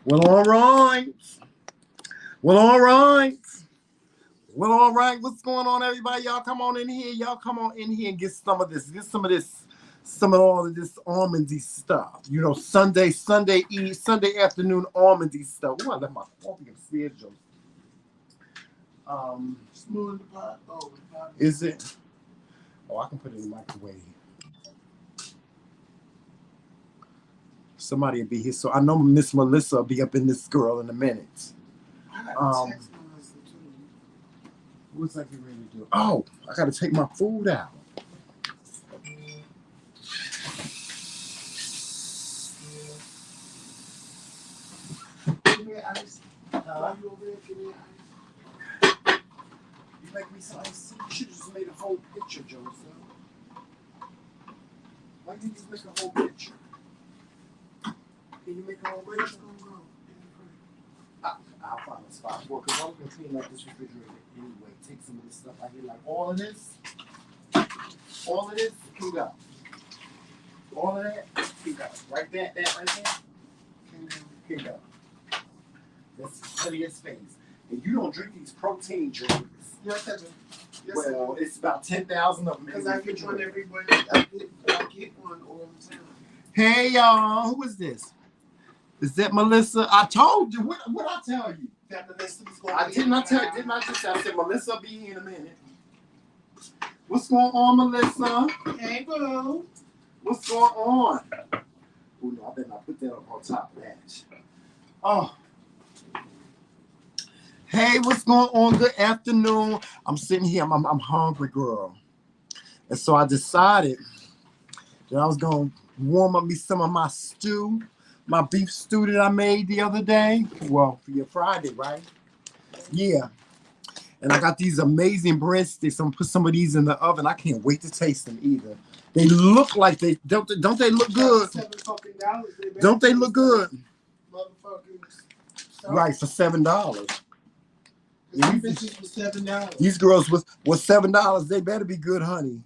Well, all right. Well, all right. Well, all right. What's going on, everybody? Y'all come on in here. Y'all come on in here and get some of this. Get some of this. Some of all of this almondy stuff. You know, Sunday Eve, Sunday afternoon almondy stuff. Ooh, I left my coffee upstairs, Joe. Smooth the pot. Oh, the pot. Is it? Oh, I can put it in the microwave. Somebody will be here. So I know Miss Melissa will be up in this girl in a minute. I got text Melissa too. What's I getting ready to do? Oh, I got to take my food out. Give me ice. While you over there, give me ice. You make me some ice. You should just made a whole picture, Joseph. Why didn't you just make a whole picture? Can you make a whole picture? I'll find a spot for it because I'm going to clean up this refrigerator anyway. Take some of this stuff out here, like all of this. All of this can go. All of that can go. Right there, that right there can go. That's plenty of space. And you don't drink these protein drinks. Yes, I do. Yes, Well, I do. it's about 10,000 of them. Because I get one everybody. I get one all the time. Hey, y'all. Who is this? Is that Melissa? I told you. What I tell you? That Melissa was going I did not tell you. Didn't I just say? I said Melissa will be here in a minute. What's going on, Melissa? Hey, boo. What's going on? Oh, no, I better not put that up on top of that. Oh. Hey, what's going on? Good afternoon. I'm sitting here. I'm hungry, girl. And so I decided that I was going to warm up me some of my stew, my beef stew that I made the other day. Well, for your Friday, right? Yeah. And I got these amazing breadsticks. I'm going to put some of these in the oven. I can't wait to taste them either. They look like they, don't they look good? $7 Don't they look good? Motherfuckers. Right, for $7. These bitches for $7. These girls with $7, they better be good, honey.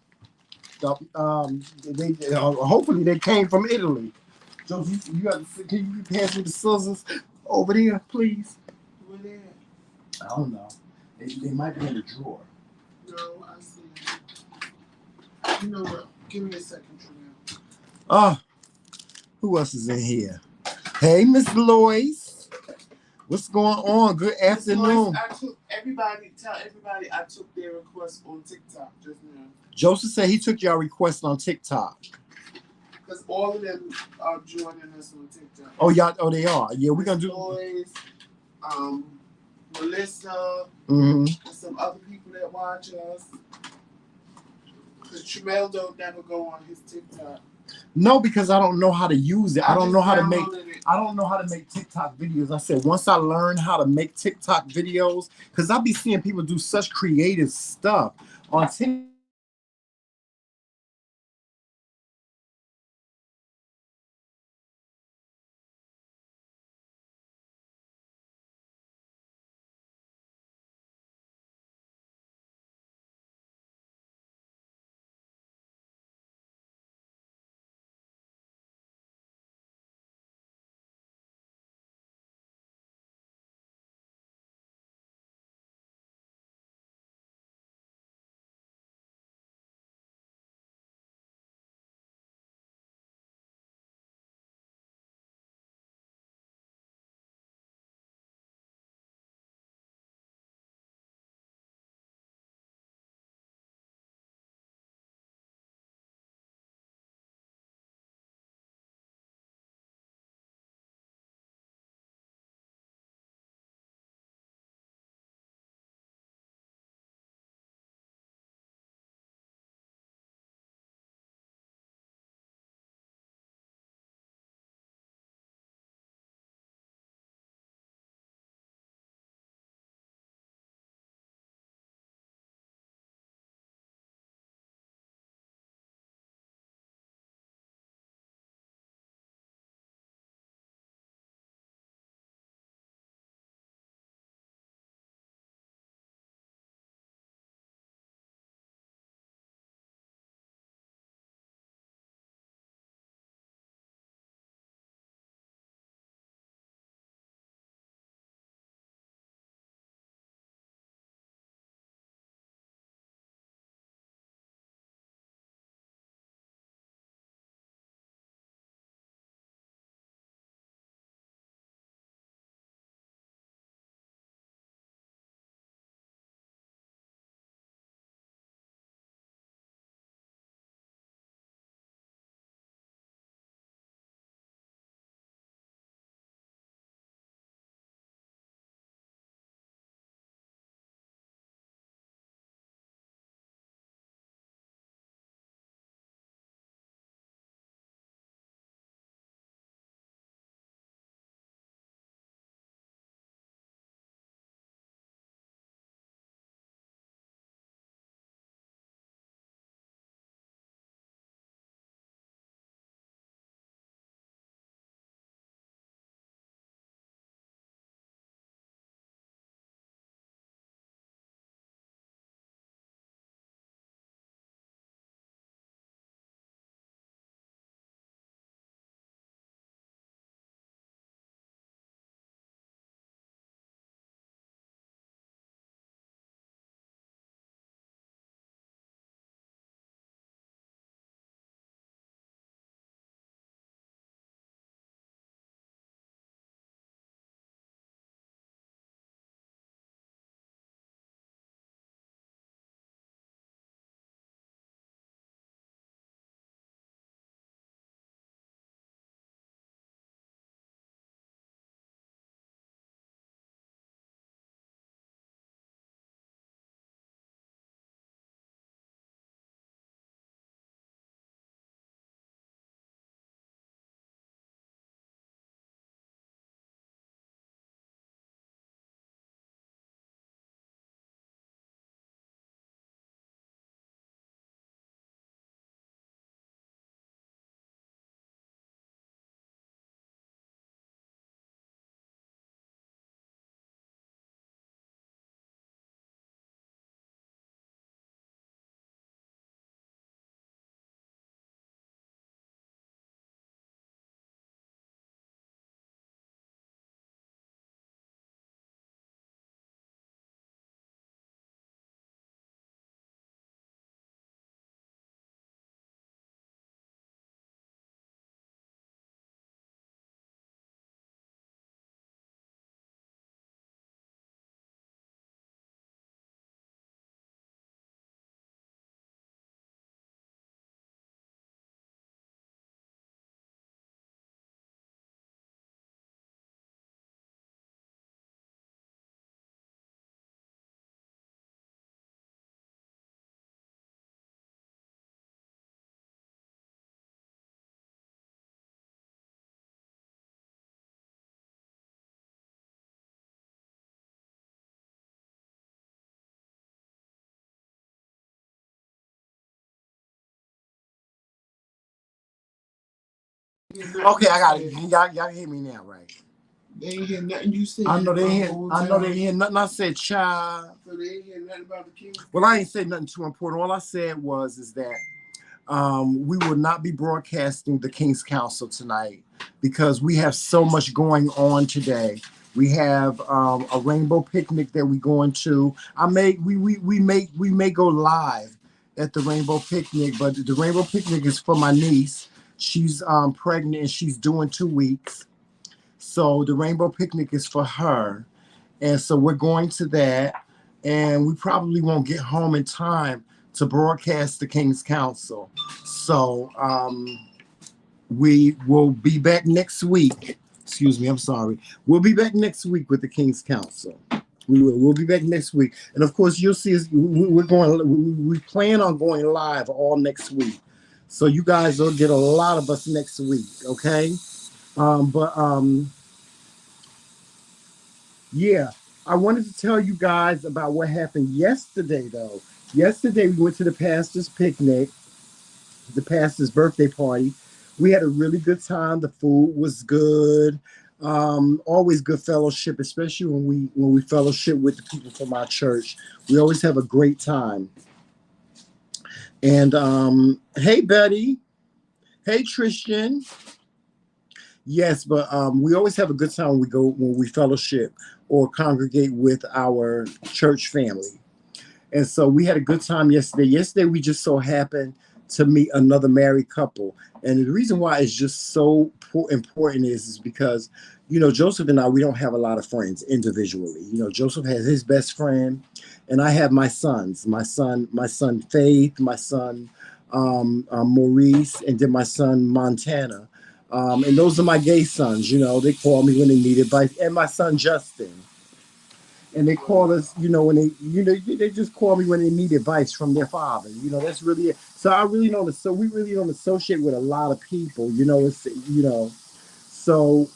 Hopefully they came from Italy. So can you pass me the scissors over there, please? Where they at? I don't know. They might be in the drawer. No, I see. You know what? Give me a second, Trinell. Who else is in here? Hey, Miss Lois. What's going on? Good afternoon. Tell everybody I took their request on TikTok just now. Joseph said he took your request on TikTok. Because all of them are joining us on TikTok. Oh, y'all. Oh, they are. Yeah, we're gonna do. Lois, Melissa, and some other people that watch us. Because Tramel don't never go on his TikTok. No, because I don't know how to use it. I don't know how to make TikTok videos. I said once I learn how to make TikTok videos, because I be seeing people do such creative stuff on TikTok. Okay, I got it. Y'all hear me now, right? They ain't hear nothing you said. I know they hear. I know they hear nothing I said, child. So they ain't hear nothing about the Kingz. Well, I ain't said nothing too important. All I said is that we will not be broadcasting the King's Council tonight because we have so much going on today. We have a rainbow picnic that we're going to. We may go live at the rainbow picnic, but the rainbow picnic is for my niece. She's pregnant and she's due in 2 weeks. So the rainbow picnic is for her. And so we're going to that. And we probably won't get home in time to broadcast the King's Council. So we will be back next week. Excuse me, I'm sorry. We'll be back next week with the King's Council. We will. We'll be back next week. And of course, you'll see us. We plan on going live all next week. So you guys will get a lot of us next week, okay? But yeah, I wanted to tell you guys about what happened yesterday, though. Yesterday, we went to the pastor's picnic, the pastor's birthday party. We had a really good time. The food was good. Always good fellowship, especially when we fellowship with the people from our church. We always have a great time. And hey, Betty. Hey, Tristan. Yes, but we always have a good time when we fellowship or congregate with our church family. And so we had a good time yesterday. Yesterday, we just so happened to meet another married couple. And the reason why it's just so important is because, Joseph and I, we don't have a lot of friends individually. Joseph has his best friend, and I have my sons. My son Faith, my son Maurice, and then my son Montana. And those are my gay sons. They call me when they need advice. And my son Justin. And they call us, when they just call me when they need advice from their father. That's really it. So I really don't. So we really don't associate with a lot of people. So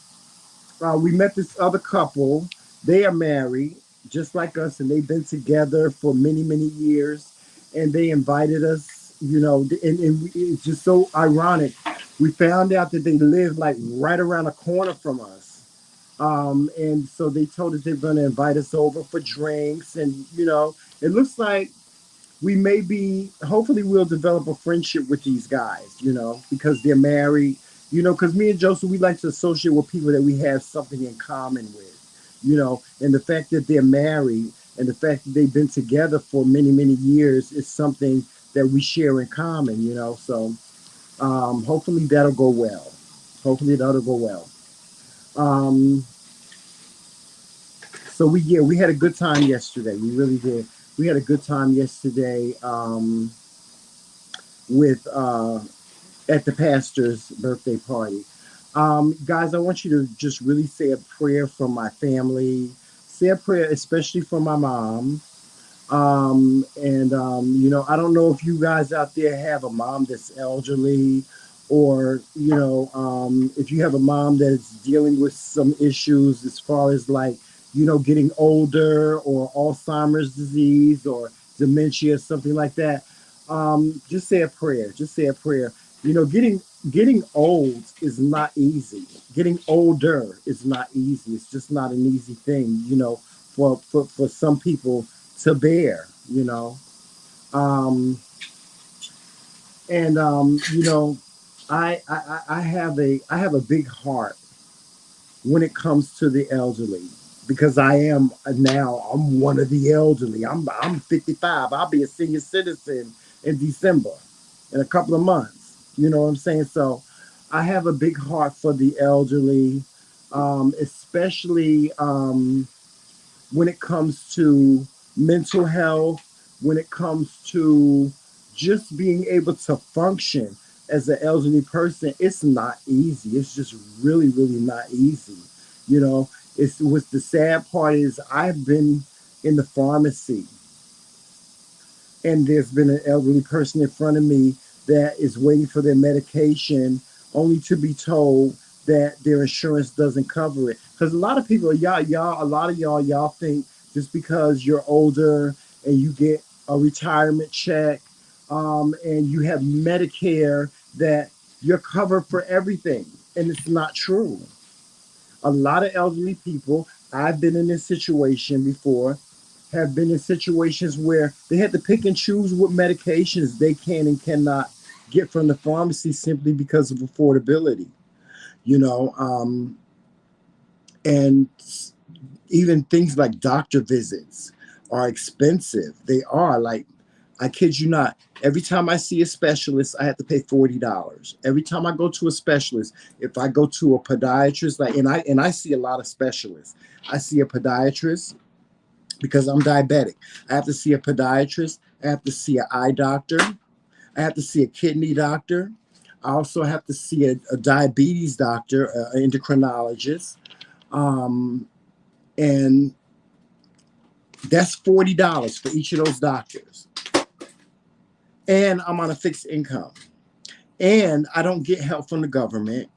we met this other couple. They are married, just like us, and they've been together for many, many years. And they invited us. It's just so ironic. We found out that they live like right around the corner from us. And so they told us they're going to invite us over for drinks. And, it looks like hopefully we'll develop a friendship with these guys, because they're married, because me and Joseph, we like to associate with people that we have something in common with, and the fact that they're married and the fact that they've been together for many, many years is something that we share in common, so hopefully that'll go well. So we had a good time yesterday. We really did. We had a good time yesterday with at the pastor's birthday party. Guys, I want you to just really say a prayer for my family. Say a prayer, especially for my mom. I don't know if you guys out there have a mom that's elderly, or if you have a mom that is dealing with some issues as far as like getting older, or Alzheimer's disease, or dementia, something like that. Just say a prayer. Getting old is not easy. Getting older is not easy. It's just not an easy thing, for some people to bear, I have a big heart when it comes to the elderly, because I'm one of the elderly. I'm 55. I'll be a senior citizen in December, in a couple of months. You know what I'm saying? So I have a big heart for the elderly, especially when it comes to mental health, when it comes to just being able to function as an elderly person. It's not easy. It's just really, really not easy. It's what's the sad part is I've been in the pharmacy, and there's been an elderly person in front of me that is waiting for their medication, only to be told that their insurance doesn't cover it. Because a lot of people, y'all think just because you're older and you get a retirement check, and you have Medicare, that you're covered for everything. And it's not true. A lot of elderly people, I've been in this situation before, have been in situations where they had to pick and choose what medications they can and cannot get from the pharmacy simply because of affordability. You know, and even things like doctor visits are expensive. They are like, I kid you not. Every time I see a specialist, I have to pay $40. Every time I go to a specialist, if I go to a podiatrist, like, and I see a lot of specialists. I see a podiatrist because I'm diabetic. I have to see a podiatrist. I have to see an eye doctor. I have to see a kidney doctor. I also have to see a diabetes doctor, an endocrinologist. And that's $40 for each of those doctors. And I'm on a fixed income. And I don't get help from the government.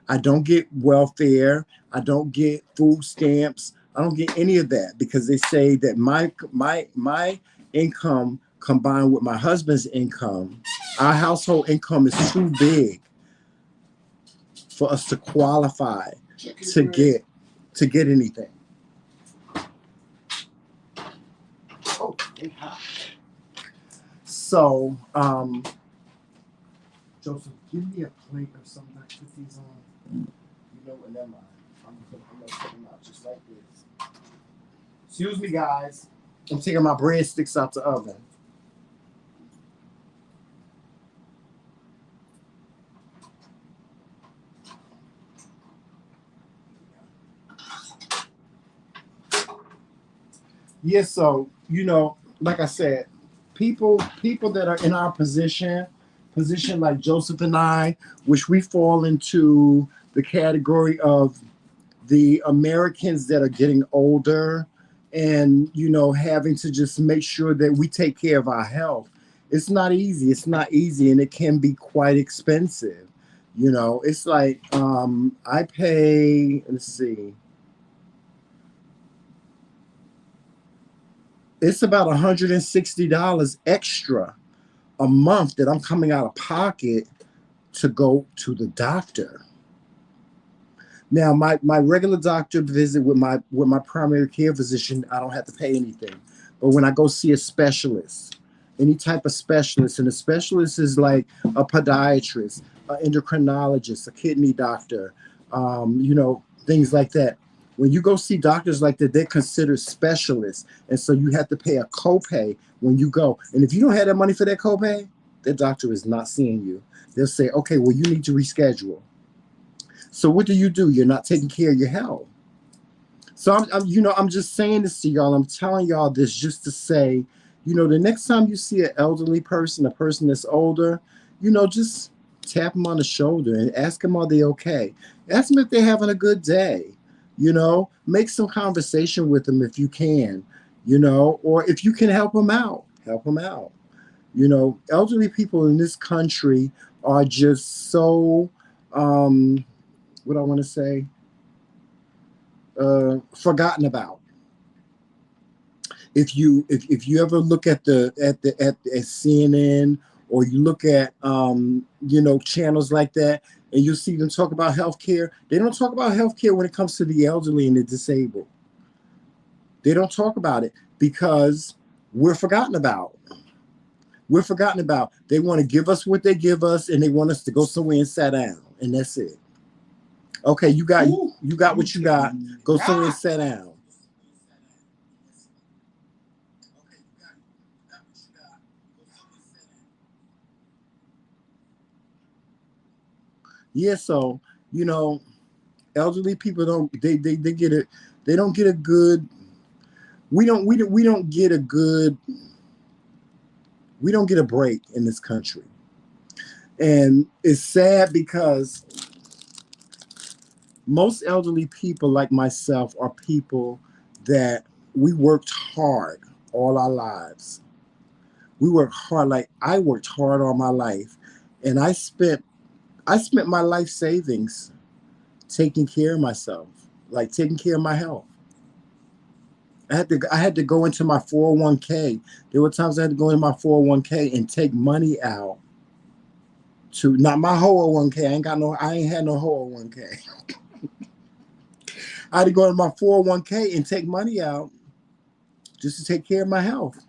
I don't get welfare. I don't get food stamps. I don't get any of that because they say that my income combined with my husband's income, our household income is too big for us to qualify to get anything. Oh, they hot. So, Joseph, give me a plate or something to put these on. You know what? Never mind. I'm gonna put them out just like this. Excuse me, guys. I'm taking my breadsticks out the oven. Yeah, so like I said, people that are in our position like Joseph and I, which we fall into the category of the Americans that are getting older and having to just make sure that we take care of our health. It's not easy. It's not easy, and it can be quite expensive. It's like I pay, let's see, it's about $160 extra a month that I'm coming out of pocket to go to the doctor. Now, my regular doctor visit with my primary care physician, I don't have to pay anything. But when I go see a specialist, any type of specialist, and a specialist is like a podiatrist, an endocrinologist, a kidney doctor, things like that. When you go see doctors like that, they're considered specialists, and so you have to pay a copay when you go. And if you don't have that money for that copay, the doctor is not seeing you. They'll say, okay, well, you need to reschedule. So what do? You're not taking care of your health. So I'm just saying this to y'all. I'm telling y'all this just to say, the next time you see an elderly person, a person that's older, just tap them on the shoulder and ask them, are they okay? Ask them if they're having a good day. Make some conversation with them if you can, or if you can help them out, help them out. Elderly people in this country are just so, what I want to say, forgotten about. If you ever look at at CNN, or you look at channels like that, and you see them talk about healthcare, they don't talk about healthcare when it comes to the elderly and the disabled. They don't talk about it because we're forgotten about. We're forgotten about. They want to give us what they give us, and they want us to go somewhere and sit down, and that's it. Okay, you got what you got. Go somewhere and sit down. Yeah, so elderly people they get it. They don't get a good. We don't get a good. We don't get a break in this country, and it's sad because most elderly people like myself are people that we worked hard all our lives. We worked hard. Like I worked hard all my life, and I spent my life savings taking care of myself, like taking care of my health. I had to go into my 401k. There were times I had to go into my 401k and take money out to not my whole 1K. I ain't had no whole 1K. I had to go to my 401K and take money out just to take care of my health.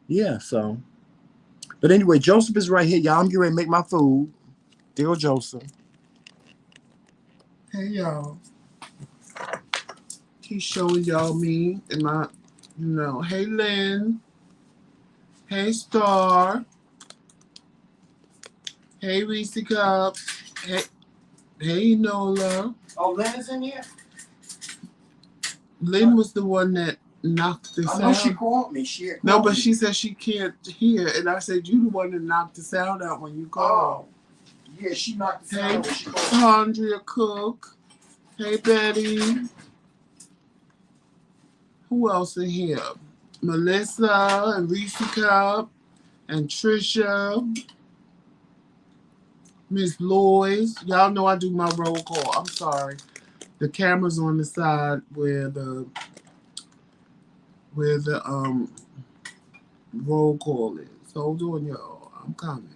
Yeah, so. But anyway, Joseph is right here, y'all. I'm getting ready to make my food. There go Joseph. Hey y'all. He's showing y'all me and my, hey Lynn. Hey Star. Hey Reese Cup. Hey Nola. Oh, Lynn is in here? Lynn was the one that knocked the sound. I know she called me. No, but she said she can't hear, and I said you the one that knocked the sound out when you called. Oh, yeah, she knocked the sound out when she called. Hey, Andrea Cook. Hey, Betty. Who else in here? Melissa and Reese Cup and Trisha. Miss Lloyd. Y'all know I do my roll call. I'm sorry. The camera's on the side where the roll call is. Hold on, y'all. I'm coming.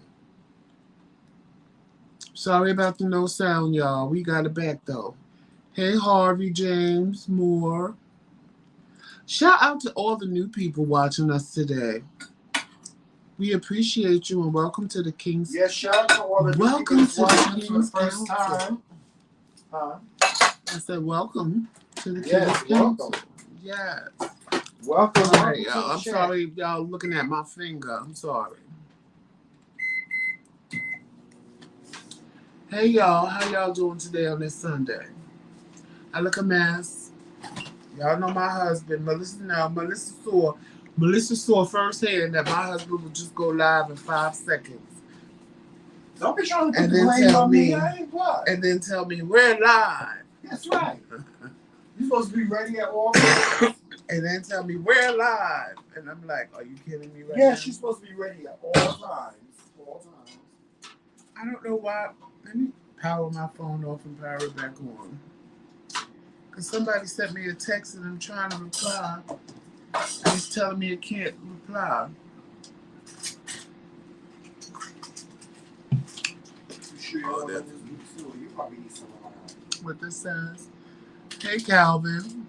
Sorry about the no sound, y'all. We got it back, though. Hey, Harvey James Moore. Shout out to all the new people watching us today. We appreciate you and welcome to the Kingz. Yes, shout out to all the new people watching for the first time. I said welcome to the Kingz. Welcome. Yes. Welcome. All right, y'all. I'm sorry y'all looking at my finger. I'm sorry. Hey, y'all. How y'all doing today on this Sunday? I look a mess. Y'all know my husband, Melissa saw firsthand that my husband would just go live in 5 seconds. Don't be trying to put the blame on me. I ain't what? And then tell me, we're live. That's right. You're supposed to be ready at all times. And then tell me, we're live. And I'm like, are you kidding me right now? Yeah, she's supposed to be ready at all times. All times. I don't know why. Let me power my phone off and power it back on. Because somebody sent me a text and I'm trying to reply. And it's telling me it can't reply. Oh, that's you probably need some of that. What this says. Hey, Calvin.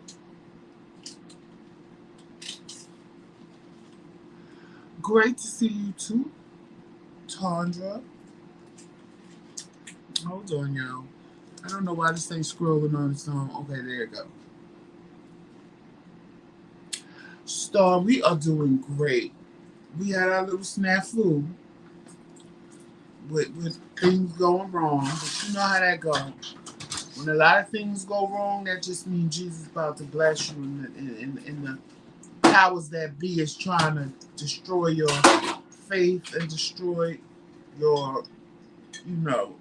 Great to see you too, Tandra. Hold on, y'all. I don't know why this ain't scrolling on its own. Okay, there you go. Star, we are doing great. We had our little snafu with things going wrong, but you know how that goes. When a lot of things go wrong, that just means Jesus is about to bless you, and the powers that be is trying to destroy your faith and destroy your,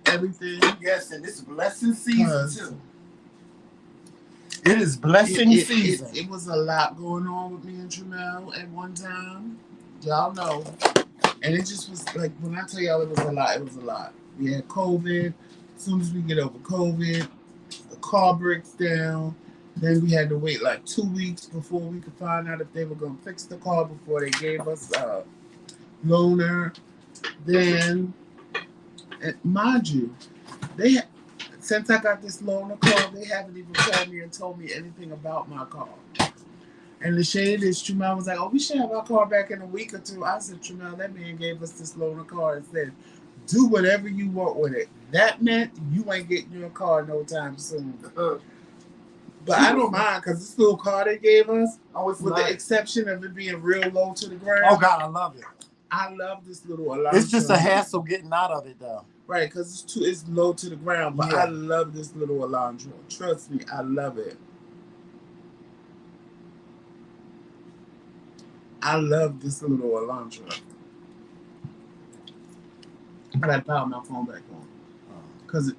everything. Yes, and it's blessing season too. It is blessing season. It was a lot going on with me and Tramel at one time. Y'all know. And it just was like, when I tell y'all it was a lot. We had COVID. As soon as we get over COVID, the car breaks down. Then we had to wait like 2 weeks before we could find out if they were going to fix the car before they gave us a loaner. Then, mind you, since I got this loaner car, they haven't even called me and told me anything about my car. And the shade is, Tramel was like, oh, we should have our car back in a week or two. I said, Tramel, that man gave us this loaner car and said, do whatever you want with it. That meant you ain't getting your car no time soon. But I don't mind, because this little car they gave us, with the exception of it being real low to the ground. Oh, God, I love it. I love this little Elantra. It's just a hassle getting out of it, though. Right, because it's low to the ground. But yeah. I love this little Elantra. Trust me, I love it. I love this little Elantra. I gotta power my phone back on. Because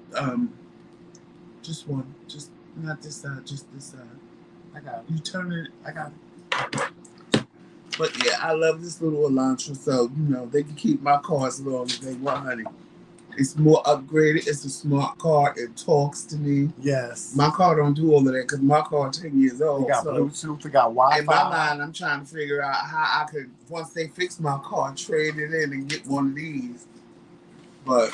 just not this side, just this side. I got it. You turn it, I got it. But yeah, I love this little Elantra, so they can keep my car as long as they want, honey. It's more upgraded. It's a smart car. It talks to me. Yes. My car don't do all of that because my car 10 years old. It got Bluetooth. It got Wi-Fi. In my mind, I'm trying to figure out how I could, once they fix my car, trade it in and get one of these. But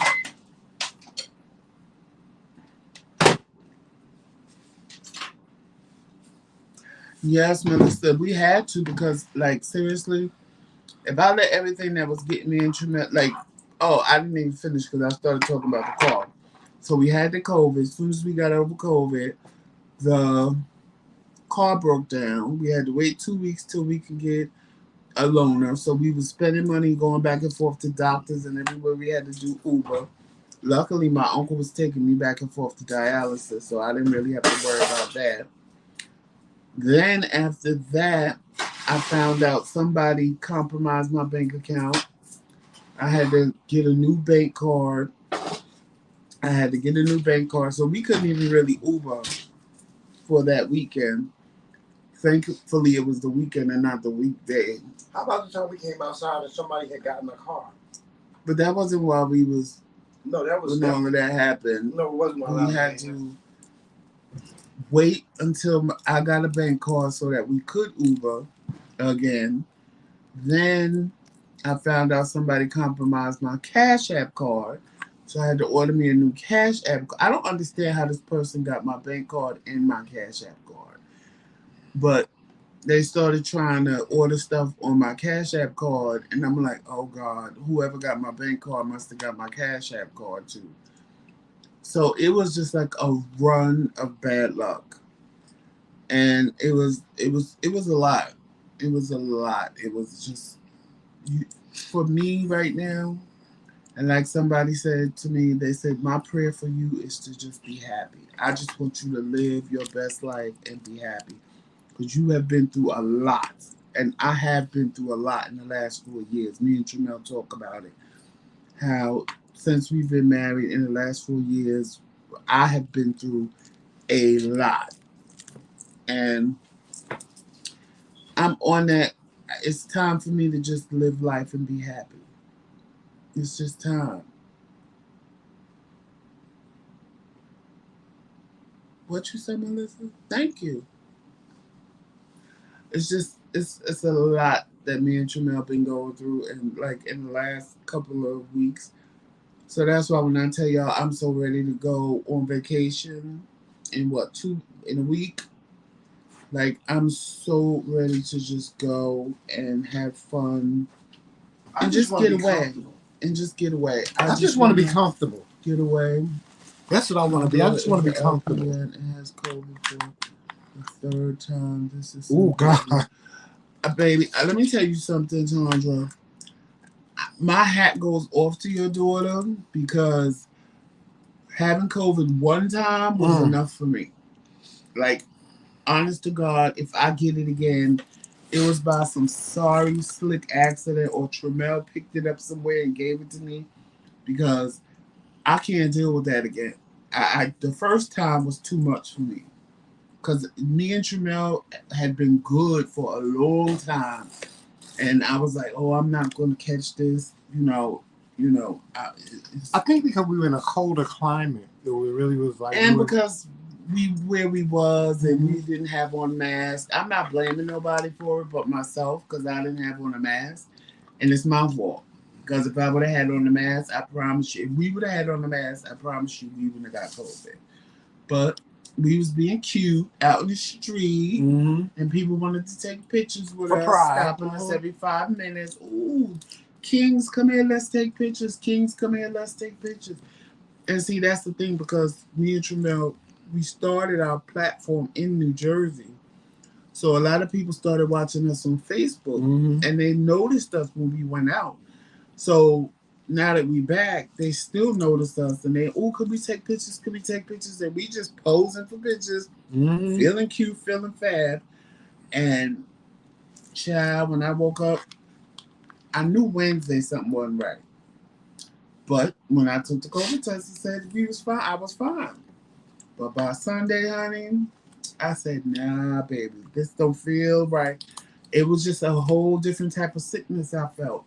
yes, Melissa, we had to because, like, seriously, if I let everything that was getting me into like, oh, I didn't even finish because I started talking about the car. So we had the COVID. As soon as we got over COVID, the car broke down. We had to wait 2 weeks till we could get a loaner. So we was spending money going back and forth to doctors and everywhere we had to do Uber. Luckily, my uncle was taking me back and forth to dialysis, so I didn't really have to worry about that. Then after that, I found out somebody compromised my bank account. I had to get a new bank card. So we couldn't even really Uber for that weekend. Thankfully, it was the weekend and not the weekday. How about the time we came outside and somebody had gotten a car? But that wasn't while we was. No, that was when all of that happened. No, it wasn't while we had to wait until I got a bank card so that we could Uber again. Then I found out somebody compromised my Cash App card. So I had to order me a new Cash App. I don't understand how this person got my bank card and my Cash App card. But they started trying to order stuff on my Cash App card. And I'm like, oh God, whoever got my bank card must have got my Cash App card too. So it was just like a run of bad luck. And it was a lot. It was a lot. It was just, for me right now, and like somebody said to me, they said, my prayer for you is to just be happy. I just want you to live your best life and be happy. Because you have been through a lot. And I have been through a lot in the last 4 years. Me and Tramel talk about it. How since we've been married in the last 4 years, I have been through a lot. And I'm on that. It's time for me to just live life and be happy. It's just time. What you say, Melissa? Thank you. It's just, it's a lot that me and Tramel been going through and like in the last couple of weeks. So that's why when I tell y'all I'm so ready to go on vacation in in a week. Like I'm so ready to just go and have fun and just get away. And just get away. I just want to be comfortable. Get away. That's what I want to be. I just want to be comfortable. It has COVID for the third time. This is oh God, baby. Let me tell you something, Tandra. My hat goes off to your daughter because having COVID one time was enough for me. Like, honest to God, if I get it again, it was by some sorry, slick accident or Tramel picked it up somewhere and gave it to me because I can't deal with that again. The first time was too much for me because me and Tramel had been good for a long time. And I was like, oh, I'm not going to catch this, I think because we were in a colder climate, it really was like. And because where we was and we didn't have on masks. I'm not blaming nobody for it but myself because I didn't have on a mask. And it's my fault. Because if I would have had on the mask, I promise you, if we would have had on the mask, I promise you we wouldn't have got COVID. But we was being cute out in the street, and people wanted to take pictures with us, stopping us every 5 minutes. Ooh, Kingz, come here, let's take pictures. Kingz, come here, let's take pictures. And see, that's the thing, because me and Tramel, we started our platform in New Jersey. So a lot of people started watching us on Facebook, and they noticed us when we went out. So now that we back, they still notice us, and they, oh, could we take pictures? Could we take pictures? And we just posing for pictures, feeling cute, feeling fab. And child, when I woke up, I knew Wednesday something wasn't right. But when I took the COVID test, it said we was fine. I was fine. But by Sunday, honey, I said, nah, baby, this don't feel right. It was just a whole different type of sickness I felt.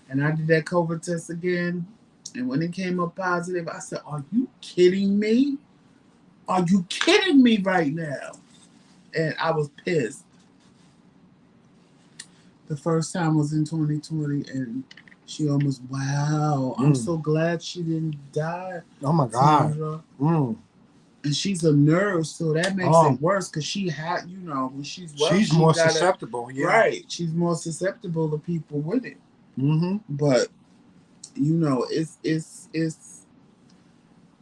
And I did that COVID test again. And when it came up positive, I said, are you kidding me? Are you kidding me right now? And I was pissed. The first time was in 2020. And She almost, wow. I'm so glad she didn't die. Oh my God. Sandra. Mm. And she's a nurse, so that makes it worse because she had, you know, when she's well, she's more susceptible. Yeah. Right. She's more susceptible to people with it. Mm-hmm. But, you know, it's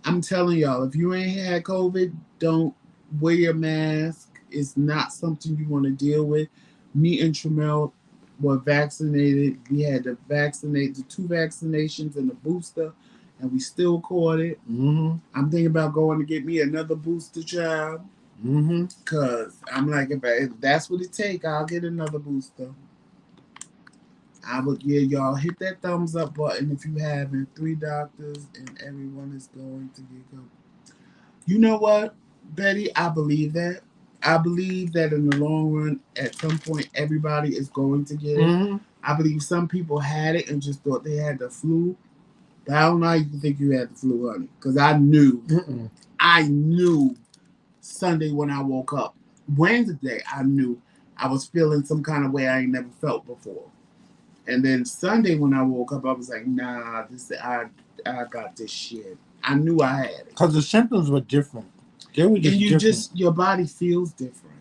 I'm telling y'all, if you ain't had COVID, don't wear your mask. It's not something you want to deal with. Me and Tramel were vaccinated. We had to vaccinate the 2 vaccinations and the booster, and we still caught it. Mm-hmm. I'm thinking about going to get me another booster, child. Mm-hmm. Cause I'm like, if that's what it take, I'll get another booster. I would, yeah, y'all hit that thumbs up button if you haven't. 3 doctors and everyone is going to get COVID. You know what, Betty? I believe that. I believe that in the long run, at some point, everybody is going to get it. I believe some people had it and just thought they had the flu. But I don't know how you can think you had the flu, honey. Because I knew. I knew Sunday when I woke up. Wednesday, I knew I was feeling some kind of way I ain't never felt before. And then Sunday when I woke up, I was like, nah, I got this shit. I knew I had it. Because the symptoms were different. They were just different. Your body feels different.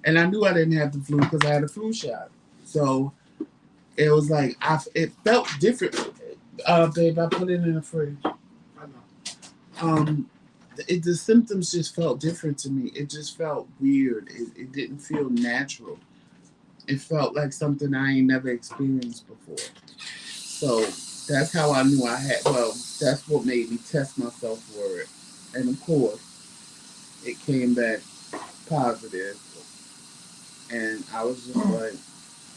And I knew I didn't have the flu because I had a flu shot. So it was like, it felt different. Babe, I put it in the fridge. I know. The symptoms just felt different to me. It just felt weird. It didn't feel natural. It felt like something I ain't never experienced before. So that's how I knew I had. Well, that's what made me test myself for it. And of course, it came back positive. And I was just like,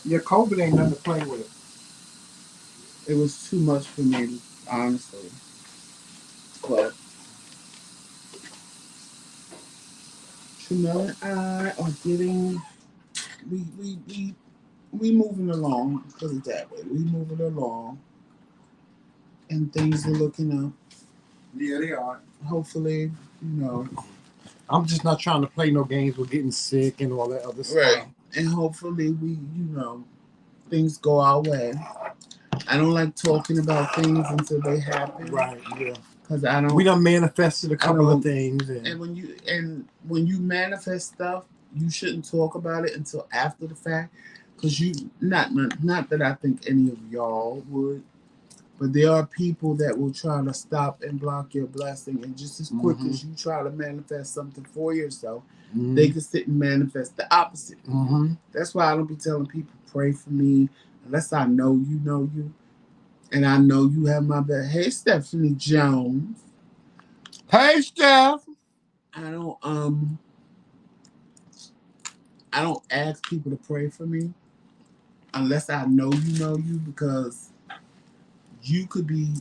yeah, COVID ain't nothing to play with. It was too much for me, honestly. But Tramel and I are getting, we moving along, put it that way. We moving along, and things are looking up. Yeah, they are. Hopefully, you know. I'm just not trying to play no games with getting sick and all that other stuff. Right. And hopefully we, you know, things go our way. I don't like talking about things until they happen. Right, yeah. Because I don't. We done manifested a couple of things. And when you manifest stuff, you shouldn't talk about it until after the fact. Because not that I think any of y'all would, but there are people that will try to stop and block your blessing. And just as quick as you try to manifest something for yourself, they can sit and manifest the opposite. That's why I don't be telling people, pray for me, unless I know you. And I know you have my back. Hey, Stephanie Jones. Hey, Steph. I don't ask people to pray for me unless I know you, because you could be,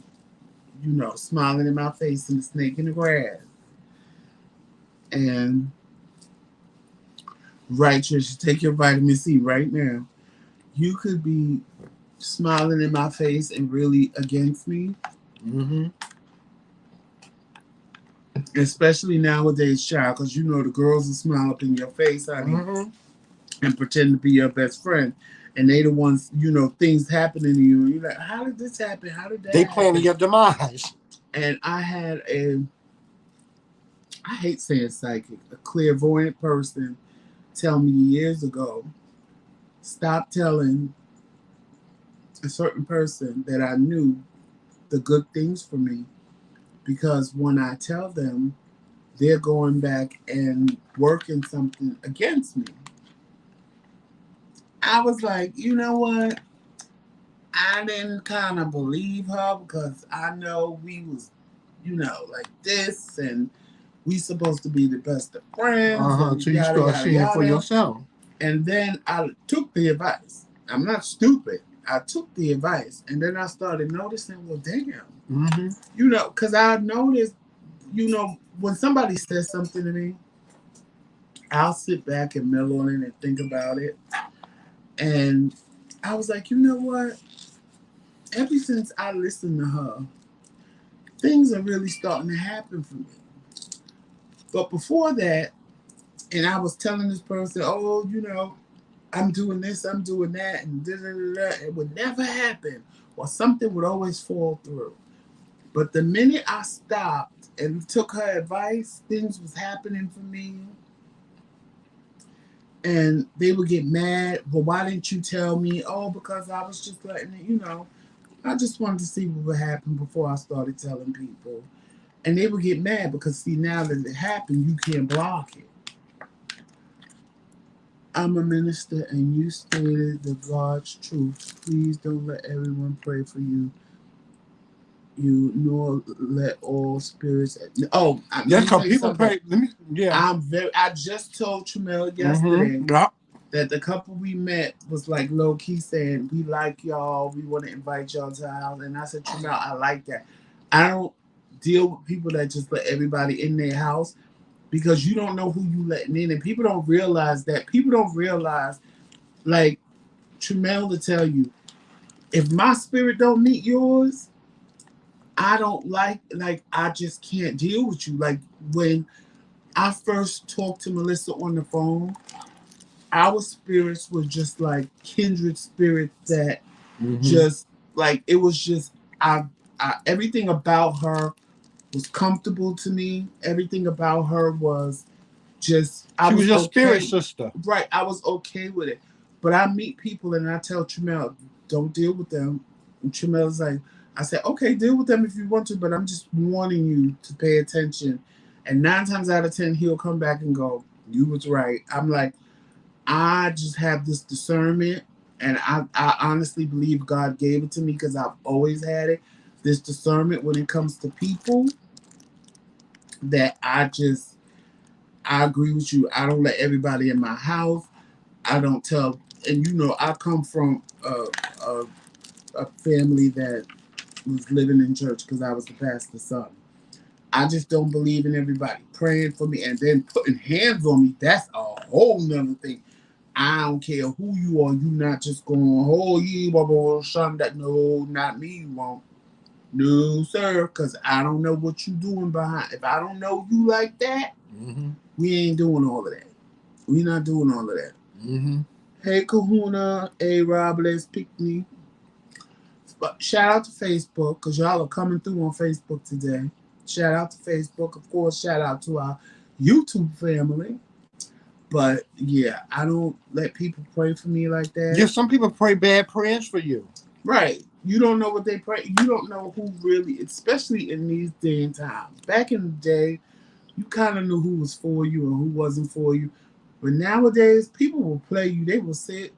you know, smiling in my face and a snake in the grass. And right, Trisha, take your vitamin C right now. You could be smiling in my face and really against me. Especially nowadays, child, because you know the girls will smile up in your face, honey, and pretend to be your best friend. And they the ones, you know, things happening to you. And you're like, how did this happen? How did that happen? They planning your demise. And I had I hate saying psychic, a clairvoyant person tell me years ago, stop telling a certain person that I knew the good things for me, because when I tell them, they're going back and working something against me. I was like, you know what? I didn't kind of believe her because I know we was, you know, like this, and we supposed to be the best of friends. So you start seeing it for yourself. And then I took the advice. I'm not stupid. I took the advice, and then I started noticing, well, damn. You know, because I noticed, you know, when somebody says something to me, I'll sit back and mellow on it and think about it. And I was like, you know what? Ever since I listened to her, things are really starting to happen for me. But before that, and I was telling this person, oh, you know, I'm doing this, I'm doing that, and da, da, da, da. It would never happen, or something would always fall through. But the minute I stopped and took her advice, things was happening for me. And they would get mad, but why didn't you tell me? Oh, because I was just letting it, I just wanted to see what would happen before I started telling people. And they would get mad because, see, now that it happened, you can't block it. I'm a minister and you stated the God's truth. Please don't let everyone pray for you. You nor let all spirits. Oh, Yes, because people pray. I just told Tramel yesterday that the couple we met was like low key saying, we like y'all, we want to invite y'all to our house. And I said, Tramel, I like that. I don't deal with people that just let everybody in their house because you don't know who you letting in. And people don't realize that. People don't realize, like Tramel to tell you, if my spirit don't meet yours, I don't like I just can't deal with you. Like when I first talked to Melissa on the phone, our spirits were just like kindred spirits that just like it was just I everything about her was comfortable to me. Everything about her was just she was your spirit sister. Right, I was okay with it. But I meet people and I tell Tramel, don't deal with them. And Tramel's like, I said, okay, deal with them if you want to, but I'm just warning you to pay attention. And 9 times out of 10, he'll come back and go, you was right. I'm like, I just have this discernment, and I honestly believe God gave it to me because I've always had it. This discernment when it comes to people that I agree with you. I don't let everybody in my house. I don't tell, and I come from a family that was living in church because I was the pastor's son. I just don't believe in everybody praying for me and then putting hands on me. That's a whole nother thing. I don't care who you are. You not just going, oh, yeah, blah, blah, son, that. No, not me, you won't. No, sir, because I don't know what you doing behind. If I don't know you like that, we ain't doing all of that. We not doing all of that. Hey, Kahuna, A-Rob, let's pick me. But shout out to Facebook, because y'all are coming through on Facebook today. Shout out to Facebook. Of course, shout out to our YouTube family. But, yeah, I don't let people pray for me like that. Yeah, some people pray bad prayers for you. Right. You don't know what they pray. You don't know who really, especially in these day and times. Back in the day, you kind of knew who was for you and who wasn't for you. But nowadays, people will play you. They will sit.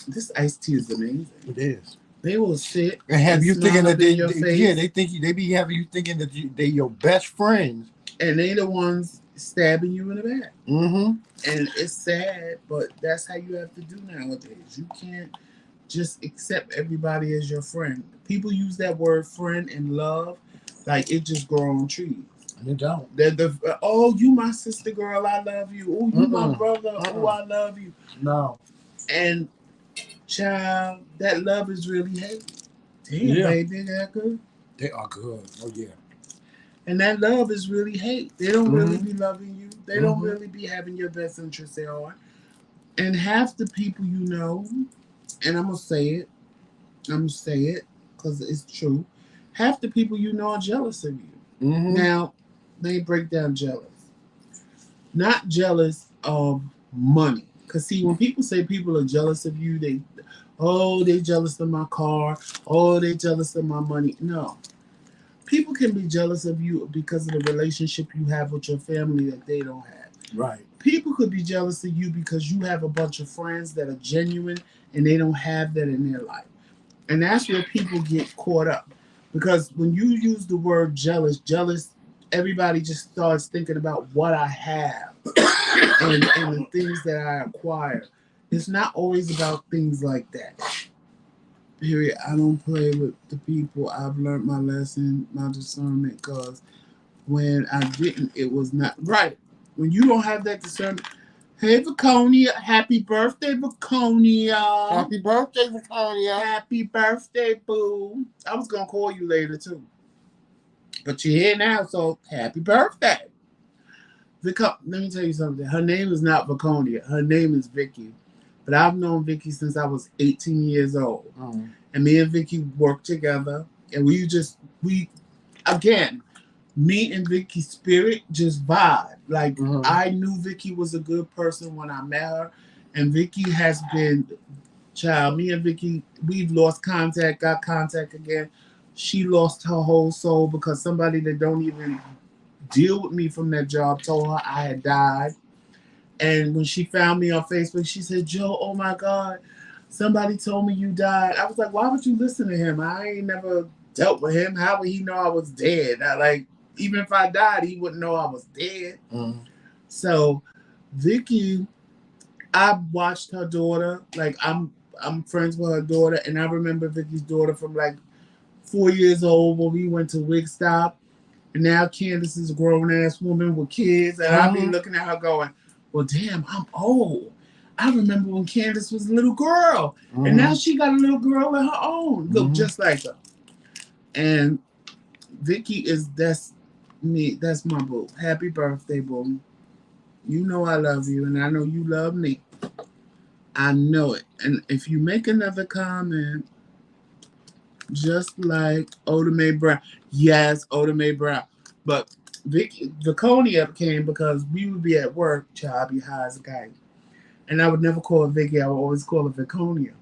This iced tea is amazing. It is. They will sit and have you thinking that they be having you thinking that they your best friends, and they the ones stabbing you in the back. And it's sad, but that's how you have to do nowadays. You can't just accept everybody as your friend. People use that word friend and love like it just grow on trees. They don't. Oh, you my sister girl, I love you. Oh, you my brother. Oh, I love you. No. And child, that love is really hate. Damn, baby, they're good. They are good. Oh yeah. And that love is really hate. They don't really be loving you. They don't really be having your best interest at heart. And half the people you know, and I'm gonna say it because it's true. Half the people you know are jealous of you. Now, they break down jealous. Not jealous of money. Because see, when people say people are jealous of you, they jealous of my car. Oh, they jealous of my money. No. People can be jealous of you because of the relationship you have with your family that they don't have. Right. People could be jealous of you because you have a bunch of friends that are genuine and they don't have that in their life. And that's where people get caught up. Because when you use the word jealous, everybody just starts thinking about what I have and the things that I acquire. It's not always about things like that. Period. I don't play with the people. I've learned my lesson, my discernment, because when I didn't, it was not right. When you don't have that discernment, hey, Vaconia, happy birthday, Vaconia. Happy birthday, Vaconia. Happy birthday, boo. I was going to call you later, too. But you're here now, so happy birthday. Let me tell you something. Her name is not Viconia. Her name is Vicky. But I've known Vicky since I was 18 years old. Mm. And me and Vicky worked together. And again, me and Vicky's spirit just vibe. Like, I knew Vicky was a good person when I met her. And Vicky has been, child, me and Vicky, we've lost contact, got contact again. She lost her whole soul because somebody that don't even deal with me from that job told her I had died. And when she found me on Facebook, she said, Joe, oh my God, somebody told me you died. I was like, why would you listen to him? I ain't never dealt with him. How would he know I was dead? Even if I died, he wouldn't know I was dead. So Vicky, I watched her daughter. Like, I'm friends with her daughter, and I remember Vicky's daughter from like 4 years old when we went to Wingstop. And now Candace is a grown-ass woman with kids, and I be looking at her going, well, damn, I'm old. I remember when Candace was a little girl, and now she got a little girl of her own. Look just like her. And Vicky that's me. That's my boo. Happy birthday, boo. You know I love you, and I know you love me. I know it. And if you make another comment, just like Oda Mae Brown. Yes, Oda Mae Brown. But Viconia came because we would be at work, child, be high as a kite. And I would never call her Vicky. I would always call her Viconia.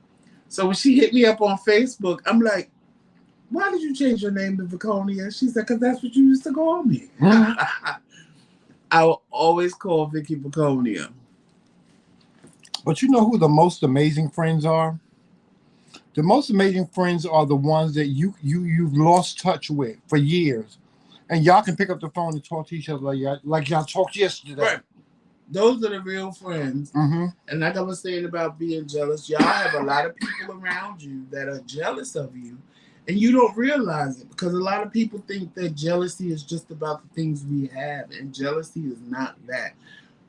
So when she hit me up on Facebook, I'm like, why did you change your name to Viconia? She said, because that's what you used to call me. I will always call Vicky Viconia. But you know who the most amazing friends are? The most amazing friends are the ones that you've lost touch with for years. And y'all can pick up the phone and talk to each other like y'all talked yesterday. Right. Those are the real friends. And like I was saying about being jealous, y'all have a lot of people around you that are jealous of you. And you don't realize it because a lot of people think that jealousy is just about the things we have. And jealousy is not that.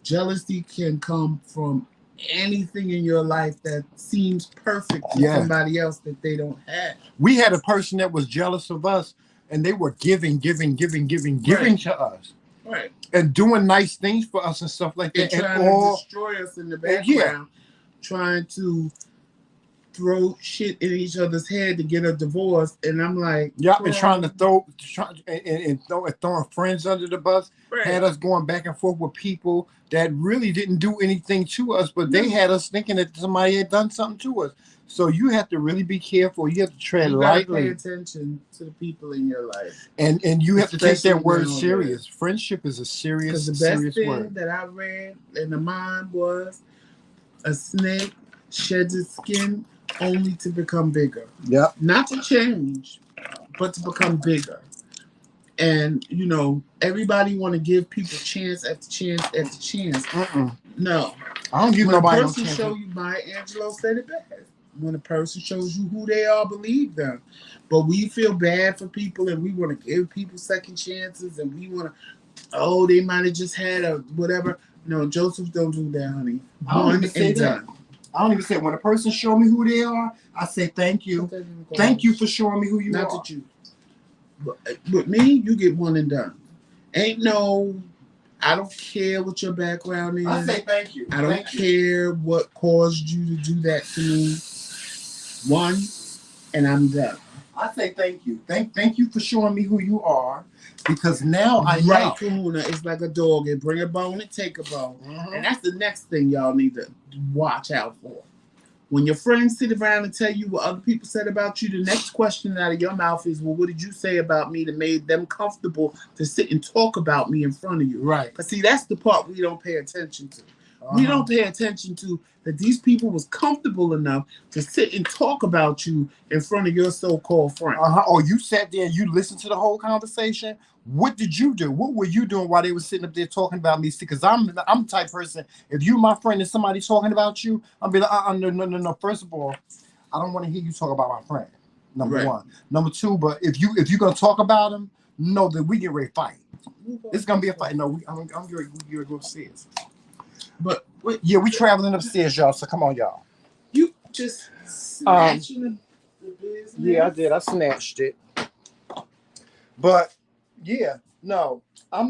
Jealousy can come from anything in your life that seems perfect to somebody else that they don't have. We had a person that was jealous of us, and they were giving to us. Right. And doing nice things for us and stuff like that. And trying to destroy us in the background. Trying to throw shit in each other's head to get a divorce. And I'm like... and trying to throwing friends under the bus. Right. Had us going back and forth with people that really didn't do anything to us, but they had us thinking that somebody had done something to us. So you have to really be careful. You have to tread lightly. Pay attention to the people in your life. And you have to take their word serious. Friendship is a serious word. Because the best thing that I read in the mind was a snake sheds its skin only to become bigger. Yep. Not to change, but to become bigger. And, you know, everybody want to give people chance after chance after chance. No. I don't give nobody no chance. When a person show you, Maya Angelou said it best. When a person shows you who they are, believe them. But we feel bad for people and we want to give people second chances and we want to, they might have just had a whatever. No, Joseph, don't do that, honey. One and done. I don't even say when a person show me who they are, I say thank you. Thank you for showing me who you are. Not that you. But with me, you get one and done. Ain't no, I don't care what your background is. I say thank you. I don't care what caused you to do that to me. One, and I'm done. I say thank you. Thank you for showing me who you are. Because now I know. Right, Kahuna, it's like a dog. It bring a bone and take a bone. And that's the next thing y'all need to watch out for. When your friends sit around and tell you what other people said about you, the next question out of your mouth is, well, what did you say about me that made them comfortable to sit and talk about me in front of you? Right. Because see, that's the part we don't pay attention to. We don't pay attention to that these people was comfortable enough to sit and talk about you in front of your so-called friend. Or you sat there and you listened to the whole conversation. What did you do? What were you doing while they were sitting up there talking about me? See, because I'm the type of person, if you my friend and somebody talking about you, I'll be like, no. First of all, I don't want to hear you talk about my friend. Number one. Number two, but if you're gonna talk about him, know that we get ready to fight. It's gonna be a fight. No, I'm going to go upstairs. But yeah, we traveling upstairs, y'all. So come on, y'all. You just snatching the business. Yeah, I did. I snatched it. But yeah, no. I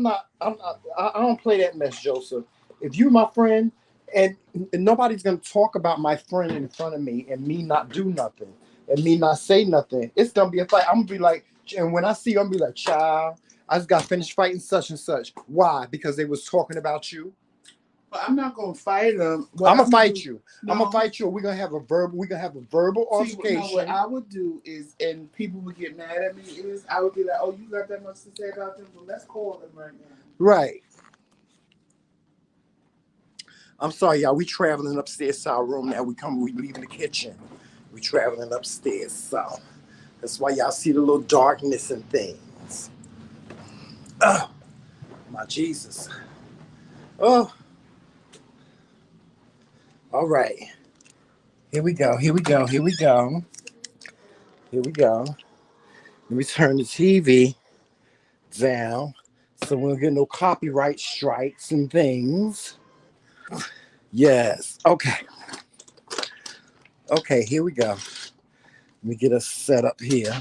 don't play that mess, Joseph. If you my friend, and nobody's gonna talk about my friend in front of me, and me not do nothing, and me not say nothing, it's gonna be a fight. I'm gonna be like, and when I see you, I'm gonna be like, child, I just got finished fighting such and such. Why? Because they was talking about you. But I'm not gonna fight them. I'm gonna fight you. No. I'm gonna fight you. We're gonna have a verbal. We're gonna have a verbal altercation. No, what I would do is, and people would get mad at me. Is I would be like, "Oh, you got that much to say about them? Well, let's call them right now." Right. I'm sorry, y'all. We traveling upstairs to our room now. We leaving the kitchen. We traveling upstairs, so that's why y'all see the little darkness and things. Oh, my Jesus. Oh. All right. Here we go. Here we go. Here we go. Here we go. Let me turn the TV down so we don't get no copyright strikes and things. Yes. Okay. Okay, here we go. Let me get us set up here.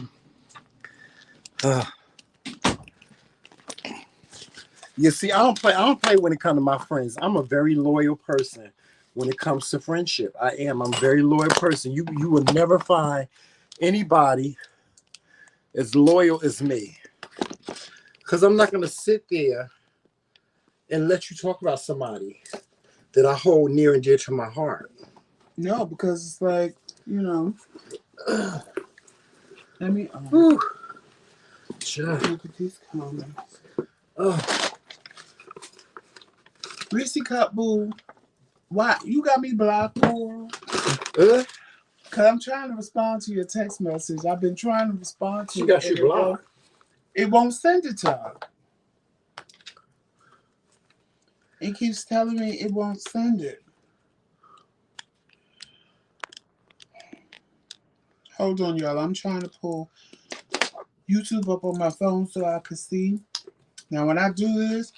You see, I don't play when it comes to my friends. I'm a very loyal person when it comes to friendship. I'm a very loyal person. You will never find anybody as loyal as me. Because I'm not going to sit there and let you talk about somebody that I hold near and dear to my heart. No, because it's like, you know. Let me look at these comments. Reese Cup Boo, why you got me blocked for? Cause I'm trying to respond to your text message. I've been trying to respond to it. She got you blocked. It won't send it to her. It keeps telling me it won't send it. Hold on, y'all. I'm trying to pull YouTube up on my phone so I can see. Now, when I do this,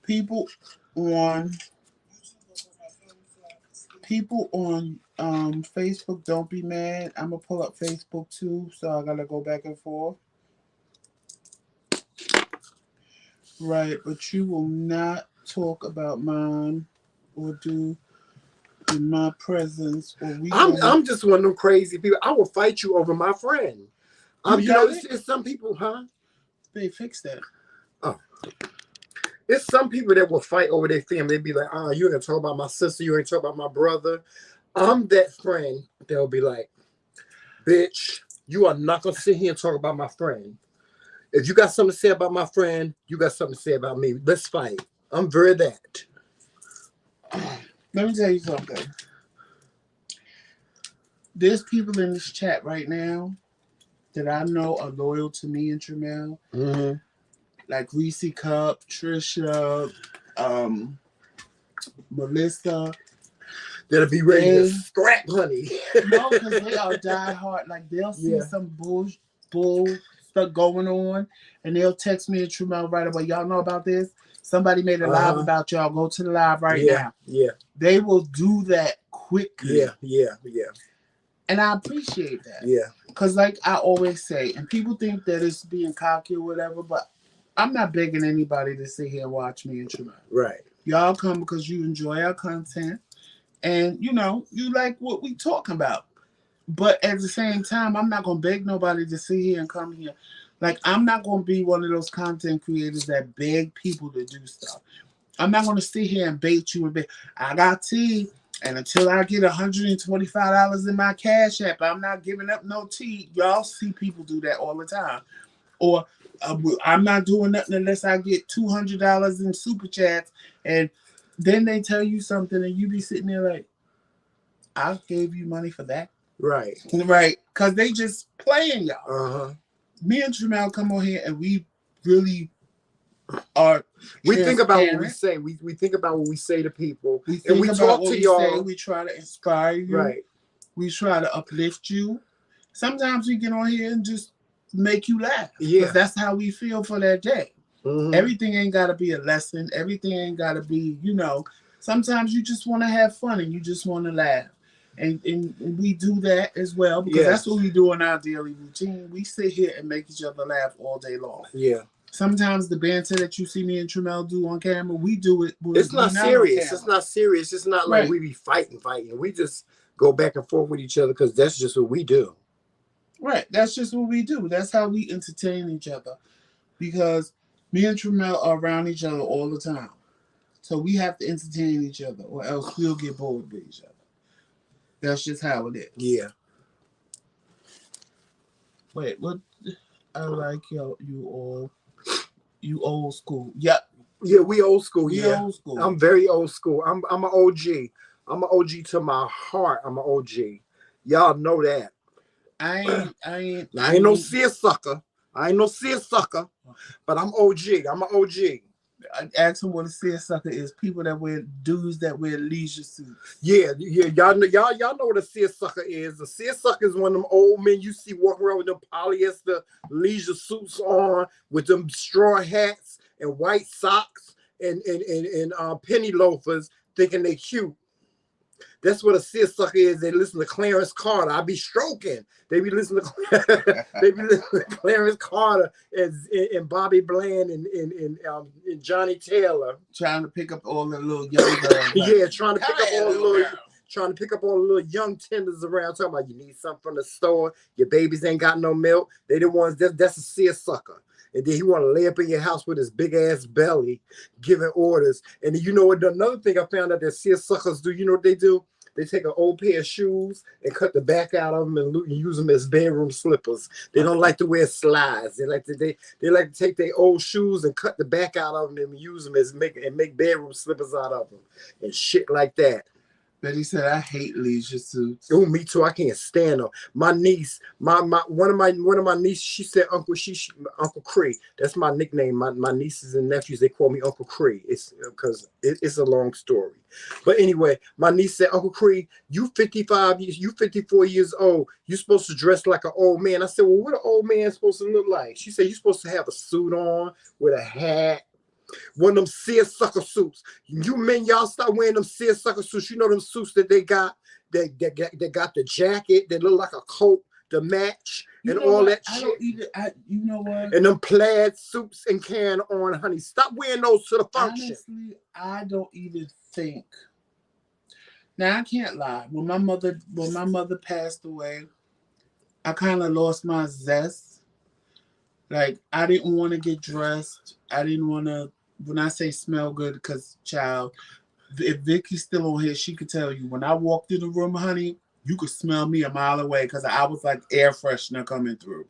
people on Facebook, don't be mad. I'm gonna pull up Facebook too, so I gotta go back and forth. Right, but you will not talk about mine or do in my presence, or I'm just one of them crazy people. I will fight you over my friend. You know, it's some people, huh? They fix that. Oh. It's some people that will fight over their family. They'd be like, you ain't gonna talk about my sister, you ain't talk about my brother. I'm that friend that'll be like, bitch, you are not gonna sit here and talk about my friend. If you got something to say about my friend, you got something to say about me. Let's fight. I'm very that. Let me tell you something. There's people in this chat right now that I know are loyal to me and Tramel. Mm-hmm. Like Reese Cup, Trisha, Melissa. That'll be ready to scrap, honey. No, because they are diehard. Like they'll see some bull stuff going on, and they'll text me and Tramel right away. Y'all know about this? Somebody made a live about y'all. Go to the live right now. Yeah. They will do that quickly. Yeah. And I appreciate that. Yeah. Because like I always say, and people think that it's being cocky or whatever, but I'm not begging anybody to sit here and watch me and Tramel. Right. Y'all come because you enjoy our content. And, you know, you like what we talking about. But at the same time, I'm not going to beg nobody to sit here and come here. Like, I'm not going to be one of those content creators that beg people to do stuff. I'm not going to sit here and bait you and beg. I got tea, and until I get $125 in my Cash App, I'm not giving up no tea. Y'all see people do that all the time. Or I'm not doing nothing unless I get $200 in super chats, and then they tell you something and you be sitting there like, I gave you money for that. Right. Right. Because they just playing y'all. Uh-huh. Me and Tramel come on here and we really are we think about what we say. We think about what we say to people. We think we about talk what to we y'all. say. We try to inspire you. Right. We try to uplift you. Sometimes we get on here and just make you laugh. Yeah. Because that's how we feel for that day. Mm-hmm. Everything ain't got to be a lesson. Everything ain't got to be, you know, sometimes you just want to have fun and you just want to laugh. And we do that as well because that's what we do in our daily routine. We sit here and make each other laugh all day long. Yeah. Sometimes the banter that you see me and Tramel do on camera, we do it. It's not serious. It's not serious. It's not like we be fighting. We just go back and forth with each other because that's just what we do. Right. That's just what we do. That's how we entertain each other. Because me and Tramel are around each other all the time. So we have to entertain each other or else we'll get bored with each other. That's just how it is. Yeah. Wait, what? I like you old school. Yep. Yeah, we old school. We yeah. old school. I'm very old school. I'm an OG. I'm an OG to my heart. I'm an OG. Y'all know that. I ain't no seersucker. I ain't no seersucker. But I'm OG. I'm an OG. I ask them what a seersucker is. People that wear dudes that wear leisure suits. Yeah. Y'all know what a seersucker is. A seersucker is one of them old men you see walking around with them polyester leisure suits on, with them straw hats and white socks and penny loafers, thinking they cute. That's what a seersucker is. They listen to Clarence Carter. I be stroking. They be listening to Clarence Carter and Bobby Bland and Johnny Taylor. Trying to pick up all the little young girls. Yeah, trying to pick up all the little young tenders around. Talking about you need something from the store. Your babies ain't got no milk. They the ones that's a seersucker. And then he want to lay up in your house with his big ass belly, giving orders. And then, you know what? Another thing I found out that seersuckers do. You know what they do? They take an old pair of shoes and cut the back out of them and use them as bedroom slippers. They don't like to wear slides. They like to take their old shoes and cut the back out of them and use them as make bedroom slippers out of them and shit like that. Betty said, "I hate leisure suits." Oh, me too. I can't stand them. My niece, one of my nieces, she said Uncle Cree. That's my nickname. My nieces and nephews, they call me Uncle Cree. It's because it's a long story. But anyway, my niece said, Uncle Cree, you 54 years old. You're supposed to dress like an old man. I said, well, what an old man supposed to look like? She said, you're supposed to have a suit on with a hat. One of them seersucker suits. You men, y'all start wearing them seersucker suits. You know them suits that they got. They got the jacket that look like a coat, the match, and all that shit. You know what? And them plaid suits and can on, honey. Stop wearing those to the function. Honestly, I don't even think. Now I can't lie. When my mother passed away, I kind of lost my zest. Like, I didn't want to get dressed. I didn't want to, when I say smell good, because, child, if Vicky's still on here, she could tell you, when I walked in the room, honey, you could smell me a mile away because I was like air freshener coming through.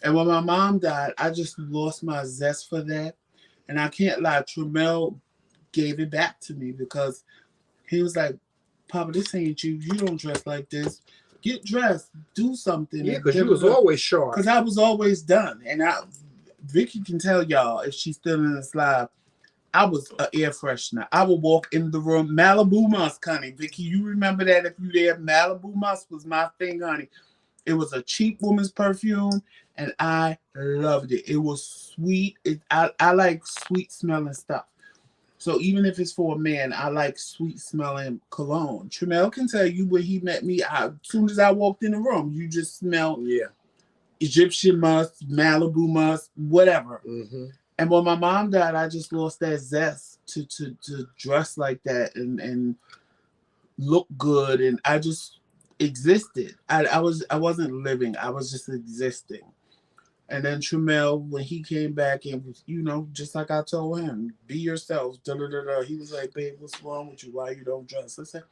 And when my mom died, I just lost my zest for that. And I can't lie, Tramel gave it back to me because he was like, Papa, this ain't you. You don't dress like this. Get dressed, do something. Yeah, because you was always sharp. Because I was always done. And Vicky can tell y'all, if she's still in this live, I was an air freshener. I would walk in the room, Malibu Musk, honey. Vicky, you remember that if you there? Malibu Musk was my thing, honey. It was a cheap woman's perfume, and I loved it. It was sweet. I like sweet smelling stuff. So even if it's for a man, I like sweet smelling cologne. Tramel can tell you when he met me, as soon as I walked in the room, you just smelled Egyptian musk, Malibu musk, whatever. Mm-hmm. And when my mom died, I just lost that zest to dress like that and look good. And I just existed. I wasn't living. I was just existing. And then Tramel, when he came back and, you know, just like I told him, be yourself. He was like, babe, what's wrong with you? Why you don't dress? I said,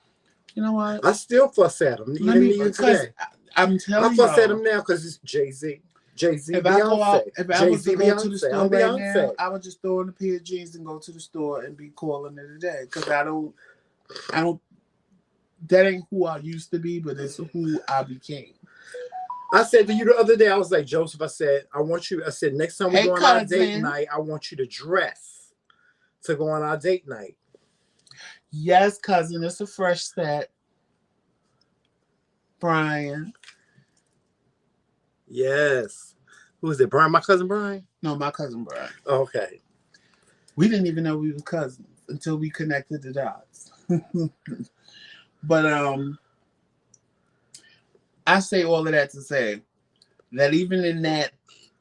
you know what? I still fuss at him. Even today. I'm telling you. I fuss at him now because it's Jay-Z. Jay-Z, if Beyonce. I go out, if I was to go to the store right Beyonce. now, I would just throw in a pair of jeans and go to the store and be calling it a day. Because I don't, that ain't who I used to be, but it's who I became. I said to you the other day, I was like, Joseph, I said, next time we go on our date night, I want you to dress to go on our date night. Yes, cousin, it's a fresh set. Brian. Yes. Who is it? Brian, my cousin Brian? No, my cousin Brian. Okay. We didn't even know we were cousins until we connected the dots. But I say all of that to say that even in that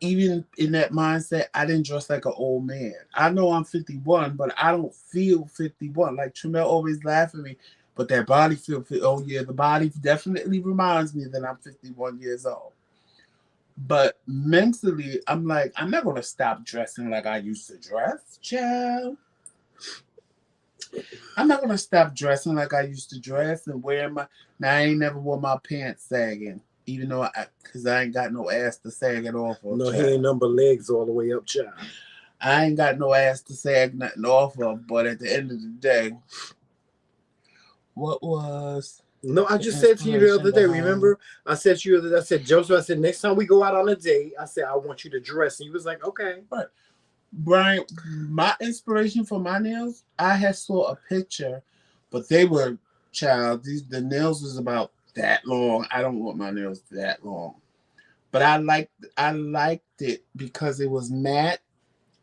even in that mindset, I didn't dress like an old man. I know I'm 51, but I don't feel 51. Like Tremel always laugh at me, but that body feel. Oh yeah, the body definitely reminds me that I'm 51 years old. But mentally, I'm like, I'm not gonna stop dressing like I used to dress, child. I'm not gonna stop dressing like I used to dress and wearing my. Now I ain't never wore my pants sagging, even though cause I ain't got no ass to sag it off of. No, he child. ain't number legs all the way up, child. I ain't got no ass to sag nothing off of. But at the end of the day, what was No, I the just said to you the other inspiration day, behind it? remember? I said to you, I said, Joseph, I said, next time we go out on a date, I said, I want you to dress. And you was like, okay. Right. Brian, my inspiration for my nails, I had saw a picture, but they were child. The nails was about that long. I don't want my nails that long. But I liked it because it was matte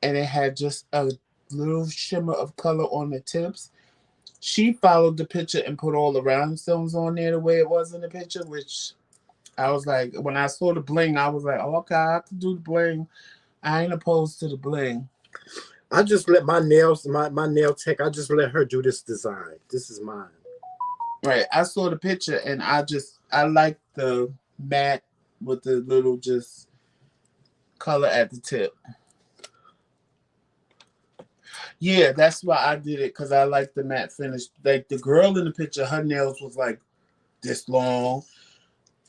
and it had just a little shimmer of color on the tips. She followed the picture and put all the rhinestones on there the way it was in the picture, which I was like, when I saw the bling, I was like, oh, okay, I can do the bling. I ain't opposed to the bling. I just let my nails, my nail tech, I just let her do this design. This is mine. Right. I saw the picture and I like the matte with the little just color at the tip. Yeah, that's why I did it because I like the matte finish. Like the girl in the picture, her nails was like this long.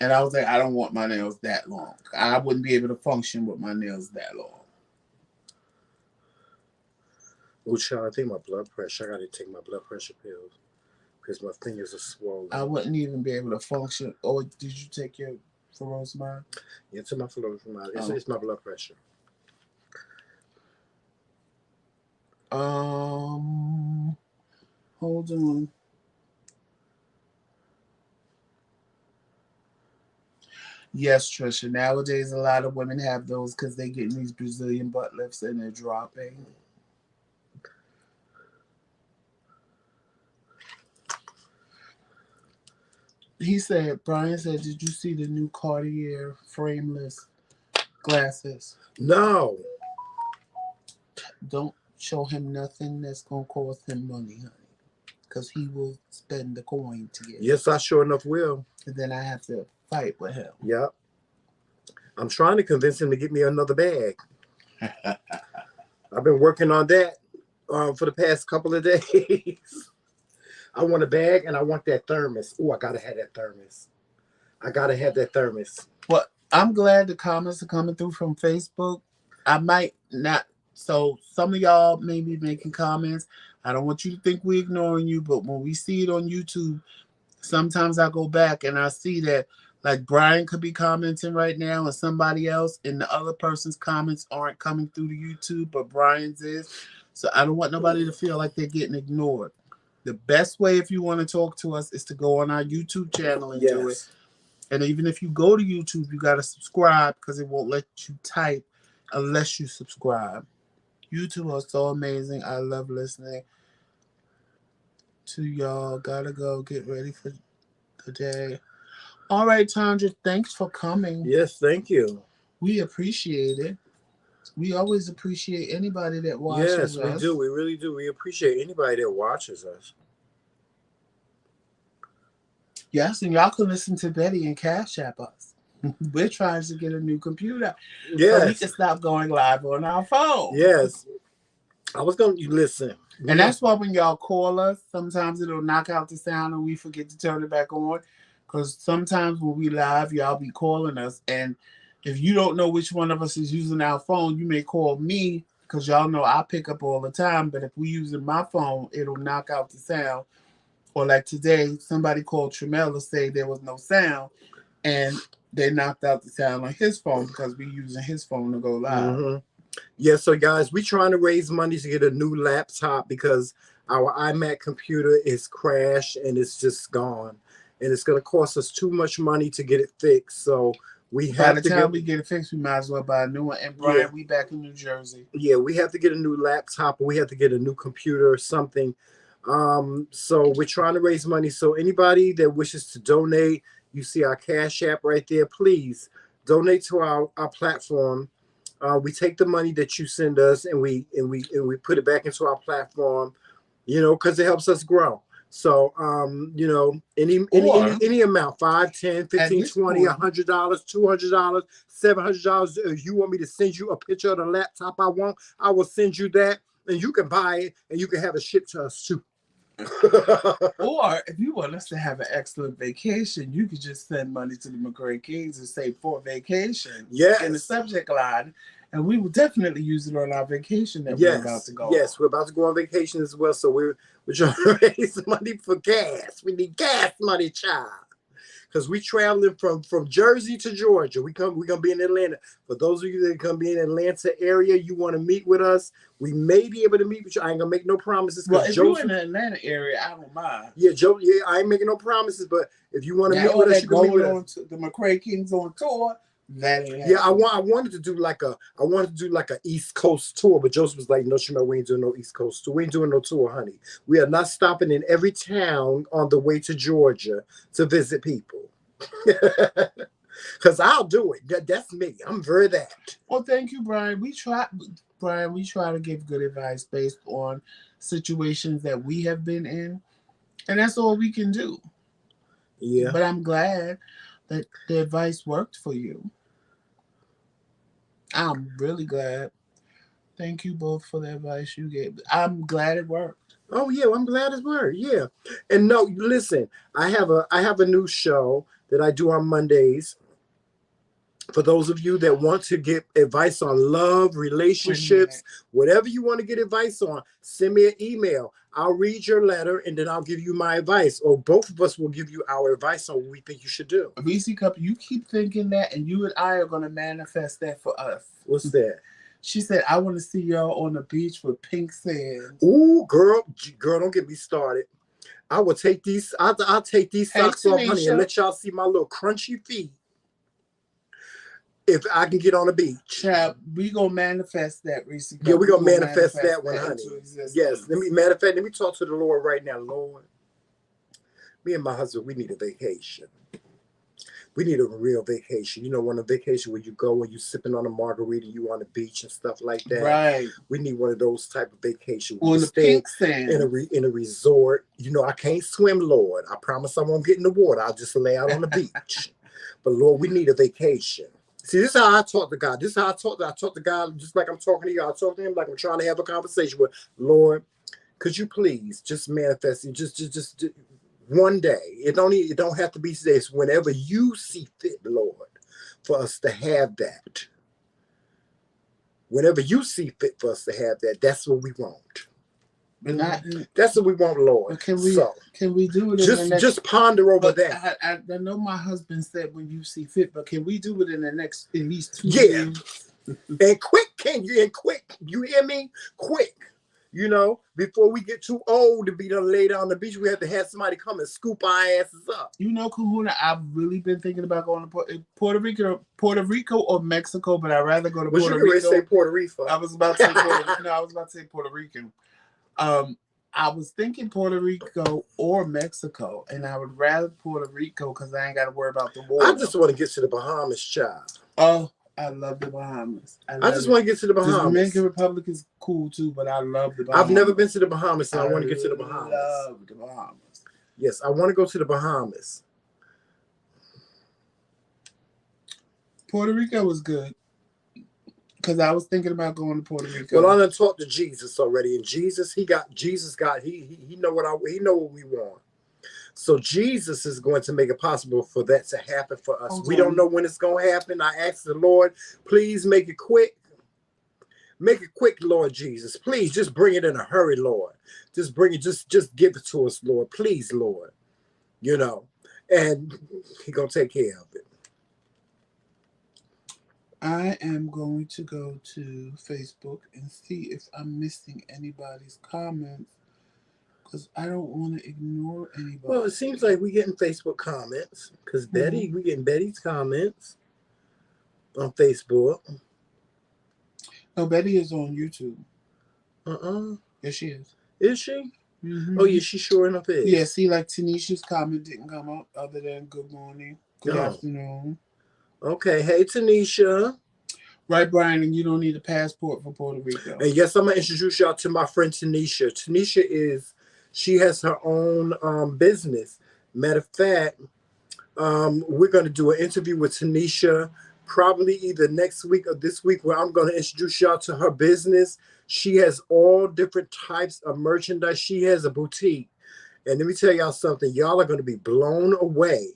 And I was like, I don't want my nails that long. I wouldn't be able to function with my nails that long. Oh, child, I think my blood pressure, I got to take my blood pressure pills because my fingers are swollen. I wouldn't even be able to function. Or did you take your furosemide? Yeah, to my furosemide. It's my blood pressure. Hold on. Yes, Trisha. Nowadays, a lot of women have those because they get these Brazilian butt lifts and they're dropping. Brian said, did you see the new Cartier frameless glasses? No. Don't show him nothing that's going to cost him money, honey. Because he will spend the coin to get it. Yes, I sure enough will. And then I have to fight with him. Yep. I'm trying to convince him to get me another bag. I've been working on that for the past couple of days. I want a bag and I want that thermos. Oh, I got to have that thermos. I got to have that thermos. Well, I'm glad the comments are coming through from Facebook. I might not. So some of y'all may be making comments. I don't want you to think we're ignoring you, but when we see it on YouTube, sometimes I go back and I see that like Brian could be commenting right now and somebody else, and the other person's comments aren't coming through the YouTube, but Brian's is. So I don't want nobody to feel like they're getting ignored. The best way if you want to talk to us is to go on our YouTube channel and do it. And even if you go to YouTube, you got to subscribe because it won't let you type unless you subscribe. YouTube is so amazing. I love listening to y'all. Gotta go get ready for the day. All right, Tandra, thanks for coming. Yes, thank you. We appreciate it. We always appreciate anybody that watches us. Yes, we do. We really do. We appreciate anybody that watches us. Yes, and y'all can listen to Betty and Cash App us. We're trying to get a new computer. Yes. So we can stop going live on our phone. Yes. I was going to listen. And that's why when y'all call us, sometimes it'll knock out the sound and we forget to turn it back on. Because sometimes when we live, y'all be calling us. And if you don't know which one of us is using our phone, you may call me because y'all know I pick up all the time. But if we using my phone, it'll knock out the sound. Or like today, somebody called Tremella say there was no sound. And they knocked out the sound on his phone because we using his phone to go live. Mm-hmm. Yeah, so guys, we're trying to raise money to get a new laptop because our iMac computer is crashed and it's just gone. And it's going to cost us too much money to get it fixed. So we have to we get it fixed, we might as well buy a new one. And Brian, we back in New Jersey. Yeah, we have to get a new laptop or we have to get a new computer or something. So we're trying to raise money. So anybody that wishes to donate, you see our Cash App right there. Please donate to our platform. We take the money that you send us and we put it back into our platform, you know, because it helps us grow. So, you know, any amount, 5, 10, 15, 20, $100, $200, $700. If you want me to send you a picture of the laptop I want, I will send you that, and you can buy it and you can have it shipped to us too. Or if you want us to have an excellent vacation, you could just send money to the TheMcRaeKingz and say for vacation in the subject line, and we will definitely use it on our vacation that we're about to go. Yes, we're about to go on vacation as well, so we're trying to raise money for gas. We need gas money, child. Because we traveling from Jersey to Georgia. We're gonna be in Atlanta. For those of you that come be in Atlanta area, you want to meet with us, we may be able to meet with you. I ain't gonna make no promises. Well, if you're in the Atlanta area, I don't mind. Yeah, Joe. Yeah, I ain't making no promises, but if you want to meet with us, you can meet with us. The TheMcRaeKingz on tour. That ain't I wanted to do like a East Coast tour, but Joseph was like, "No, Shemel, we ain't doing no East Coast tour. We ain't doing no tour, honey. We are not stopping in every town on the way to Georgia to visit people." Because I'll do it. That's me. I'm very that. Well, thank you, Brian. We try to give good advice based on situations that we have been in, and that's all we can do. Yeah. But I'm glad that the advice worked for you. I'm really glad. Thank you both for the advice you gave. I'm glad it worked. Oh yeah, I'm glad it worked. Yeah. And no, listen, I have a new show that I do on Mondays. For those of you that want to get advice on love, relationships, whatever you want to get advice on, send me an email. I'll read your letter and then I'll give you my advice, or both of us will give you our advice on what we think you should do. Reese Cup, you keep thinking that, and you and I are going to manifest that for us. What's that? She said, "I want to see y'all on the beach with pink sand." Ooh, girl, don't get me started. I will take these. I'll take these socks off, honey, and let y'all see my little crunchy feet. If I can get on the beach. Child, we gonna manifest that, Reese. Yeah, we gonna manifest that one, honey. Yes, let me talk to the Lord right now. Lord, me and my husband, we need a vacation. We need a real vacation. You know, one of vacation where you go and you sipping on a margarita, you on the beach and stuff like that. Right. We need one of those type of vacations. On the pink sand. In a resort. You know, I can't swim, Lord. I promise I won't get in the water. I'll just lay out on the beach. But Lord, we need a vacation. See, this is how I talk to God. This is how I talk to God just like I'm talking to you. I talk to him like I'm trying to have a conversation with, Lord, could you please just manifest it? Just one day. It don't have to be this. Whenever you see fit, Lord, for us to have that. Whenever you see fit for us to have that, that's what we want. That's what we want, Lord. Can we do it? Just ponder over that. I know my husband said when you see fit, but can we do it in the next at least 2 years? And quick, you hear me? Quick. You know, before we get too old to be done lay down on the beach, we have to have somebody come and scoop our asses up. You know, Kahuna, I've really been thinking about going to Puerto Rico or Mexico, but I'd rather go to Puerto Rico. Say Puerto Rico. I was about to say I was about to say Puerto Rican. I was thinking Puerto Rico or Mexico, and I would rather Puerto Rico because I ain't got to worry about the water. I just want to get to the Bahamas, child. Oh, I love the Bahamas. I just want to get to the Bahamas. The Dominican Republic is cool too, but I love the Bahamas. I've never been to the Bahamas, and I want to get to the Bahamas. I love the Bahamas. Yes, I want to go to the Bahamas. Puerto Rico was good. Because I was thinking about going to Puerto Rico. Well, I done talked to Jesus already, and Jesus, he know what we want. So Jesus is going to make it possible for that to happen for us. We don't know when it's going to happen. I asked the Lord, please make it quick. Make it quick, Lord Jesus. Please just bring it in a hurry, Lord. Just bring it. Just give it to us, Lord. Please, Lord. You know, and He's going to take care of it. I am going to go to Facebook and see if I'm missing anybody's comments because I don't want to ignore anybody. Well, it seems like we're getting Facebook comments because we're getting Betty's comments on Facebook. No, Betty is on YouTube. Yes, she is. Is she? Mm-hmm. Oh, yeah, she sure enough is. Yeah, see, like Tanisha's comment didn't come up other than good morning, good afternoon. Okay, hey Tanisha. Right, Brian, and you don't need a passport for Puerto Rico. And yes, I'm gonna introduce y'all to my friend Tanisha. She has her own business. Matter of fact, we're gonna do an interview with Tanisha probably either next week or this week, where I'm gonna introduce y'all to her business. She has all different types of merchandise. She has a boutique. And let me tell y'all something. Y'all are going to be blown away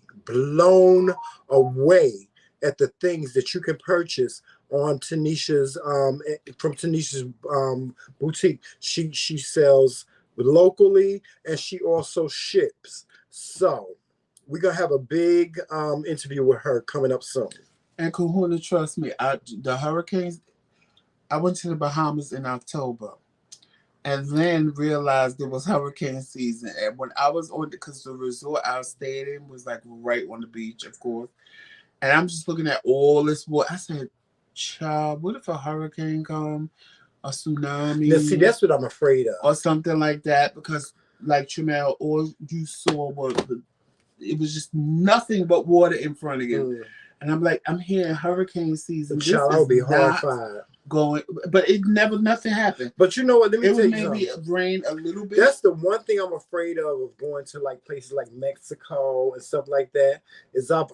at the things that you can purchase on Tanisha's from Tanisha's boutique. She sells locally, and she also ships. So we're gonna have a big interview with her coming up soon. And Kahuna, trust me, the hurricanes. I went to the Bahamas in October. And then realized it was hurricane season. And when I was on, because the resort I stayed in was like right on the beach, of course. And I'm just looking at all this water. I said, child, what if a hurricane come, a tsunami? Now, see, that's what I'm afraid of. Or something like that. Because like Tramel, all you saw was, it was just nothing but water in front of you. Mm. And I'm like, I'm here in hurricane season. Child, I'll be horrified. But nothing happened. But you know what? Let me tell you something. Maybe rain a little bit. That's the one thing I'm afraid of going to like places like Mexico and stuff like that. Is I've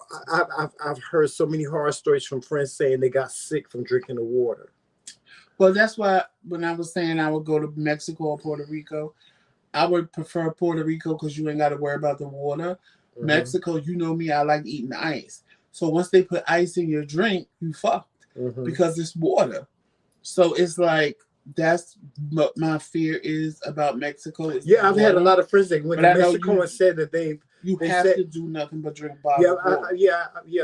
heard so many horror stories from friends saying they got sick from drinking the water. Well, that's why when I was saying I would go to Mexico or Puerto Rico, I would prefer Puerto Rico because you ain't got to worry about the water. Mm-hmm. Mexico, you know me, I like eating ice. So once they put ice in your drink, you fucked because it's water. So it's like, that's what my fear is about Mexico. Yeah, I've had a lot of friends that went to Mexico and said that they have to do nothing but drink bottled water.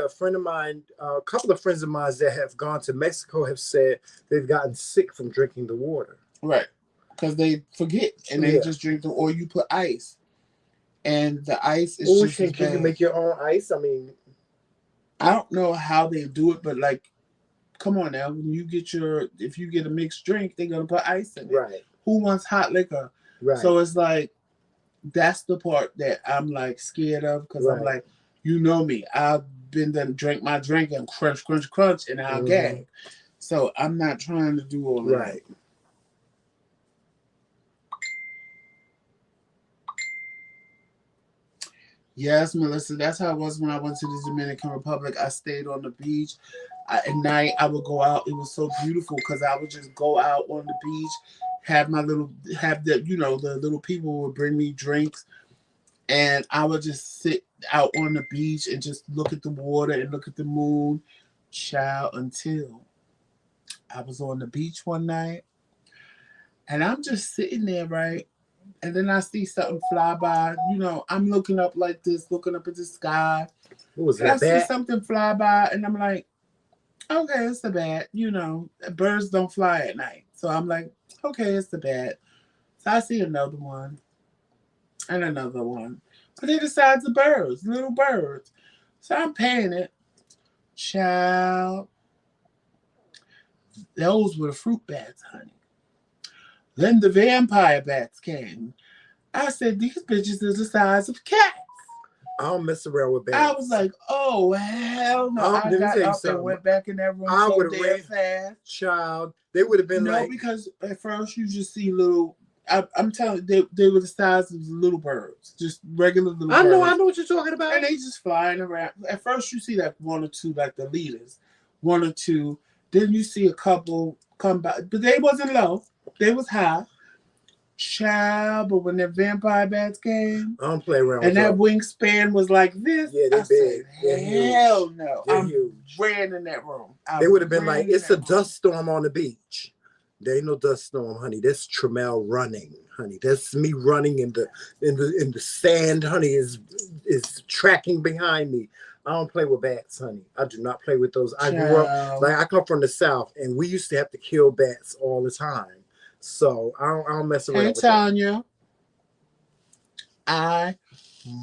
A friend of mine, a couple of friends of mine that have gone to Mexico have said they've gotten sick from drinking the water. Right, because they forget and they just drink or you put ice, and the ice is just can you make your own ice? I mean, I don't know how they do it, but like, come on now, when you get if you get a mixed drink, they're gonna put ice in it. Right. Who wants hot liquor? Right. So it's like, that's the part that I'm like scared of, because I'm like, you know me, I've been done drink my drink and crunch, and I'll gag. So I'm not trying to do all that. Right. Yes, Melissa, that's how it was when I went to the Dominican Republic. I stayed on the beach. At night, I would go out. It was so beautiful because I would just go out on the beach, the little people would bring me drinks, and I would just sit out on the beach and just look at the water and look at the moon, child, until I was on the beach one night, and I'm just sitting there, right? And then I see something fly by. You know, I'm looking up like this, looking up at the sky. What was that? I see something fly by, and I'm like, okay, it's a bat. You know, birds don't fly at night. So I'm like, okay, it's a bat. So I see another one and another one. But they're the size of birds, little birds. So I'm paying it. Child. Those were the fruit bats, honey. Then the vampire bats came. I said, these bitches are the size of cats. I don't mess around with bats. I was like, oh, hell no. I got up and went back in that room so damn fast. Child, they would have been No, because at first you just see little, I'm telling you, they were the size of little birds. Just regular little birds. I know what you're talking about. And they just flying around. At first you see like one or two, like the leaders. One or two. Then you see a couple come by. But they wasn't low. They was high. Child, but when the vampire bats came, I don't play around. And that wingspan was like this. Yeah, they're big. Hell no. They're huge. Ran in that room. They would have been like, it's a dust storm on the beach. There ain't no dust storm, honey. That's Tramel running, honey. That's me running in the sand, honey, is tracking behind me. I don't play with bats, honey. I do not play with those. I grew up, like, I come from the South, and we used to have to kill bats all the time. So I don't mess around with that. I'm telling you, I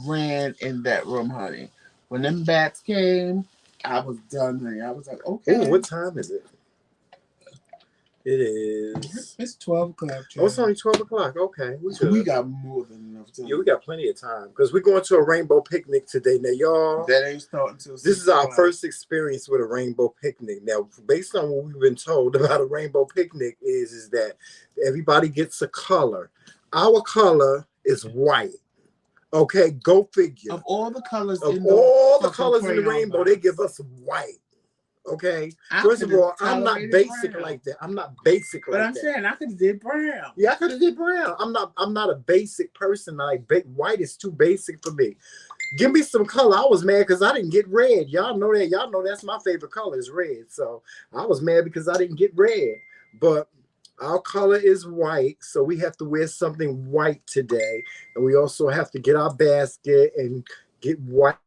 ran in that room, honey. When them bats came, I was done, honey. I was like, okay. Ooh, what time is it? It is. It's 12 o'clock. Oh, it's only 12 o'clock. Okay. We got more than enough enough time. Yeah, we got plenty of time because we're going to a rainbow picnic today. Now, y'all, that ain't starting till this is our first experience with a rainbow picnic. Now, based on what we've been told about a rainbow picnic is that everybody gets a color. Our color is white. Okay, go figure. Of all the colors Of in all the the colors in the rainbow, box, they give us white. Okay. First of all, I'm not basic like that. I'm not basic like that. But I'm saying I could have did brown. Yeah, I could have did brown. I'm not a basic person. Like white is too basic for me. Give me some color. I was mad because I didn't get red. Y'all know that. Y'all know that's my favorite color is red. So I was mad because I didn't get red. But our color is white, so we have to wear something white today. And we also have to get our basket and get white.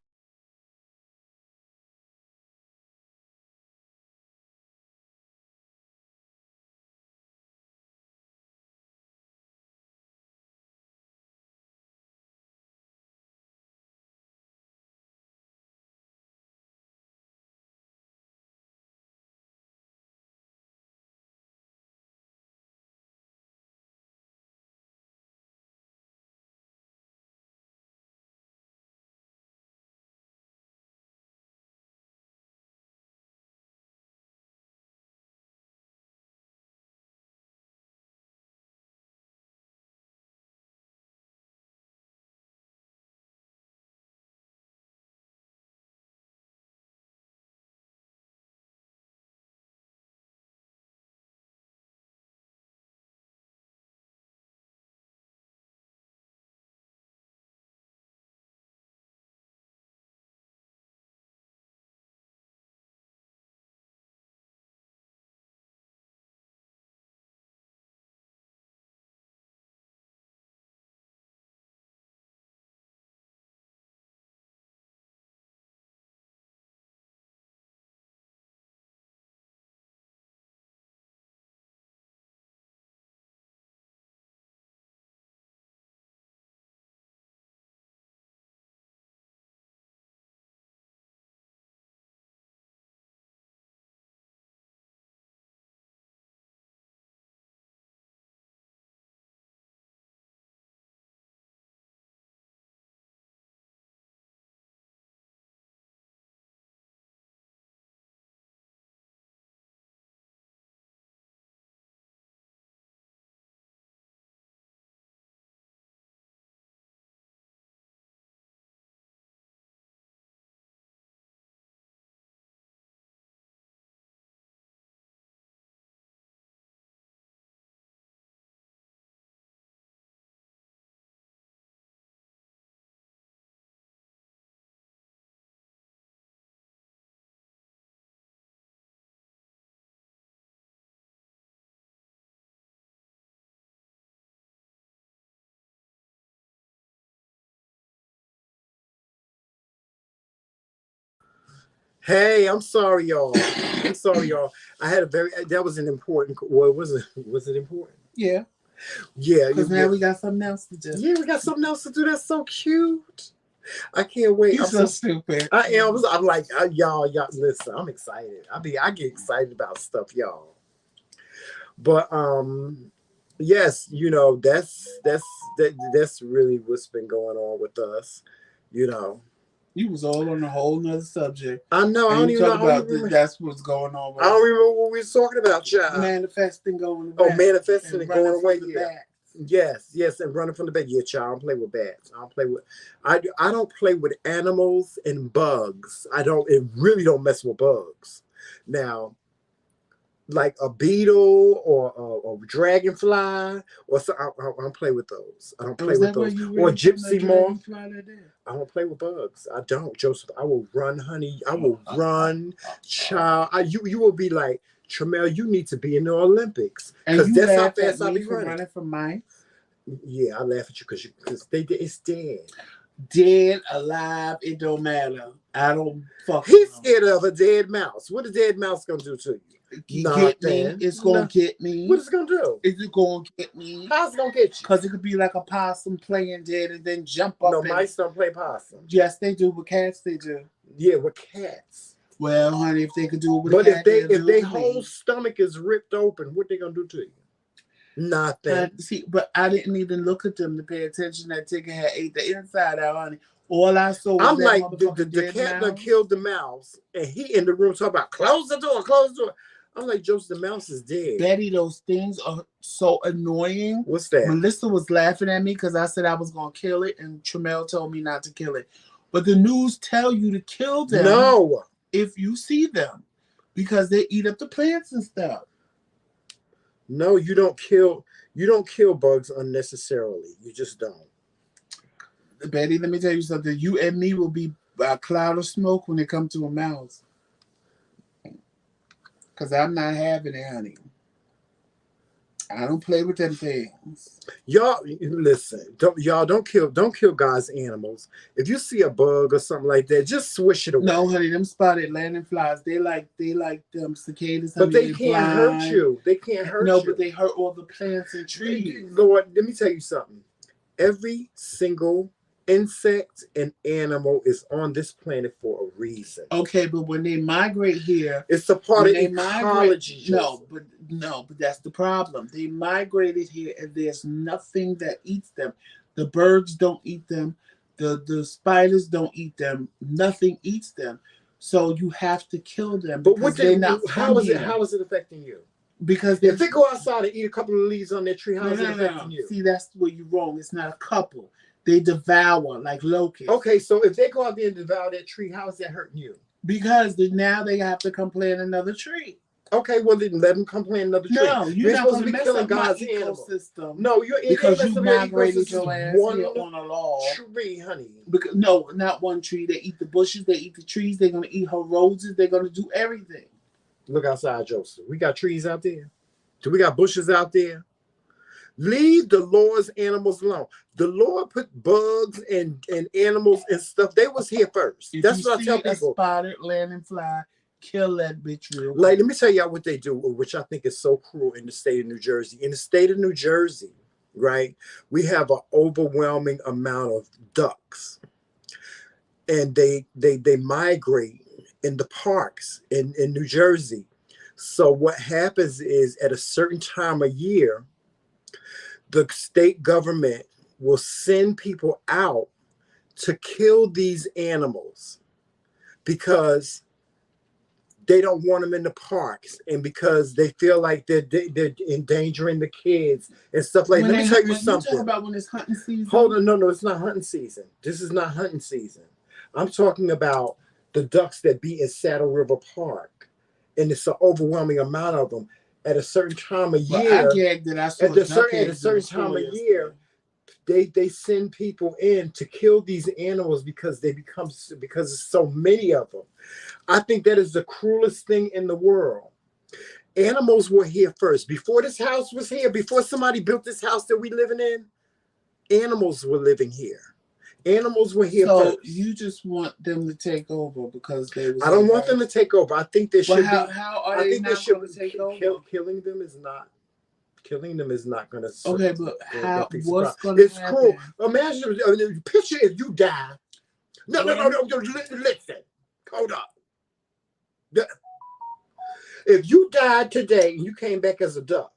Hey, I'm sorry, y'all. I'm sorry, y'all. I had that was an important, well, was it important? Yeah. Yeah. Because now we got something else to do. Yeah, we got something else to do. That's so cute. I can't wait. You're so stupid. I am. I'm like, y'all, listen, I'm excited. I get excited about stuff, y'all. But, yes, that's really what's been going on with us, You was all on a whole nother subject. I know. I don't even know. That's what's going on. I don't remember what we was talking about, child. Manifesting going away. Oh, manifesting and going away. Yeah. Yes, and running from the bed. Yeah, child. I don't play with bats. I don't play with animals and bugs. It really don't mess with bugs. Now, like a beetle or a dragonfly or so, I don't play with those. I don't play with those. Or gypsy moth. I don't play with bugs. I don't, Joseph. I will run, honey. I will run, child. You will be like, Tramel, you need to be in the Olympics because that's how fast I'll be running from mice. Yeah, I laugh at you because it's dead. Dead, alive, it don't matter. I don't fuck. He's scared of a dead mouse. What is a dead mouse gonna do to you? Nothing. It's gonna get me. What is it gonna do? It's gonna get me. How's it gonna get you? Because it could be like a possum playing dead and then jump up. No, mice don't play possum. Yes, they do. With cats, they do. Yeah, with cats. Well, honey, if they could do it with but a cat, if their whole stomach is ripped open, what they gonna do to you? Nothing. See, but I didn't even look at them to pay attention. That chicken had ate the inside out, honey. All I saw was I'm that like, motherfucking the dead cat done mouse. killed the mouse, and he in the room talking about close the door, close the door. I'm like, Joseph, the mouse is dead. Betty, those things are so annoying. What's that? Melissa was laughing at me because I said I was going to kill it, and Tramel told me not to kill it. But the news tell you to kill them. No. If you see them, because they eat up the plants and stuff. No, you don't kill bugs unnecessarily. You just don't. Betty, let me tell you something. You and me will be a cloud of smoke when it comes to a mouse. Because I'm not having it, honey. I don't play with them things. Y'all listen. Don't kill God's animals. If you see a bug or something like that, just swish it away. No, honey, them spotted lanternflies, they like them cicadas. But honey, they can't hurt you. They can't hurt you. No, but they hurt all the plants and trees. Lord, let me tell you something. Every single insect and animal is on this planet for a reason. Okay, but when they migrate here, it's a part of ecology. No, but that's the problem. They migrated here, and there's nothing that eats them. The birds don't eat them. The spiders don't eat them. Nothing eats them. So you have to kill them. But how is it affecting you? Because if they go outside and eat a couple of leaves on their tree, how is it affecting you? See, that's where you're wrong. It's not a couple. They devour like locusts. Okay, so if they go out there and devour that tree, how is that hurting you? Because now they have to come plant another tree. Okay, well then let them come plant another tree. No, you're not supposed to be killing God's ecosystem. No, because you migrated your ass here on a log. Tree, honey. Because, no, not one tree. They eat the bushes. They eat the trees. They're gonna eat her roses. They're gonna do everything. Look outside, Joseph. We got trees out there. Do we got bushes out there? Leave the Lord's animals alone. The Lord put bugs and animals and stuff. They was here first. That's what I tell people. A spotted lanternfly, kill that bitch real quick. Like, let me tell y'all what they do, which I think is so cruel in the state of New Jersey. In the state of New Jersey, right, we have an overwhelming amount of ducks. And they migrate in the parks in New Jersey. So what happens is at a certain time of year, the state government will send people out to kill these animals because they don't want them in the parks and because they feel like they're endangering the kids and stuff like that. Let me tell you something. You talk about when it's hunting season? Hold on, no, it's not hunting season. This is not hunting season. I'm talking about the ducks that be in Saddle River Park, and it's an overwhelming amount of them. At a certain time of year, at a certain time of year, they send people in to kill these animals because there's so many of them. I think that is the cruelest thing in the world. Animals were here first. Before this house was here, before somebody built this house that we living in, animals were living here. Animals were here first. So you just want them to take over because they was. I don't want them to take over. I think they should. How are they not going to take over? Killing them is not going to. Okay, but what's going to happen? It's cruel. Imagine, picture if you die. No. Listen, hold up. If you died today and you came back as a duck,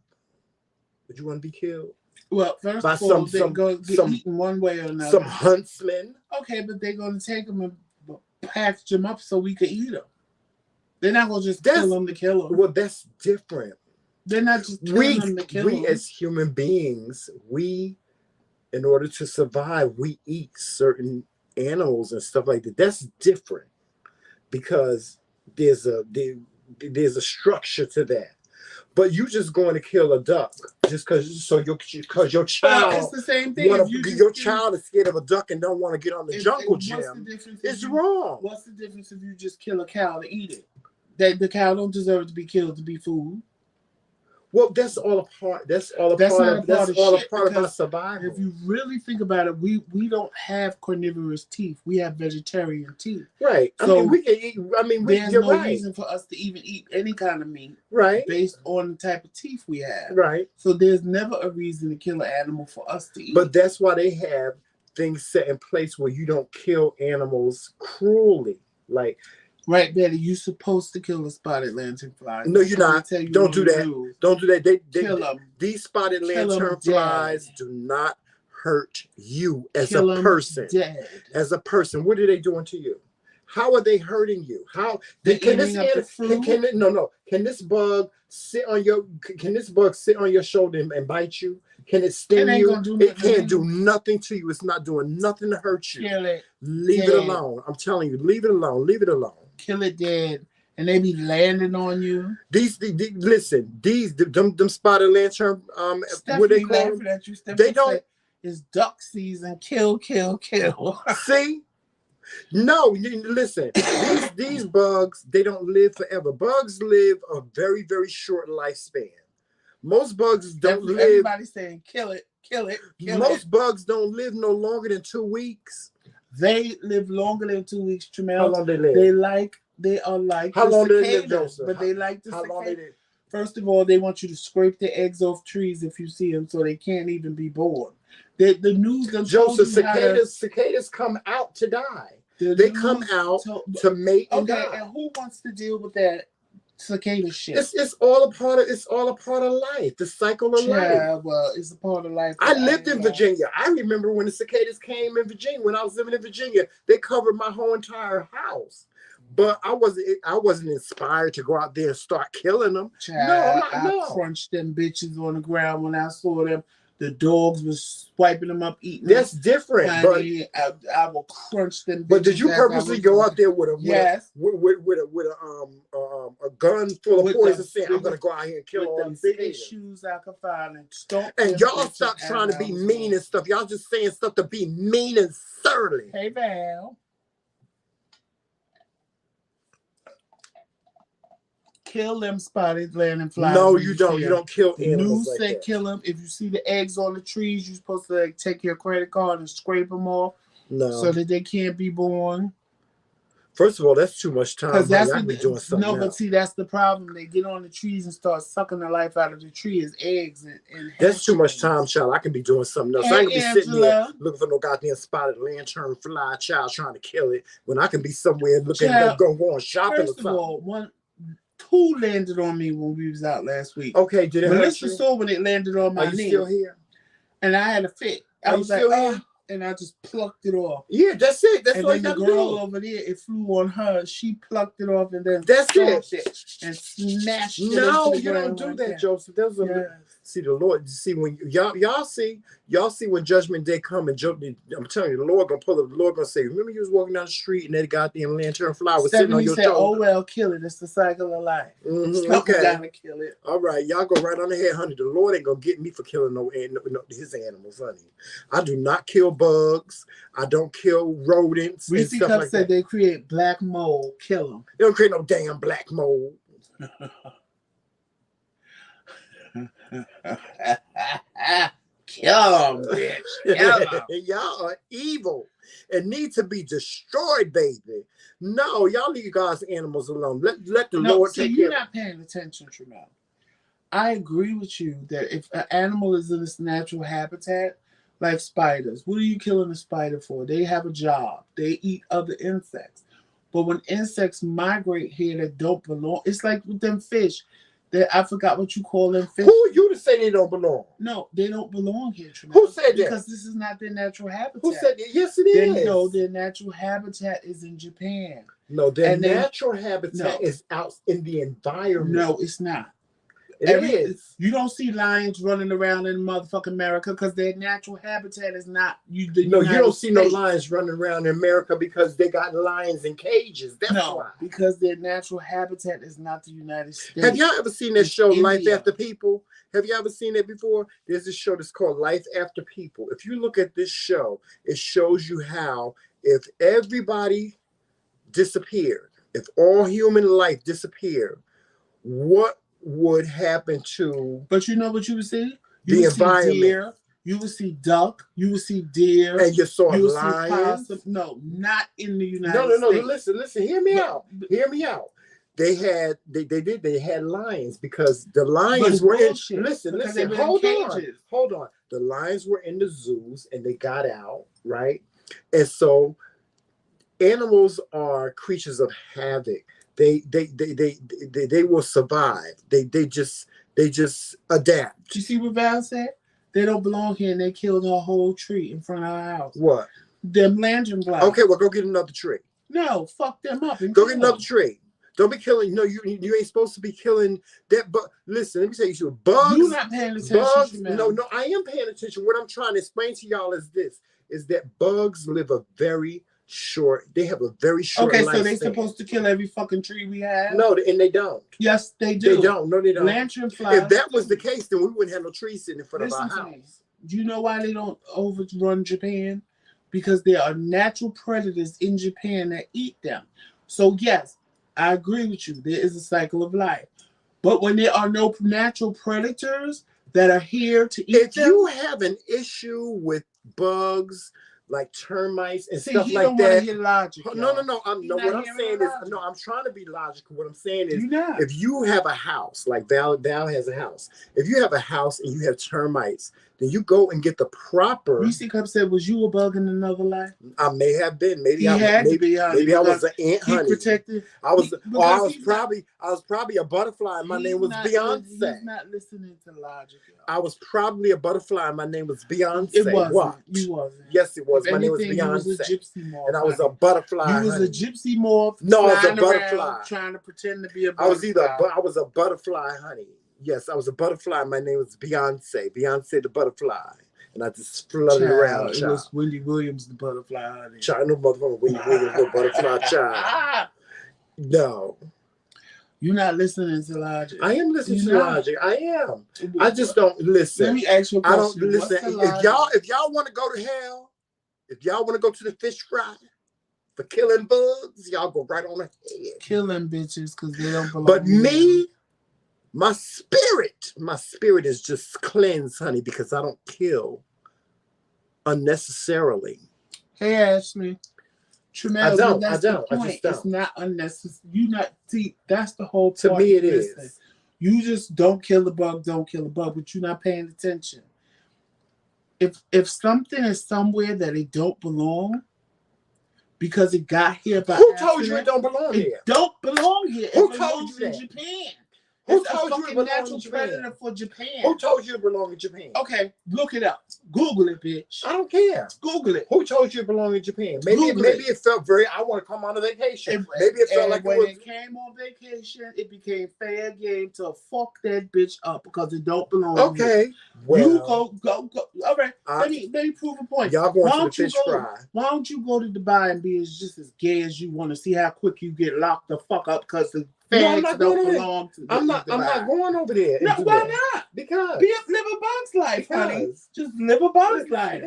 would you want to be killed? Well, first of all, they're going to get eaten one way or another. Some huntsmen. Okay, but they're going to take them and package them up so we can eat them. They're not going to just kill them to kill them. Well, that's different. They're not just killing them to kill them. We as human beings, in order to survive, we eat certain animals and stuff like that. That's different because there's a structure to that. But you just going to kill a duck just because your child. It's the same thing. Your child is scared of a duck and don't want to get on the jungle gym. It's wrong. What's the difference if you just kill a cow to eat it? The cow don't deserve to be killed to be food. Well, that's all a part. That's all a part of our survival. If you really think about it, we don't have carnivorous teeth. We have vegetarian teeth. Right. So we can eat. There's no reason for us to even eat any kind of meat. Right. Based on the type of teeth we have. Right. So there's never a reason to kill an animal for us to eat. But that's why they have things set in place where you don't kill animals cruelly. Like Right, Betty, you supposed to kill the spotted lanternflies. No, you're not. Don't do that. Don't do that. Kill them. These spotted lanternflies do not hurt you as Kill a person. Dead. As a person, what are they doing to you? How are they hurting you? How can this Can this bug sit on your shoulder and bite you? Can it sting you? It can't do nothing to you. It's not doing nothing to hurt you. Kill it. Leave it alone. I'm telling you, leave it alone. Leave it alone. Kill it dead. And they be landing on you. Them spotted lantern, what they call them? At you, they don't. It's duck season. Kill, kill, kill. See? No, listen. These bugs, they don't live forever. Bugs live a very, very short lifespan. Most bugs don't live. Everybody's saying kill it, kill it, kill Most bugs don't live no longer than 2 weeks. They live longer than 2 weeks, Jamel. How long they live? They are like how long do they live, Joseph? But they like the how long they live? First of all, they want you to scrape the eggs off trees if you see them, so they can't even be born. The news, Joseph, cicadas come out to die. They come out to mate and die. And who wants to deal with that cicada shit? It's all a part of life. The cycle of life. Yeah, well, it's a part of life. I lived in Virginia. I remember when the cicadas came in Virginia. When I was living in Virginia, they covered my whole entire house. But I wasn't inspired to go out there and start killing them. Child, I crunched them bitches on the ground when I saw them. The dogs was swiping them up, eating. That's different. Honey, but I will crunch them. But did you purposely go out there with a gun full of poison, saying I'm gonna go out here and kill all these biggest shoes I could find and stomp? And y'all stop trying to be mean and stuff. Y'all just saying stuff to be mean and surly. Hey Val. Kill them spotted lanternflies. No, you don't. You don't kill animals. News said kill them. If you see the eggs on the trees, you're supposed to take your credit card and scrape them off. No. So that they can't be born. First of all, that's too much time. Because that's what doing something. No, but see, that's the problem. They get on the trees and start sucking the life out of the tree as eggs. And that's too much time, child. I can be doing something else. I can be sitting there looking for no goddamn spotted lanternfly child trying to kill it when I can be somewhere looking going shopping or something. First of all, two landed on me when we was out last week. Okay, did it hurt you? Saw when it landed on my knee. Are you still here? And I had a fit. I was like, and I just plucked it off. Yeah, that's it. That's all you got to do. And the girl over there, it flew on her. She plucked it off and then it and smashed it. No, you don't do that, Joseph. That's see the Lord. See when y'all see when Judgment Day come and I'm telling you, the Lord gonna pull up. The Lord gonna say, remember you was walking down the street and that goddamn lanternfly was sitting on your shoulder. Oh well, kill it. It's the cycle of life. Okay, gotta kill it. All right, y'all go right on ahead, honey. The Lord ain't gonna get me for killing no his animals, honey. I do not kill bugs. I don't kill rodents. Reese Cup said they create black mold. Kill them. They don't create no damn black mold. Kill them, bitch. Kill them. Y'all are evil and need to be destroyed, baby. No, y'all leave God's animals alone. Let the Lord take care. You're not paying attention, Tramel. I agree with you that if an animal is in its natural habitat, like spiders, what are you killing a spider for? They have a job. They eat other insects. But when insects migrate here that don't belong, it's like with them fish. I forgot what you call them fish. Who are you to say they don't belong? No, they don't belong here, Tramel. Who said that? Because this is not their natural habitat. Who said that? Yes, it is. No, their natural habitat is in Japan. No, their natural habitat is out in the environment. No, it's not. It is. You don't see lions running around in motherfucking America because their natural habitat is not. You don't see no lions running around in America because they got lions in cages. That's why. Because their natural habitat is not the United States. Have y'all ever seen that show, Life After People? Have you ever seen it before? There's this show that's called Life After People. If you look at this show, it shows you how if everybody disappeared, if all human life disappeared, what would happen to? But you know what you would see? The environment. Deer, you would see duck. You would see deer. And you saw lions. No, not in the United States. No. Listen. Hear me out. Hear me out. They had lions because the lions were in. Listen. Hold on. The lions were in the zoos and they got out, right? And so Animals are creatures of havoc. They will survive. They just adapt. You see what Val said? They don't belong here, and they killed a whole tree in front of our house. What? Them lantern blocks. Okay, well, go get another tree. No, fuck them up and go kill get another them. tree. Don't be killing. No, you ain't supposed to be killing that. But listen, let me tell you something. Bugs. You're not paying attention. Bugs. No, I am paying attention. What I'm trying to explain to y'all is this: is that bugs live a very short. They have a very short. Okay, lifespan. so they're supposed to kill every fucking tree we have. No, and they don't. Yes, they do. They don't. No, they don't. Lantern flies. If that was the case, then we wouldn't have no trees sitting in front of our house. Do you know why they don't overrun Japan? Because there are natural predators in Japan that eat them. So yes, I agree with you. There is a cycle of life. But when there are no natural predators that are here to eat them. If you have an issue with bugs, like termites and stuff he like don't that. Hear logic, no. What I'm saying is, no, I'm trying to be logical. What I'm saying is, if you have a house, like Val has a house, if you have a house and you have termites, then you go and get the proper. Reese Cup said, "Was you a bug in another life?" I may have been. Maybe I had to be. Maybe I was an ant honey. Protected. I was probably a butterfly. And my name was Beyonce. He's not listening to logic. Y'all. I was probably a butterfly. And my name was Beyonce. It wasn't. What? You wasn't. Yes, it was. My name was Beyonce. You was a gypsy morph. And I was a butterfly. You was a gypsy morph. No, I was a butterfly. Trying to pretend to be a butterfly. I was a butterfly, honey. Yes, I was a butterfly. My name was Beyonce. Beyonce the butterfly. And I just flooded around. It was Wendy Williams, the butterfly, honey. Child, no motherfucker Wendy Williams, no butterfly child. No. You're not listening to logic. I am listening to logic. I am. I just don't listen. Let me ask you a question. I don't listen. If y'all want to go to hell, if y'all want to go to the fish fry for killing bugs, y'all go right on ahead. Killing bitches because they don't belong. But me, my spirit is just cleansed, honey, because I don't kill unnecessarily. Hey, Ashley. Tremel, I don't. I just don't. It's not unnecessary. That's the whole point. To me, it is. You just don't kill the bug, but you're not paying attention. If something is somewhere that it don't belong, because it got here by Who told you it don't belong here? It don't belong here. Who told you that? In Japan. Who told you it belongs in Japan? Predator for Japan. Who told you it belongs in Japan? Okay, look it up. Google it, bitch. I don't care. Google it. Who told you it belonged in Japan? Maybe it felt very. I want to come on a vacation. Maybe it felt like when it came on vacation, it became fair game to fuck that bitch up because it don't belong. Okay, here. Well, you go. All right, let me prove a point. Y'all going to the fish fry? Why don't you go to Dubai and be just as gay as you want to see how quick you get locked the fuck up because the I'm not going over there. No, why not? Because live a bug's life, honey. Just live a bug's life.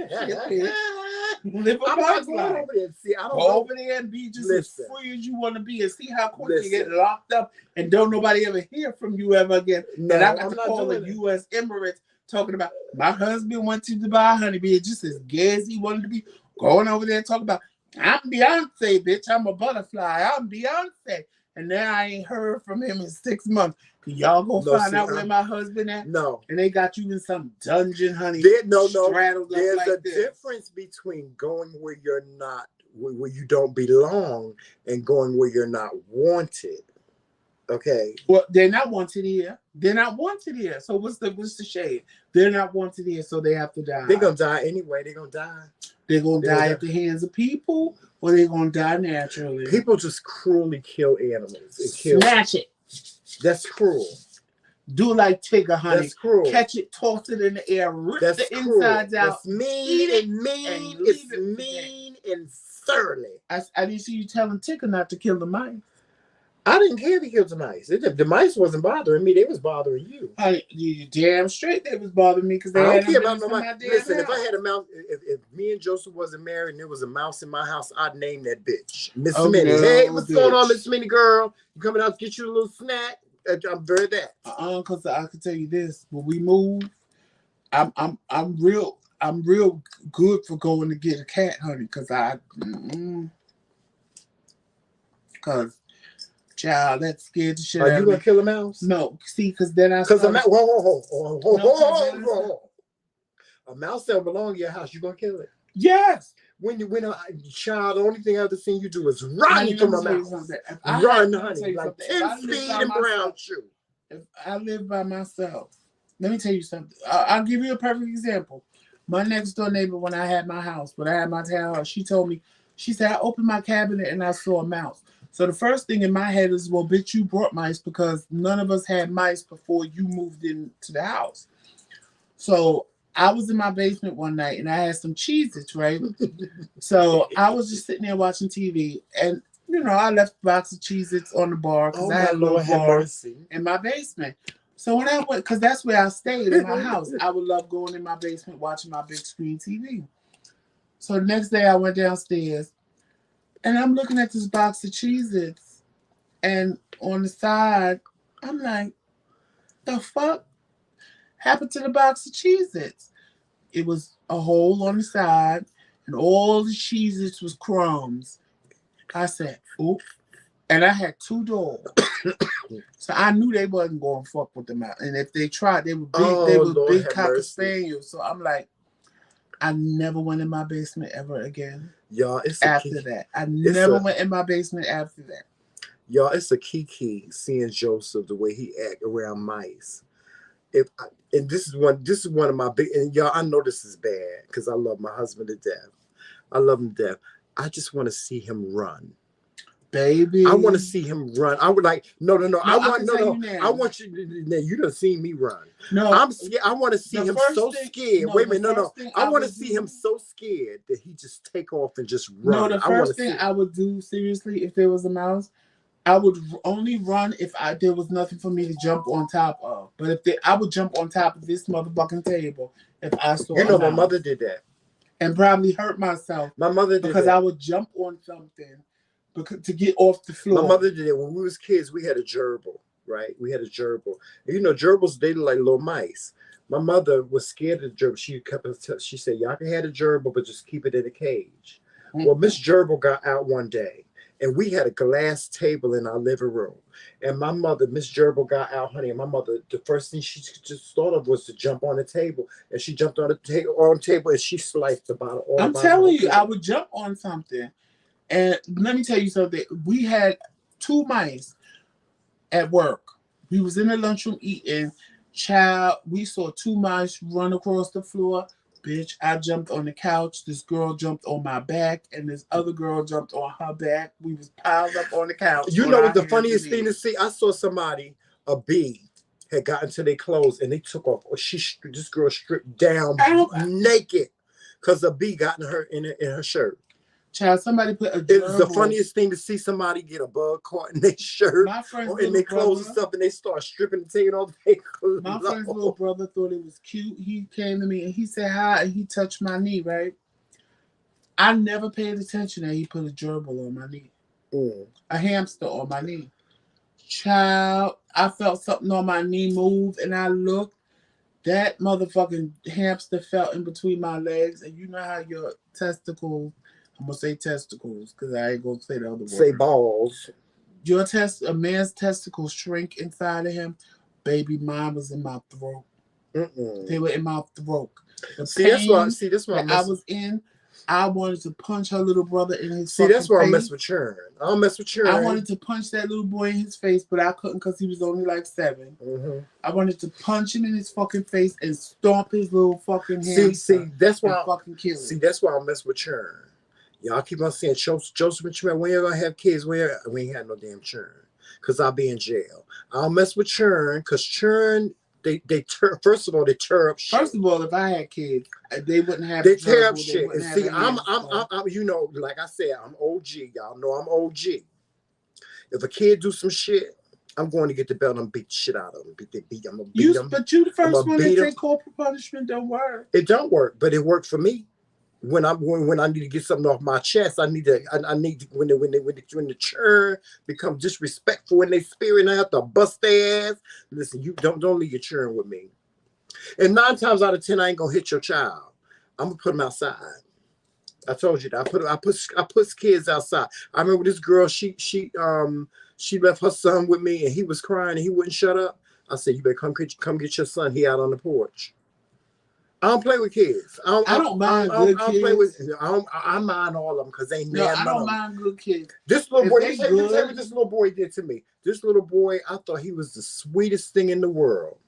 Live a bug's life. Over there. See, I don't go over there and be just as free as you want to be and see how quick you get locked up and don't nobody ever hear from you ever again. No, and I got to call the U.S. Emirates talking about my husband went to Dubai, honey, being just as gay as he wanted to be. Going over there and talking about, I'm Beyonce, bitch. I'm a butterfly. I'm Beyonce. And now I ain't heard from him in 6 months. Can y'all go find out where my husband at? No. And they got you in some dungeon, honey. There's a difference between going where you're not, where you don't belong, and going where you're not wanted. Okay. Well, they're not wanted here. So what's the shade? They're not wanted here, so they have to die. They're gonna die anyway. They're gonna die. They're gonna die at the hands of people, or they're gonna die naturally. People just cruelly kill animals. Snatch it. That's cruel. Do like Tigger, honey. That's cruel. Catch it, toss it in the air, rip the insides out. It's mean and mean. It's mean and surly. I didn't see you telling Tigger not to kill the mice. I didn't care if he killed the mice. The mice wasn't bothering me. They was bothering you. You damn straight they was bothering me because they I don't care about no mice. Listen, if I had a mouse, if me and Joseph wasn't married and there was a mouse in my house, I'd name that bitch Miss Minnie. No, hey, what's going on, Miss Minnie girl? You coming out to get you a little snack? I'm very that. Because I can tell you this: when we move, I'm real good for going to get a cat, honey. Because child, that scared the shit out of me. Are you gonna kill a mouse? No, see, because then a mouse don't belong in your house. You gonna kill it? Yes. when a child, the only thing I've ever seen you do is run Honey, from let a me tell you mouse. something. Run, Let me tell honey, you like something. 10 speed and brown shoe. If I live by myself, let me tell you something. I'll give you a perfect example. My next door neighbor, when I had my house, when I had my townhouse, she told me, she said, I opened my cabinet and I saw a mouse. So the first thing in my head is, well, bitch, you brought mice because none of us had mice before you moved into the house. So I was in my basement one night and I had some Cheez-Its, right? So I was just sitting there watching TV and, you know, I left a box of Cheez-Its on the bar because Oh, I my had a little Lord, have bar mercy. in my basement. So when I went, because that's where I stayed in my house, I would love going in my basement watching my big screen TV. So the next day I went downstairs and I'm looking at this box of Cheez-Its and on the side, I'm like, the fuck happened to the box of Cheez-Its? It was a hole on the side and all the Cheez-Its was crumbs. I said, oop. And I had two doors. So I knew they wasn't going to fuck with them out. And if they tried, they were big, Oh, Lord, big have cocker mercy. spaniels. So I'm like, I never went in my basement ever again. Y'all, it's after that. I never went in my basement after that. Y'all, it's a key seeing Joseph the way he act around mice. And this is one of my big, and y'all, I know this is bad because I love my husband to death. I love him to death. I just want to see him run. Baby, I want to see him run. I would like no. I want you. You done seen me run. No, I'm scared. I want to see him so scared. Wait a minute, no. I want to see him so scared that he just take off and just run. No, the first thing I would do seriously if there was a mouse, I would only run if there was nothing for me to jump on top of. But I would jump on top of this motherfucking table if I saw. You know, my mother did that, and probably hurt myself. My mother did because that. I would jump on something to get off the floor. My mother did it when we was kids. We had a gerbil, right? We had a gerbil. And you know, gerbils, they look like little mice. My mother was scared of the gerbil. She said, y'all can have the gerbil, but just keep it in a cage. Mm-hmm. Well, Miss Gerbil got out one day, and we had a glass table in our living room. And my mother, Miss Gerbil, got out, honey. And my mother, the first thing she just thought of was to jump on the table. And she jumped on the table, and she sliced the bottom. I'm telling you, I would jump on something. And let me tell you something. We had 2 mice at work. We was in the lunchroom eating. Child, we saw 2 mice run across the floor. Bitch, I jumped on the couch. This girl jumped on my back, and this other girl jumped on her back. We was piled up on the couch. You know what the funniest thing to see? I saw somebody, a bee, had gotten to their clothes, and they took off. This girl stripped down naked because a bee got in her shirt. Child, somebody put a gerbil. It was the funniest thing to see somebody get a bug caught in their shirt or in their clothes and stuff, and they start stripping and taking off their clothes. My friend's little brother thought it was cute. He came to me and he said hi, and he touched my knee, right? I never paid attention that he put a gerbil on my knee. A hamster on my knee. Child, I felt something on my knee move, and I looked. That motherfucking hamster fell in between my legs, and you know how your testicles... I'm gonna say testicles because I ain't gonna say the other word. Say balls. A man's testicles shrink inside of him. Baby, mine was in my throat. They were in my throat. That's why I was in. I wanted to punch her little brother in his face. That's why I mess with churn. I don't mess with churn. I wanted to punch that little boy in his face, but I couldn't because he was only like 7. I wanted to punch him in his fucking face and stomp his little fucking hand. That's why that's why I mess with churn. Y'all keep on saying, Joseph and Tremaine, when you gonna have kids? We ain't had no damn churn. Because I'll be in jail. I'll mess with churn, because churn, they first of all, they tear up shit. First of all, if I had kids, they wouldn't have. They tear up shit. And see, I'm, you know, like I said, I'm OG. Y'all know I'm OG. If a kid do some shit, I'm going to get the belt and beat the shit out of them. I'm gonna beat them. But you the first one to take corporal punishment. Don't work. It don't work, but it worked for me. When I need to get something off my chest, I need to when the churn become disrespectful in their spirit, and I have to bust their ass. Listen, you don't leave your churn with me. And 9 times out of 10, I ain't gonna hit your child. I'm gonna put them outside. I told you that. I put kids outside. I remember this girl. She left her son with me, and he was crying, and he wouldn't shut up. I said, "You better come get your son. He out on the porch." I don't play with kids. I don't mind good I don't play kids. with. I mind all of them because they No, none I don't of them. mind good kids. This little If boy, they let me tell you good- what this little boy did to me. This little boy, I thought he was the sweetest thing in the world.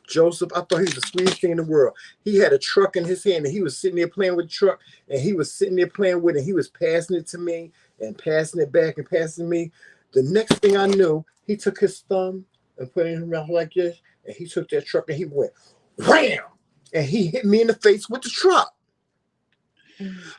Joseph, I thought he was the sweetest thing in the world. He had a truck in his hand and he was sitting there playing with the truck and he was sitting there playing with it. And he was passing it to me and passing it back and passing me. The next thing I knew, he took his thumb and put it in his mouth like this. And he took that truck and he went, wham! And he hit me in the face with the truck.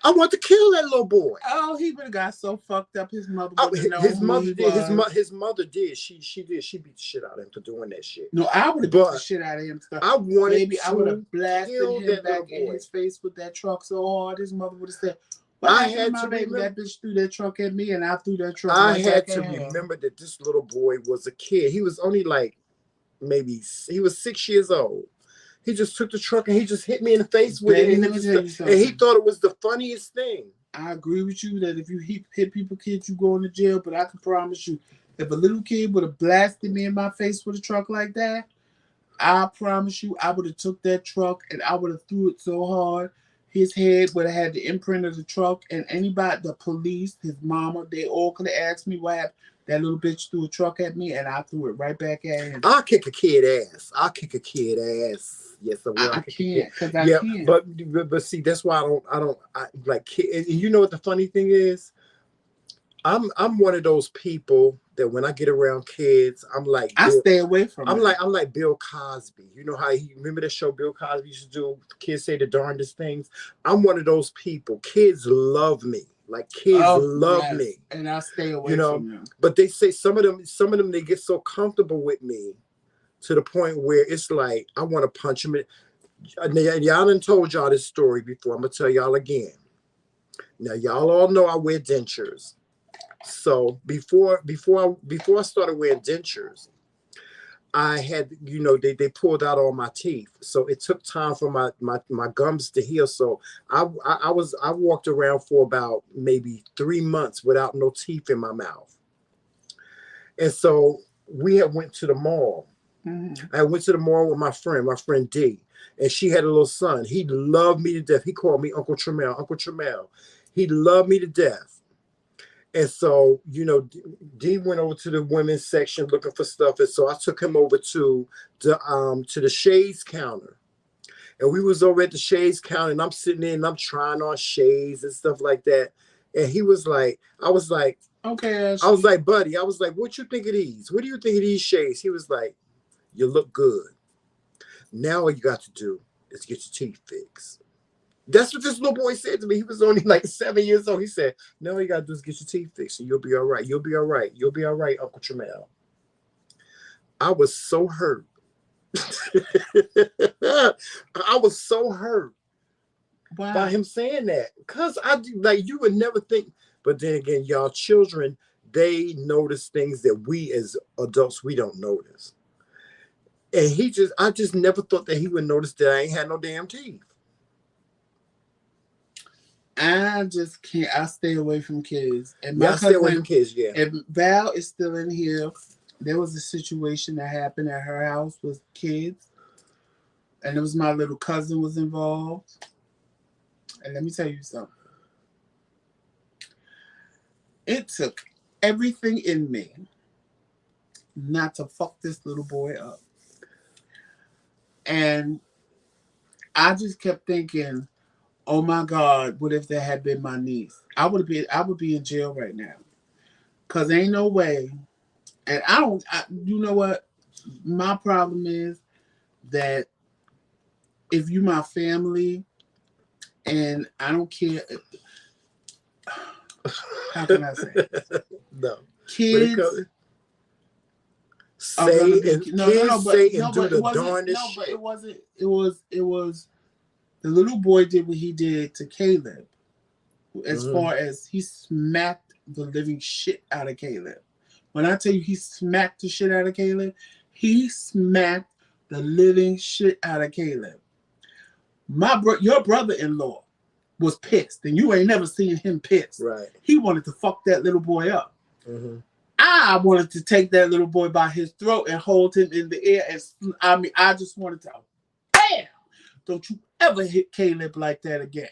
I want to kill that little boy. Oh, he would have got so fucked up. His mother would have known his who mother he did. was. His mother did. She did. She beat the shit out of him for doing that shit. No, I would have beat the shit out of him. I wanted Maybe I would have blasted kill him that back little in boy. his face with that truck so hard. His mother would have said, "What I happened had to my to baby? remember- That bitch threw that truck at me, and I threw that truck." I right had back to at him." remember that this little boy was a kid. He was only like he was 6 years old. He just took the truck and he just hit me in the face with it. Let me tell you And something. he thought it was the funniest thing. I agree with you that if you hit people, kids, you go into jail. But I can promise you, if a little kid would have blasted me in my face with a truck like that, I promise you, I would have took that truck and I would have threw it so hard, his head would have had the imprint of the truck. And anybody, the police, his mama, they all could have asked me what happened. That little bitch threw a truck at me, and I threw it right back at him. I'll kick a kid ass. I'll kick a kid ass. Yes, I will. I can't, because I Yeah, can't. but see, that's why I like kids. And you know what the funny thing is? I'm one of those people that when I get around kids, I'm like I stay away from. I'm like Bill Cosby. You know how he remember that show Bill Cosby used to do? Kids say the darndest things. I'm one of those people. Kids love me. Like kids love me, and I stay away from them. But they say some of them they get so comfortable with me to the point where it's like I want to punch them. Y'all done told y'all this story before. I'm gonna tell y'all again. Now y'all all know I wear dentures. So before I started wearing dentures, I had, they pulled out all my teeth. So it took time for my gums to heal. So I walked around for about maybe 3 months without no teeth in my mouth. And so we had went to the mall. Mm-hmm. I went to the mall with my friend D, and she had a little son. He loved me to death. He called me Uncle Tremel. He loved me to death. And so, D went over to the women's section looking for stuff. And so I took him over to the shades counter. And we was over at the shades counter, and I'm sitting there and I'm trying on shades and stuff like that. And he was like, I was like, okay. I was like, buddy, I was like, what you think of these? What do you think of these shades? He was like, you look good. Now all you got to do is get your teeth fixed. That's what this little boy said to me. He was only like 7 years old. He said, no, all you got to do is get your teeth fixed and you'll be all right. You'll be all right. You'll be all right, Uncle Tremel. I was so hurt. I was so hurt by him saying that. Because you would never think. But then again, y'all children, they notice things that we as adults, we don't notice. And I just never thought that he would notice that I ain't had no damn teeth. I just can't. I stay away from kids. And I stay away from kids, yeah. And Val is still in here. There was a situation that happened at her house with kids. And it was my little cousin was involved. And let me tell you something. It took everything in me not to fuck this little boy up. And I just kept thinking, oh my God, what if that had been my niece? I would be in jail right now. Cause ain't no way. And you know what? My problem is that if you my family and I don't care. How can I say this? No. Kids say and do the darndest shit. But it wasn't. It was the little boy did what he did to Caleb. As far as he smacked the living shit out of Caleb. When I tell you he smacked the shit out of Caleb, he smacked the living shit out of Caleb. Your brother-in-law was pissed, and you ain't never seen him pissed. Right. He wanted to fuck that little boy up. Mm-hmm. I wanted to take that little boy by his throat and hold him in the air. And I just wanted to, bam! Don't you ever hit Caleb like that again,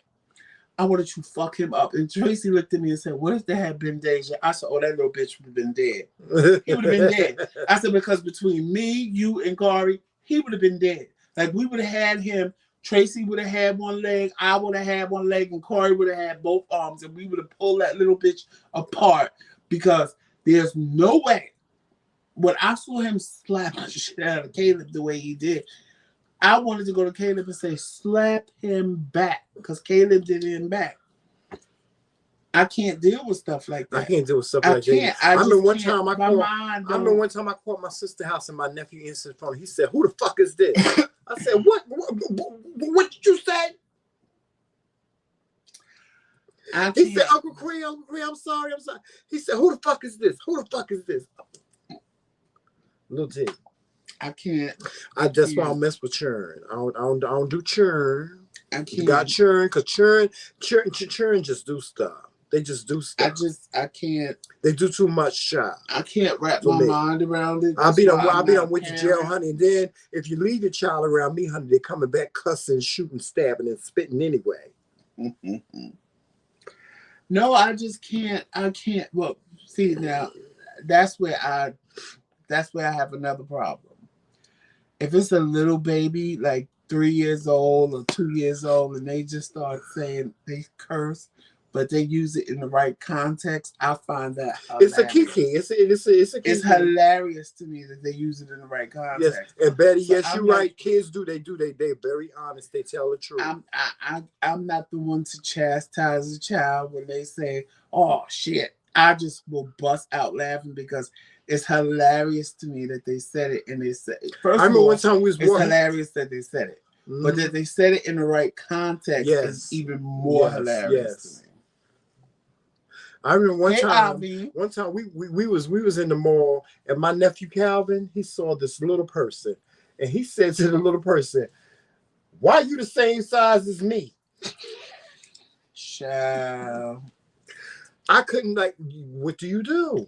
I wanted to fuck him up. And Tracy looked at me and said, what if there had been Deja? I said, oh, that little bitch would have been dead. He would have been dead. I said, because between me, you, and Kari, he would have been dead. Like, we would have had him. Tracy would have had one leg. I would have had one leg. And Kari would have had both arms. And we would have pulled that little bitch apart. Because there's no way. When I saw him slap the shit out of Caleb the way he did, I wanted to go to Caleb and say, slap him back. Because Caleb did him back. I can't deal with stuff like that. I can't deal with stuff like that. I remember one time I called my sister's house and my nephew answered the phone. He said, who the fuck is this? I said, what did you say? He said, Uncle Cree, I'm sorry. He said, who the fuck is this? Who the fuck is this? Little T. I can't. That's why I mess with churn. I don't do churn. I can't. You got churn, because churn just do stuff. They just do stuff. I can't. They do too much, child. I can't wrap my mind around it. I'll be done with your jail, honey. And then if you leave your child around me, honey, they're coming back cussing, shooting, stabbing, and spitting anyway. No, I just can't. I can't. Well, see now, that's where I have another problem. If it's a little baby, like 3 years old or 2 years old, and they just start saying they curse, but they use it in the right context, I find that hilarious. It's a kiki. It's a kiki. It's hilarious to me that they use it in the right context. Yes, and Betty, yes, you're right. Kids do. They're very honest. They tell the truth. I'm not the one to chastise a child when they say, "Oh shit." I just will bust out laughing because it's hilarious to me that they said it, and they said first. I remember one time it's hilarious that they said it, but that they said it in the right context is even more hilarious to me. I remember one time we was in the mall, and my nephew Calvin, he saw this little person, and he said to the little person, "Why are you the same size as me?" Child. I couldn't, like, what do you do?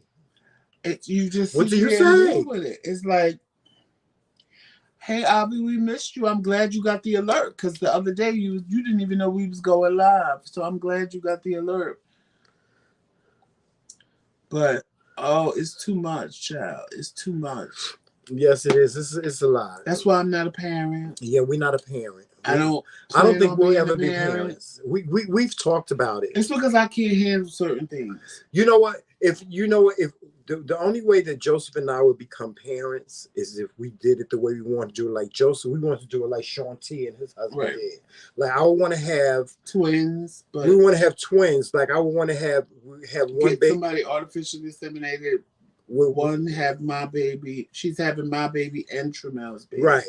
You just what do you say? With it. It's like, hey, Avi, we missed you. I'm glad you got the alert, because the other day you didn't even know we was going live. So I'm glad you got the alert. But it's too much, child. It's too much. Yes, it is. It's a lot. That's why I'm not a parent. Yeah, we're not a parent. I don't think we'll ever be parents. We've talked about it. It's because I can't handle certain things. You know what? If the only way that Joseph and I would become parents is if we did it the way we want to do it. Like Joseph, we want to do it like Sean T and his husband did. Like I would want to have twins, but we want to have twins. Like I would want to have one baby. Somebody artificially inseminated. One have my baby. She's having my baby and Tremel's baby. Right.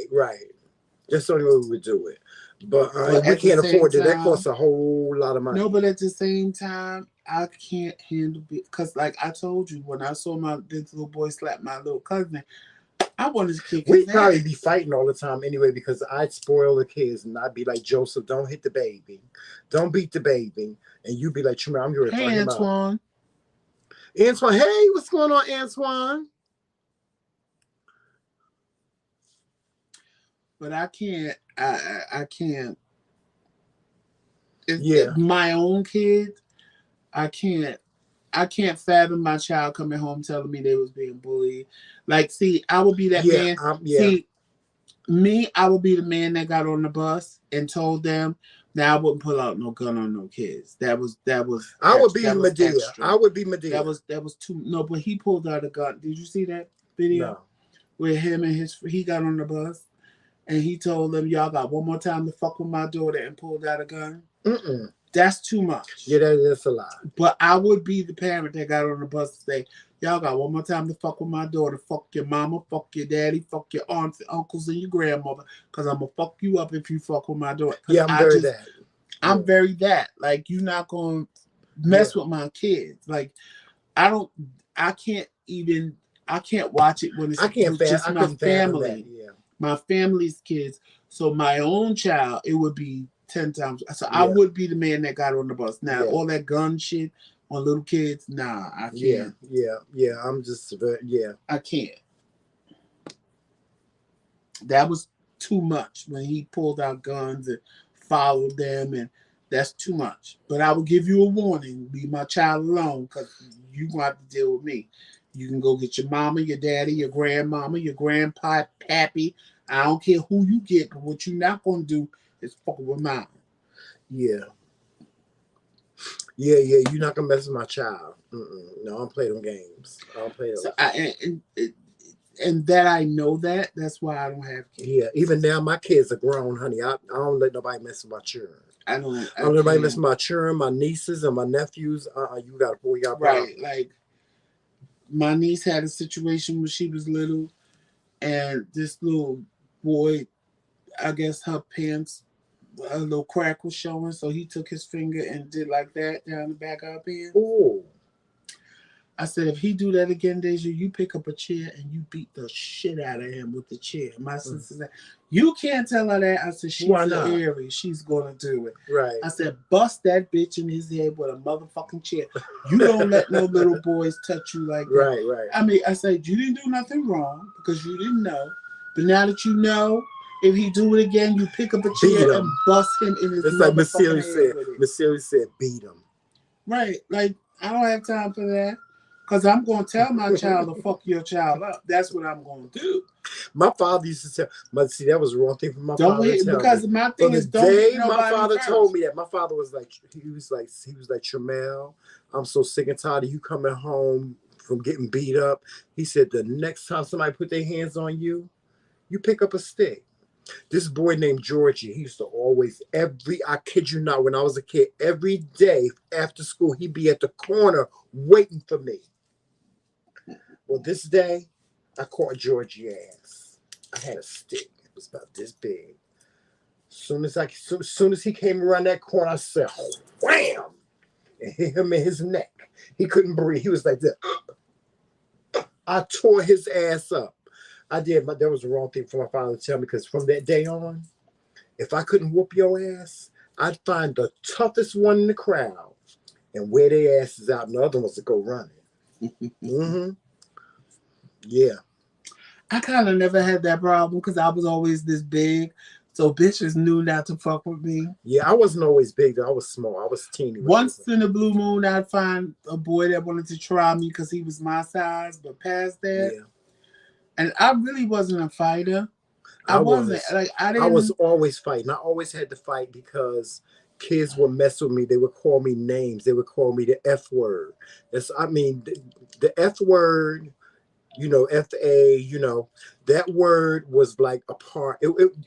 That's the only way we would do it. But we can't afford it. That costs a whole lot of money. No, but at the same time, I can't handle it. Because like I told you, when I saw this little boy slap my little cousin, I wanted to kick his ass. We'd probably be fighting all the time anyway, because I'd spoil the kids and I'd be like, Joseph, don't hit the baby. Don't beat the baby. And you'd be like, Tremel, I'm going to fuck him up. Antoine, hey, what's going on, Antoine? But I can't. I can't. My own kids, I can't fathom my child coming home telling me they was being bullied. Like, see, I would be that man. See, me, I would be the man that got on the bus and told them. Now I wouldn't pull out no gun on no kids. That was. I would be Medea. I would be Medea. That was too. No, but he pulled out a gun. Did you see that video? No. Where him and he got on the bus. And he told them, y'all got one more time to fuck with my daughter, and pulled out a gun. That's too much. Yeah, that's a lot. But I would be the parent that got on the bus and say, y'all got one more time to fuck with my daughter. Fuck your mama, fuck your daddy, fuck your aunts and uncles and your grandmother. Because I'm going to fuck you up if you fuck with my daughter. Yeah, I'm very that. Like, you're not going to mess with my kids. Like, I can't watch it when it's just my family. My family's kids. So my own child, it would be 10 times. So I would be the man that got on the bus. Now, all that gun shit on little kids, nah, I can't. Yeah. I'm just, I can't. That was too much when he pulled out guns and follow them, and that's too much. But I will give you a warning: leave my child alone, because you gonna have to deal with me. You can go get your mama, your daddy, your grandmama, your grandpa, pappy. I don't care who you get, but what you're not gonna do is fuck with mine. Yeah. Yeah, you're not gonna mess with my child. No, I don't play them games. I don't play those. So and that I know that's why I don't have kids. Yeah, even now my kids are grown, honey. I don't let nobody mess with my children. I don't let nobody mess with my children, my nieces and my nephews. You got right. Like my niece had a situation when she was little, and this little boy, I guess her pants, a little crack was showing, so he took his finger and did like that down the back of her pants. Oh. I said, if he do that again, Deja, you pick up a chair and you beat the shit out of him with the chair. My sister said, you can't tell her that. I said, she's an Aries. She's going to do it. Right. I said, bust that bitch in his head with a motherfucking chair. You don't let no little boys touch you like that. Right. I mean, I said, you didn't do nothing wrong because you didn't know. But now that you know, if he do it again, you pick up a chair and bust him in his head. It's like Miss Sealy said. Miss Sealy said, beat him. Right. Like, I don't have time for that. Because I'm going to tell my child to fuck your child up. That's what I'm going to do. My father used to tell, but see, that was the wrong thing for my father to tell because me. my thing is, don't hit nobody my father first. Told me that. My father was like, he was like, Tramel, I'm so sick and tired of you coming home from getting beat up. He said, the next time somebody put their hands on you, you pick up a stick. This boy named Georgie, he used to always, I kid you not, when I was a kid, every day after school, he'd be at the corner waiting for me. Well, this day, I caught Georgie's ass. I had a stick. It was about this big. Soon as he came around that corner, I said, wham! And hit him in his neck. He couldn't breathe. He was like that. I tore his ass up. I did, but that was the wrong thing for my father to tell me, because from that day on, if I couldn't whoop your ass, I'd find the toughest one in the crowd and wear their asses out, and the other ones to go running. Mm-hmm. Yeah. I kind of never had that problem because I was always this big. So bitches knew not to fuck with me. Yeah, I wasn't always big though. I was small. I was teeny. Once in a blue moon, I'd find a boy that wanted to try me because he was my size. But past that, yeah. And I really wasn't a fighter. I wasn't. Like I didn't. I was always fighting. I always had to fight because kids would mess with me. They would call me names. They would call me the F word. The F word. FA, that word was like a part.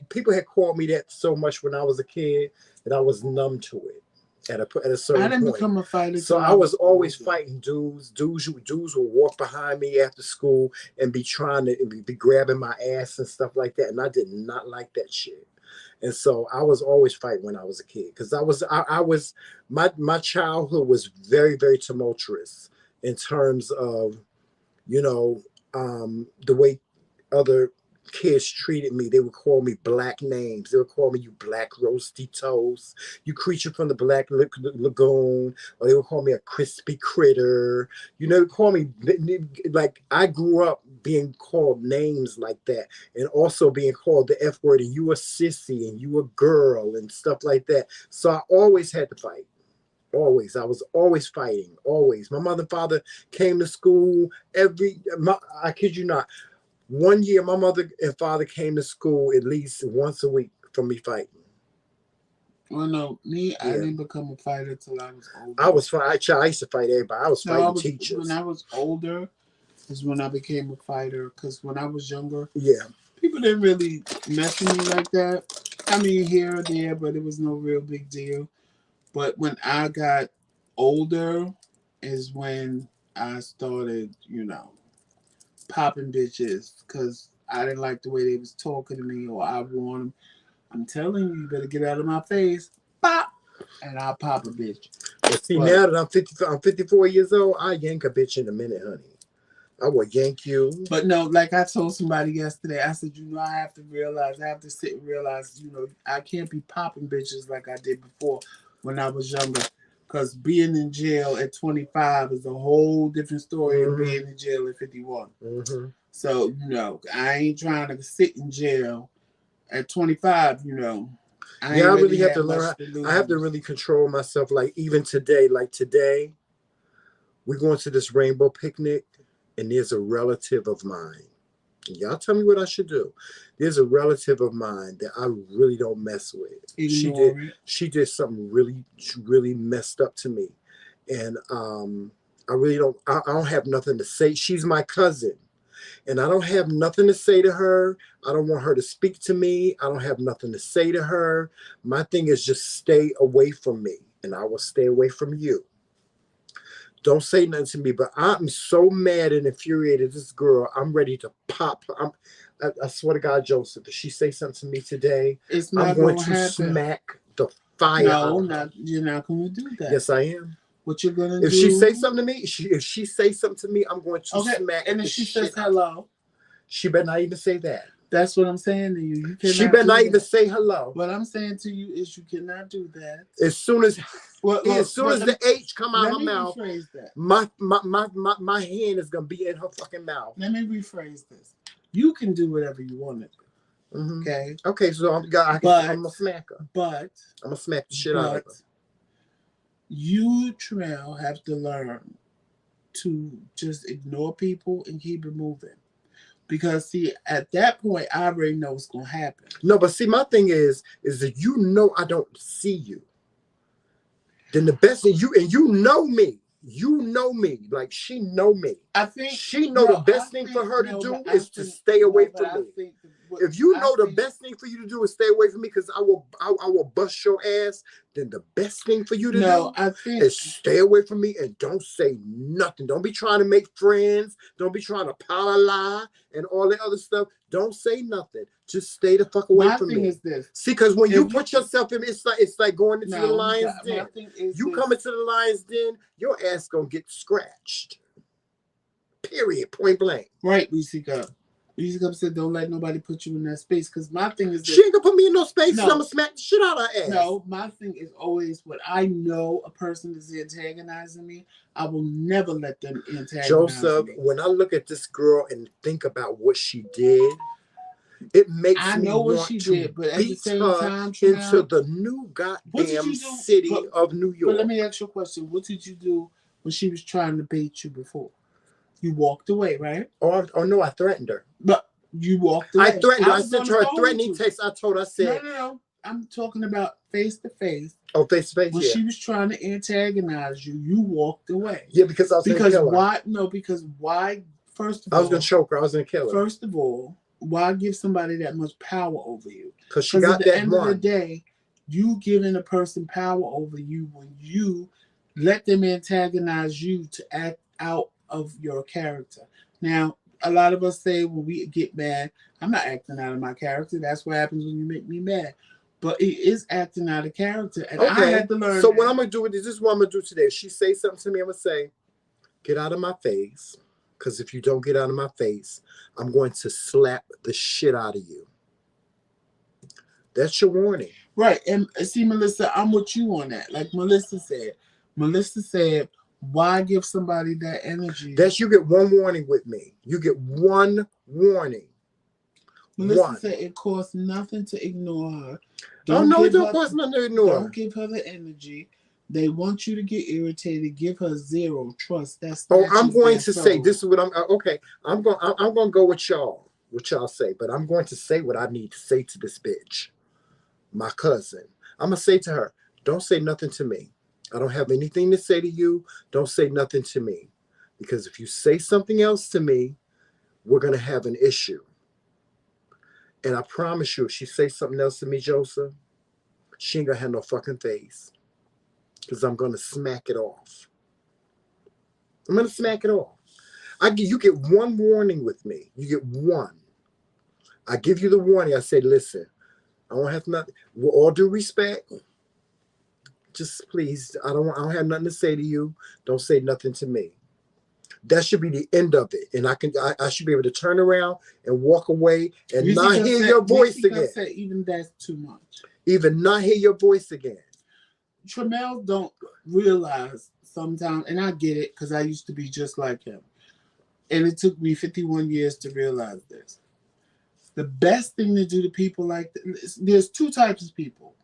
People had called me that so much when I was a kid that I was numb to it at a certain point. I didn't become a fighter. So I was always fighting dudes. Dudes would walk behind me after school and be trying to be grabbing my ass and stuff like that. And I did not like that shit. And so I was always fighting when I was a kid because my childhood was very, very tumultuous in terms of, the way other kids treated me. They would call me black names. They would call me, you black roasty toast, you creature from the black lagoon, or they would call me a crispy critter. They would call me, like, I grew up being called names like that, and also being called the F word, and you a sissy, and you a girl, and stuff like that. So I always had to fight. Always. I was always fighting. Always. My mother and father came to school I kid you not. One year, my mother and father came to school at least once a week for me fighting. Well, no, I didn't become a fighter till I was older. I used to fight everybody. I was fighting teachers. When I was older is when I became a fighter, because when I was younger, people didn't really mess with me like that. I mean, here or there, but it was no real big deal. But when I got older is when I started, popping bitches because I didn't like the way they was talking to me, or I warned them, I'm telling you, you better get out of my face. Pop! And I'll pop a bitch. But now that I'm 54 years old, I yank a bitch in a minute, honey. I will yank you. But no, like I told somebody yesterday, I said, I have to sit and realize, I can't be popping bitches like I did before when I was younger, because being in jail at 25 is a whole different story than being in jail at 51. Mm-hmm. So, I ain't trying to sit in jail at 25, I Yeah, ain't I really have to had learn. much to I have to lose. really control myself. Like even today, we're going to this rainbow picnic, and there's a relative of mine. Y'all tell me what I should do. There's a relative of mine that I really don't mess with. Ignore it. She did something really messed up to me, and I really don't. I don't have nothing to say. She's my cousin, and I don't have nothing to say to her. I don't want her to speak to me. I don't have nothing to say to her. My thing is just stay away from me, and I will stay away from you. Don't say nothing to me. But I'm so mad and infuriated. This girl, I'm ready to pop. I swear to God, Joseph, if she say something to me today, It's I'm not going gonna to happen. smack the fire out No, of her. not you're not gonna do that. Yes, I am. What you're gonna If do? she say something to me, if she say something to me, I'm going to Okay, smack and the if she shit says out. hello, She better not even say that. that's what I'm saying to you. You cannot. She better do not that. even say hello. What I'm saying to you is you cannot do that. As soon as Well, the H come out let of her me mouth, rephrase that. my hand is gonna be in her fucking mouth. Let me rephrase this. You can do whatever you want to do. Mm-hmm. Okay. Okay, so I'm gonna smack her. But I'm gonna smack the shit out of her. You, Tremel, have to learn to just ignore people and keep it moving. Because see, at that point, I already know what's gonna happen. No, but see, my thing is that you know I don't see you. Then the best thing you know me. You know me. Like she know me. I think she know the best thing for her to do is to stay away from me. If you know the best thing for you to do is stay away from me, because I will bust your ass, then the best thing for you to do is stay away from me and don't say nothing. Don't be trying to make friends. Don't be trying to power lie and all that other stuff. Don't say nothing. Just stay the fuck away from me. My thing is this. See, because when you put yourself in, it's like going into the lion's den. You come into the lion's den, your ass gonna get scratched. Period. Point blank. Right, Risika. Risika said, "Don't let nobody put you in that space." Because my thing is, she ain't gonna put me in no space. No. I'm gonna smack the shit out of her ass. No, my thing is always when I know a person is antagonizing me, I will never let them antagonize Joseph, me. when I look at this girl and think about what she did, it makes me want to beat her into the new goddamn city of New York. But let me ask you a question. What did you do when she was trying to bait you before? You walked away, right? Oh no, I threatened her. But you walked away. I threatened her. I sent her a threatening text. I told her, I said... No. I'm talking about face to face. Oh, face to face, when she was trying to antagonize you, you walked away. Yeah, because I was going to kill her. Why? No, because why? First of all... I was going to choke her. I was going to kill her. First of all, why give somebody that much power over you? Because she got that one. At the end of the day, you giving a person power over you when you let them antagonize you to act out of your character. Now, a lot of us say when we get mad, I'm not acting out of my character. That's what happens when you make me mad. But it is acting out of character. And I had to learn. So what I'm going to do is this is what I'm going to do today. If she say something to me, I'm going to say, get out of my face. Because if you don't get out of my face, I'm going to slap the shit out of you. That's your warning. Right. And see, Melissa, I'm with you on that. Like Melissa said, why give somebody that energy? You get one warning with me. You get one warning. Melissa said it costs nothing to ignore her. It don't cost nothing to ignore her. Don't give her the energy. They want you to get irritated. Give her zero trust. I'm going to say this is what I'm okay. I'm going to go with y'all. What y'all say, but I'm going to say what I need to say to this bitch, my cousin. I'm gonna say to her, don't say nothing to me. I don't have anything to say to you. Don't say nothing to me, because if you say something else to me, we're gonna have an issue. And I promise you, if she says something else to me, Joseph, she ain't gonna have no fucking face. Because I'm gonna smack it off. I'm gonna smack it off. You get one warning with me. You get one. I give you the warning. I say, listen, I don't have nothing. With all due respect, just please, I don't have nothing to say to you. Don't say nothing to me. That should be the end of it. And I should be able to turn around and walk away and not hear your voice again. Even that's too much. Even not hear your voice again. Tremel don't realize sometimes, and I get it because I used to be just like him. And it took me 51 years to realize this. The best thing to do to people like this, there's two types of people.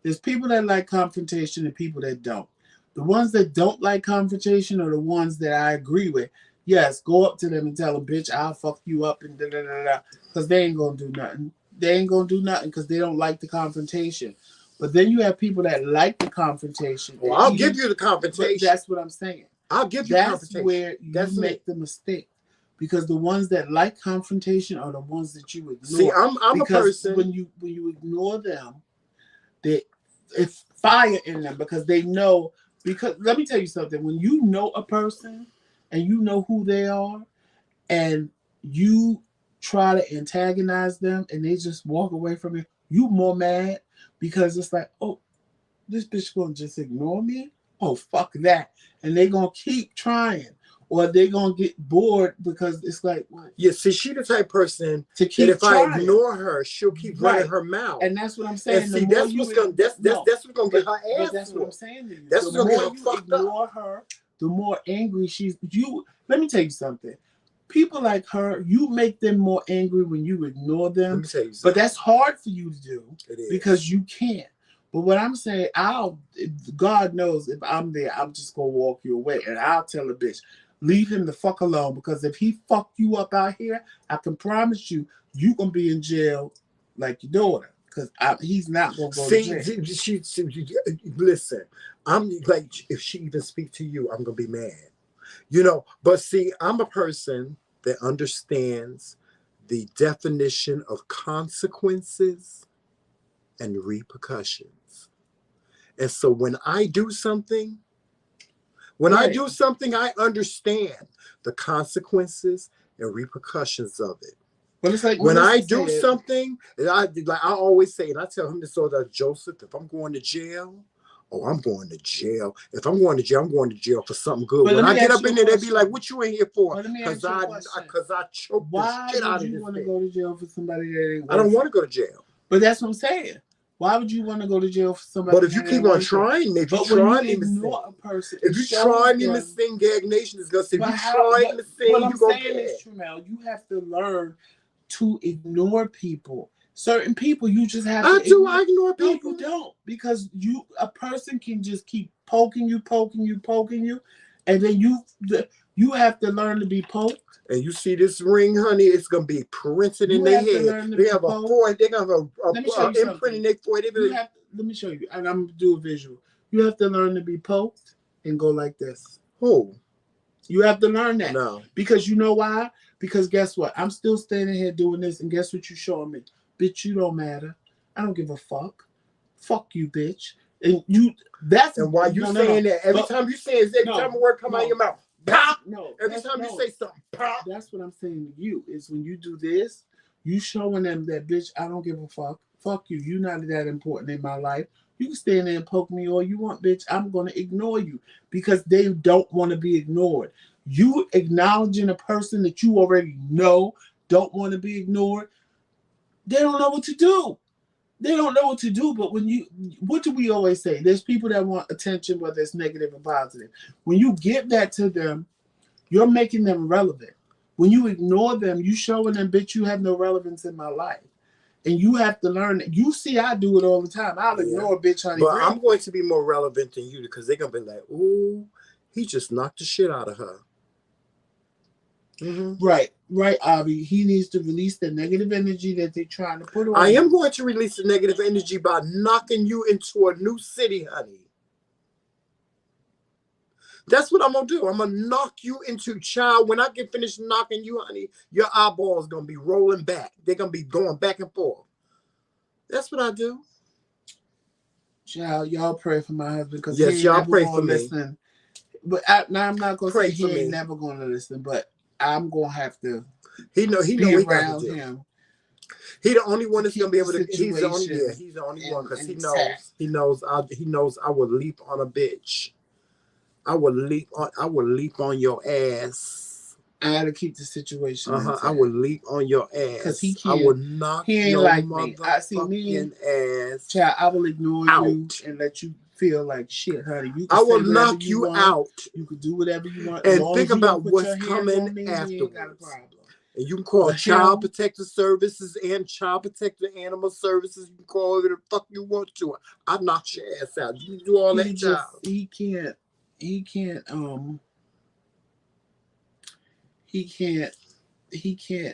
There's people that like confrontation and people that don't. The ones that don't like confrontation are the ones that I agree with. Yes, go up to them and tell them, bitch, I'll fuck you up and da da da da. Because they ain't going to do nothing. They ain't going to do nothing because they don't like the confrontation. But then you have people that like the confrontation. Well, I'll give you the confrontation. That's what I'm saying. I'll give you confrontation. That's where you make the mistake. Because the ones that like confrontation are the ones that you ignore. See, I'm a person. When you ignore them, it's fire in them because they know. Because let me tell you something. When you know a person and you know who they are, and you try to antagonize them and they just walk away from you, you more mad because it's like, oh, this bitch gonna just ignore me? Oh, fuck that. And they gonna keep trying. Or they gonna get bored because it's like, well, yeah. See, she the type of person to keep that if trying. I ignore her, she'll keep running her mouth. And that's what I'm saying. And see, that's what's gonna get her ass. But that's what I'm saying to you. That's the what's more gonna you fucked ignore up. her, the more angry she's. Let me tell you something. People like her, you make them more angry when you ignore them. Let me tell you something. But that's hard for you to do because you can't. But what I'm saying, God knows if I'm there, I'm just gonna walk you away, and I'll tell a bitch, leave him the fuck alone, because if he fuck you up out here, I can promise you, you gonna be in jail like your daughter, because he's not gonna go to jail. Listen, I'm like, if she even speak to you, I'm gonna be mad, you know. But see, I'm a person that understands the definition of consequences and repercussions. And so when I do something, I understand the consequences and repercussions of it. But it's like when I do something, and I always say, and I tell him this all the Joseph, if I'm going to jail, I'm going to jail. If I'm going to jail, I'm going to jail for something good. When I get up in there, they be like, "What you in here for?" Because I choked the shit out of this. Why would you want to go to jail for somebody that ain't? I don't want to go to jail. But that's what I'm saying. Why would you want to go to jail for somebody? But if you keep on trying me, if you try me, Miss Thing, Gag Nation is gonna say, if you try Miss Thing, what I'm saying is, Tramel, you have to learn to ignore people. Certain people, you just have to. I ignore people. No, you don't, because a person can just keep poking you, and then you have to learn to be poked. And you see this ring, honey, it's gonna be printed in their head. They have a forehead. They're gonna have a imprint in their forehead. Let me show you, and I'm gonna do a visual. You have to learn to be poked and go like this. Who? You have to learn that. No. Because you know why? Because guess what? I'm still standing here doing this, and guess what you're showing me? Bitch, you don't matter. I don't give a fuck. Fuck you, bitch. And why you saying that every time you say it, every time a word come out of your mouth. Pop! No. Every time you say something, pop! That's what I'm saying to you, is when you do this, you showing them that, bitch, I don't give a fuck. Fuck you. You're not that important in my life. You can stand there and poke me all you want, bitch. I'm going to ignore you, because they don't want to be ignored. You acknowledging a person that you already know don't want to be ignored, they don't know what to do. They don't know what to do, but what do we always say? There's people that want attention, whether it's negative or positive. When you give that to them, you're making them relevant. When you ignore them, you showing them, bitch, you have no relevance in my life. And you have to learn that. You see, I do it all the time. I'll ignore a bitch, honey. But I'm going to be more relevant than you, because they're going to be like, ooh, he just knocked the shit out of her. Mm-hmm. Right, Avi. He needs to release the negative energy that they're trying to put on. I am going to release the negative energy by knocking you into a new city, honey. That's what I'm going to do. I'm going to knock you into, child. When I get finished knocking you, honey, your eyeballs going to be rolling back. They're going to be going back and forth. That's what I do. Child, y'all pray for my husband, because yes, y'all pray for me. Listen. But now I'm not going to say he ain't never going to listen, but I'm gonna have to. He know around him. He the only one that's gonna be able to. He's the only one, because he knows I will leap on a bitch. I will leap on your ass. I gotta keep the situation. I will leap on your ass. Because he can't. I will knock your motherfucking ass. Child, I will ignore you and let you feel like shit, honey. I will knock you out. You can do whatever you want. And think about what's coming afterwards. And you can call Child Protective Services and Child Protective Animal Services. You can call whatever the fuck you want to. I'll knock your ass out. You can do all that, child. He can't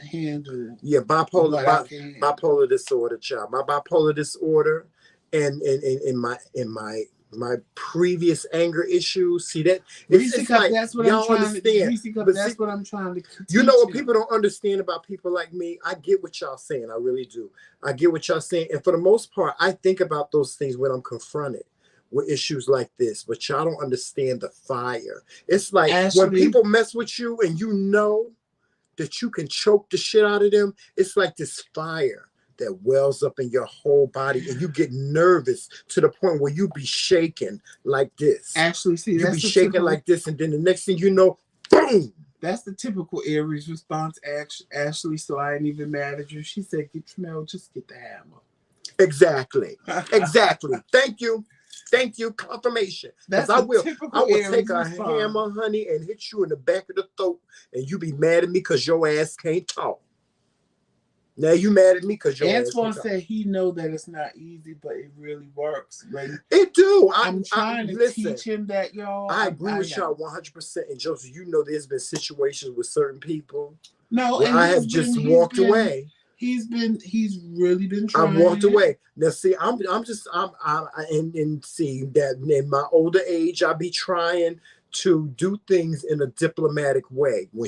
handle. Yeah, bipolar disorder, child. My bipolar disorder and my previous anger issues. See that? It's like that's what y'all understand. That's what I'm trying to teach you know what people don't understand about people like me? I get what y'all saying. I really do. I get what y'all saying. And for the most part, I think about those things when I'm confronted with issues like this. But y'all don't understand the fire. It's like when people mess with you and you know that you can choke the shit out of them, it's like this fire that wells up in your whole body and you get nervous to the point where you be shaking like this. Actually, see, you be shaking like this, and then the next thing you know, boom. That's the typical Aries response, Ashley, so I ain't even mad at you. She said, just get the hammer. Exactly. Exactly. Thank you. Thank you. Confirmation. That's I will Aries take a hammer, honey, and hit you in the back of the throat, and you be mad at me because your ass can't talk. Now you mad at me because your ass can't talk. Antoine said he know that it's not easy, but it really works. Right? It do. I'm trying to teach him that, y'all. I agree with y'all 100%. And Joseph, you know there's been situations with certain people. No, and I have just walked away. He's really been trying. I walked away. Now see, I'm see that in my older age, I be trying to do things in a diplomatic way. When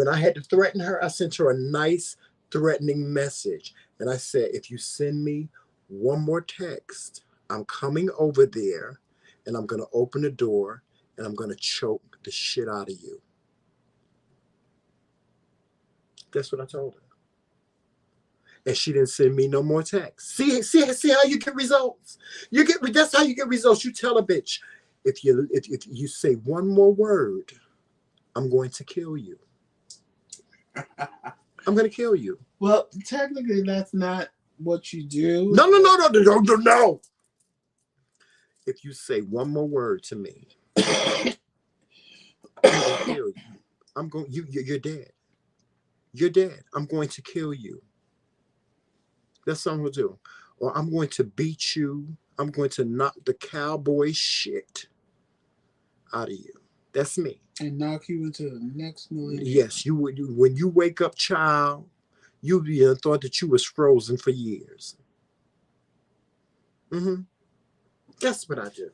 I had to threaten her, I sent her a nice threatening message. And I said, if you send me one more text, I'm coming over there and I'm gonna open the door and I'm gonna choke the shit out of you. That's what I told her. And she didn't send me no more texts. See how you get results. That's how you get results. You tell a bitch, if you say one more word, I'm going to kill you. I'm going to kill you. Well, technically, that's not what you do. No. If you say one more word to me, I'm going to kill you. You're dead. You're dead. I'm going to kill you. That's what I'm going to do. Or I'm going to beat you. I'm going to knock the cowboy shit out of you. That's me. And knock you into the next millennium. Yes, you would. When you wake up, child, you thought that you was frozen for years. That's what I do.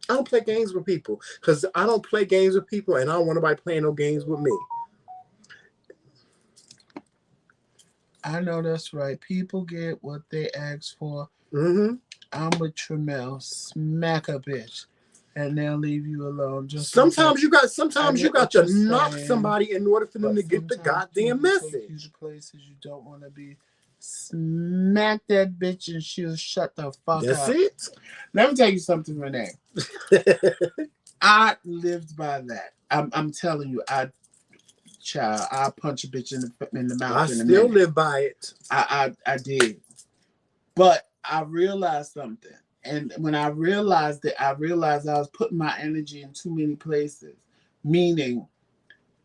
I don't play games with people because I don't play games with people, and I don't want nobody playing no games with me. I know that's right. People get what they ask for. I'm with Tremel. Smack a bitch, and they'll leave you alone. Sometimes you got to knock somebody in order for them to get the goddamn message. Take you to places you don't want to be. Smack that bitch and she'll shut the fuck up. That's it. Let me tell you something, Renee. I lived by that. I'm telling you, I punch a bitch in the mouth. I still live by it. I did, but I realized something, and when I realized that, I realized I was putting my energy in too many places. Meaning,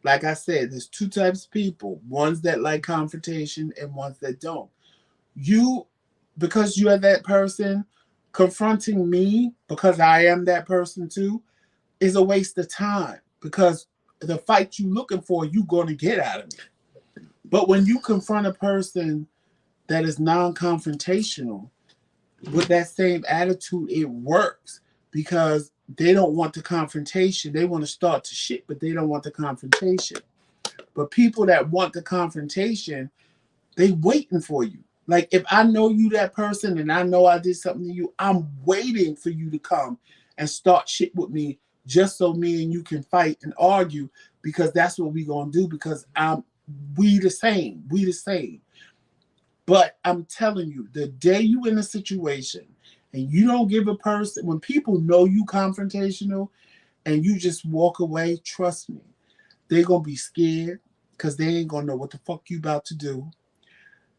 like I said, there's two types of people: ones that like confrontation and ones that don't. Because you are that person, confronting me because I am that person too is a waste of time, because the fight you looking for, you going to get out of me. But when you confront a person that is non-confrontational with that same attitude, it works, because they don't want the confrontation. They want to start to shit, but they don't want the confrontation. But people that want the confrontation, they waiting for you. Like, if I know you that person and I know I did something to you, I'm waiting for you to come and start shit with me, just so me and you can fight and argue, because that's what we gonna do, because we the same. But I'm telling you, the day you in a situation and you don't give a person, when people know you confrontational and you just walk away, trust me, they're gonna be scared, because they ain't gonna know what the fuck you about to do.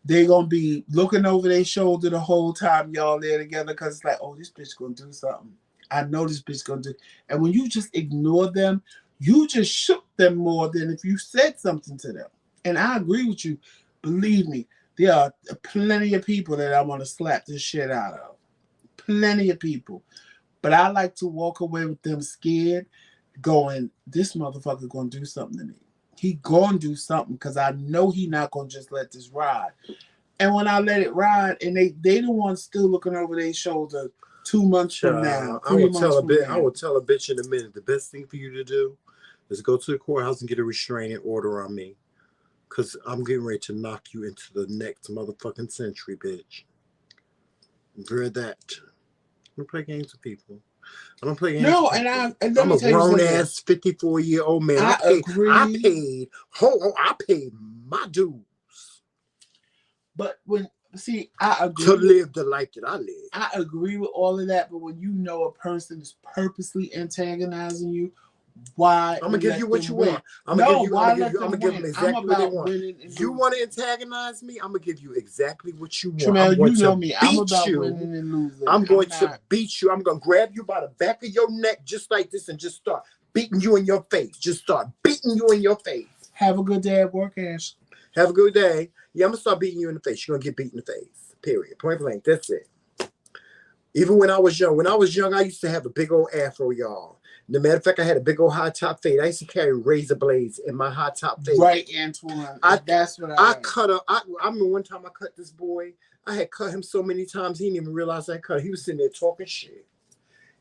They're gonna be looking over their shoulder the whole time y'all there together, because it's like, oh, this bitch gonna do something. I know this bitch gonna do. And when you just ignore them, You just shook them more than if you said something to them. And I agree with you. Believe me, there are plenty of people that I want to slap this shit out of. Plenty of people. But I like to walk away with them scared, going, this motherfucker gonna do something to me. He gonna do something because I know he not gonna just let this ride. And when I let it ride, and they the ones still looking over their shoulder 2 months from now, 3 months from now. I will tell a bitch in a minute. The best thing for you to do is go to the courthouse and get a restraining order on me. Because I'm getting ready to knock you into the next motherfucking century, bitch. Hear that. I don't play games with people. I don't play games with people. I'm a grown-ass 54-year-old man. I paid my dues. But I agree. To live the life that I live. I agree with all of that, but when you know a person is purposely antagonizing you, why? I'm gonna give you what you want. I'm gonna give them exactly what they want. You want to antagonize me? I'm gonna give you exactly what you want. Tramel, you know me. I'm about winning and losing. I'm going to beat you. I'm gonna grab you by the back of your neck just like this and just start beating you in your face. Just start beating you in your face. Have a good day at work, Ash. Have a good day. Yeah, I'm gonna start beating you in the face. You're gonna get beat in the face. Period. Point blank. That's it. Even when I was young, I used to have a big old afro, y'all. As a matter of fact, I had a big old high top fade. I used to carry razor blades in my high top fade. Right, Antoine. That's what I cut her. I remember one time I cut this boy. I had cut him so many times he didn't even realize I cut him. He was sitting there talking shit.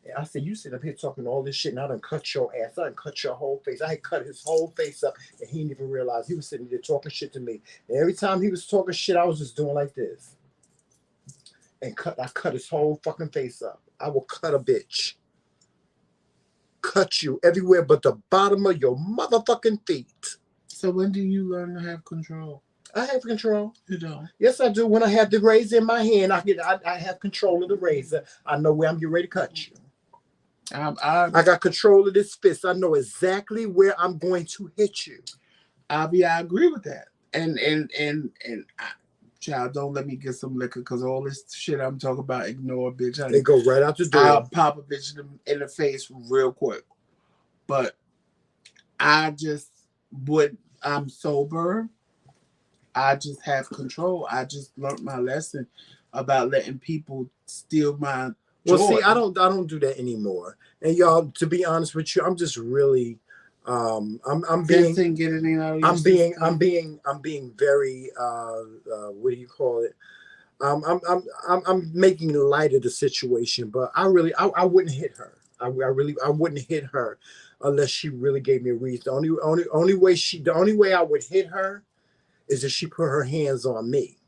And I said, you sit up here talking all this shit and I done cut your ass. I done cut your whole face. I had cut his whole face up and he didn't even realize he was sitting there talking shit to me. And every time he was talking shit, I was just doing like this. And I cut his whole fucking face up. I will cut a bitch. Cut you everywhere but the bottom of your motherfucking feet. So when do you learn to have control? I have control. You don't? Yes, I do. When I have the razor in my hand, I have control of the razor. I know where I'm getting ready to cut you. I got control of this fist. I know exactly where I'm going to hit you. I agree with that. And child, don't let me get some liquor because all this shit I'm talking about, ignore, bitch. They go right out the door. I'll pop a bitch in the face real quick. But I'm sober. I just have control. I just learned my lesson about letting people steal my joy. Well, see, I don't do that anymore. And y'all, to be honest with you, I'm just really I'm being very what do you call it? I'm making light of the situation, but I wouldn't hit her. I wouldn't hit her unless she really gave me a reason. The only way I would hit her is if she put her hands on me.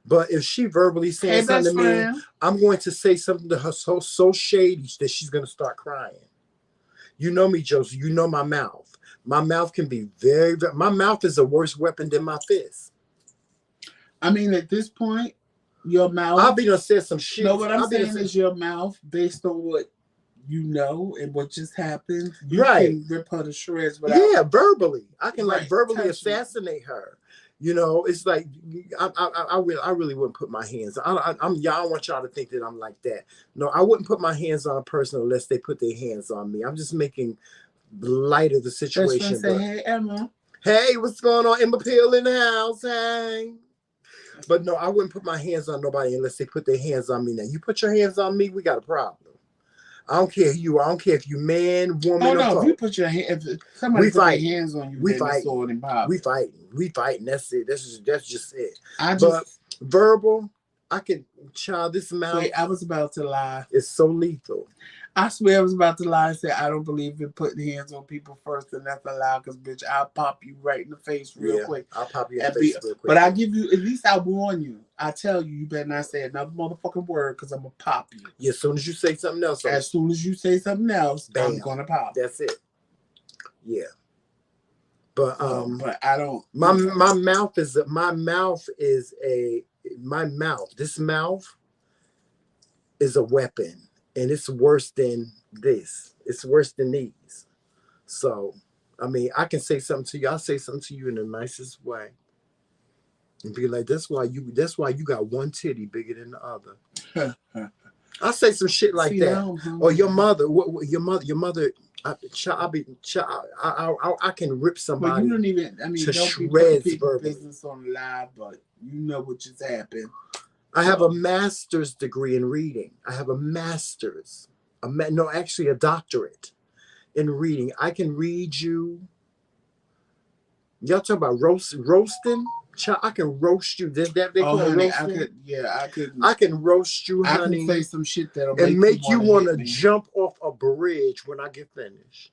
But if she verbally says something to me, I'm going to say something to her so shady that she's going to start crying. You know me, Joseph. You know my mouth. My mouth can be very, very, my mouth is a worse weapon than my fist. I mean, at this point, your mouth. I'll be gonna say some shit. No, what I'm saying is your mouth, based on what you know and what just happened, you can rip her to shreds. Verbally. I can verbally assassinate her. You know, it's like I really wouldn't put my hands. Y'all want y'all to think that I'm like that. No, I wouldn't put my hands on a person unless they put their hands on me. I'm just making light of the situation. Say, hey, Emma. Hey, what's going on? Emma Peel in the house. Hey. But no, I wouldn't put my hands on nobody unless they put their hands on me. Now, you put your hands on me, we got a problem. I don't care who you are. I don't care if you man, woman, or no, if you put your if somebody put their hands on you, we fighting. We fighting. That's it. That's just it. But verbal, I can, child, this mouth. Wait, I was about to lie. It's so lethal. I swear I was about to lie and say I don't believe in putting hands on people first, and that's a lie, because bitch, I'll pop you right in the face real quick. I'll pop you in the face real quick. But I give you, at least I warn you. I tell you, you better not say another motherfucking word, because I'm gonna pop you. Yeah, as soon as you say something else. As soon as you say something else, bam, I'm gonna pop. That's it. Yeah. But I don't. My mouth. This mouth is a weapon. And it's worse than this. It's worse than these. So, I mean, I can say something to you. I'll say something to you in the nicest way. And be like, that's why you got one titty bigger than the other. I say some shit like See, that. Or your mother, your mother. I can rip Well, somebody you don't even. I mean, to don't be putting shreds people's verbally. business on live, but you know what just happened. I have a master's degree in reading. I have a master's, no, actually a doctorate in reading. I can read you. Y'all talk about roasting? Child, I can roast you. That they call honey, roasting? I could. I can roast you, I honey. can say some shit that'll and make you want to hit me. jump off a bridge when I get finished.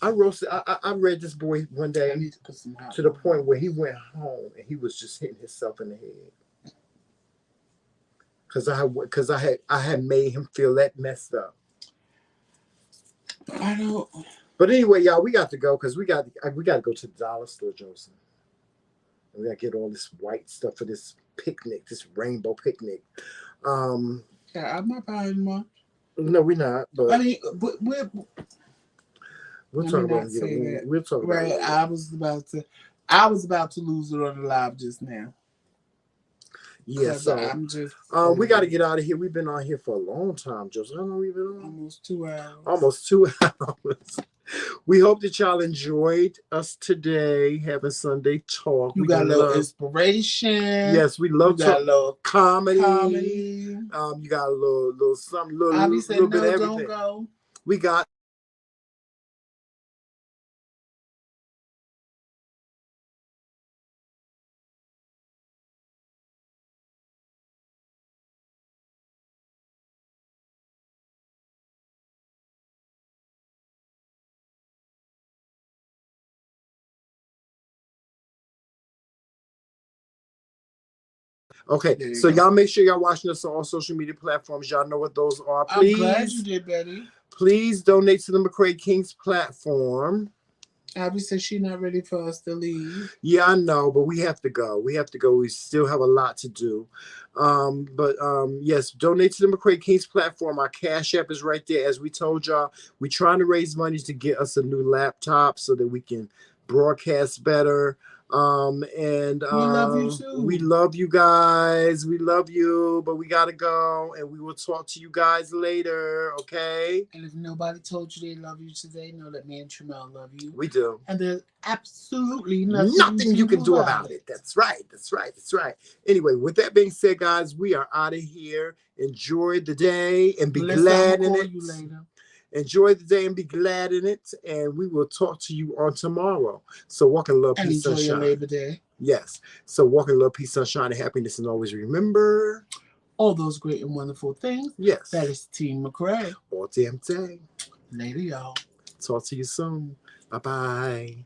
I roasted. I read this boy one day I need to put some hot to the point where he went home and he was just hitting himself in the head because I had made him feel that messed up. I don't. But anyway, y'all, we got to go because we got to go to the dollar store, Joseph. And we got to get all this white stuff for this picnic, this rainbow picnic. Yeah, I'm not buying much. No, we're not. But I mean, we'll talk about it. We'll talk about it. I was about to lose it on the live just now. Yeah, so I'm just. We got to get out of here. We've been on here for a long time, Joseph. How long we've been on? Almost 2 hours. Almost 2 hours. We hope that y'all enjoyed us today having Sunday talk. You got a little inspiration. Yes, we love got a little comedy. You got a little something, little bit of everything. Don't go. We got. Okay, so y'all make sure y'all watching us on all social media platforms. Y'all know what those are. Please, I'm glad you did, Betty. Please donate to the McCraeKingz platform. Abby said she's not ready for us to leave. Yeah, I know, but we have to go. We have to go. We still have a lot to do. Yes, donate to the McCraeKingz platform. Our Cash App is right there. As we told y'all, we're trying to raise money to get us a new laptop so that we can broadcast better. We love you too. We love you guys. We love you, but we gotta go, and we will talk to you guys later. Okay. And if nobody told you they love you today, know that me and Tramel love you. We do. And there's absolutely nothing you can do about it. That's right. That's right. That's right. Anyway, with that being said, guys, we are out of here. Enjoy the day and be glad in it. Enjoy the day and be glad in it. And we will talk to you on tomorrow. So walk in love, peace, sunshine. Enjoy your Labor Day. Yes. So walk in love, peace, sunshine, and happiness. And always remember all those great and wonderful things. Yes. That is Team McRae. All damn day. Later, y'all. Talk to you soon. Bye-bye.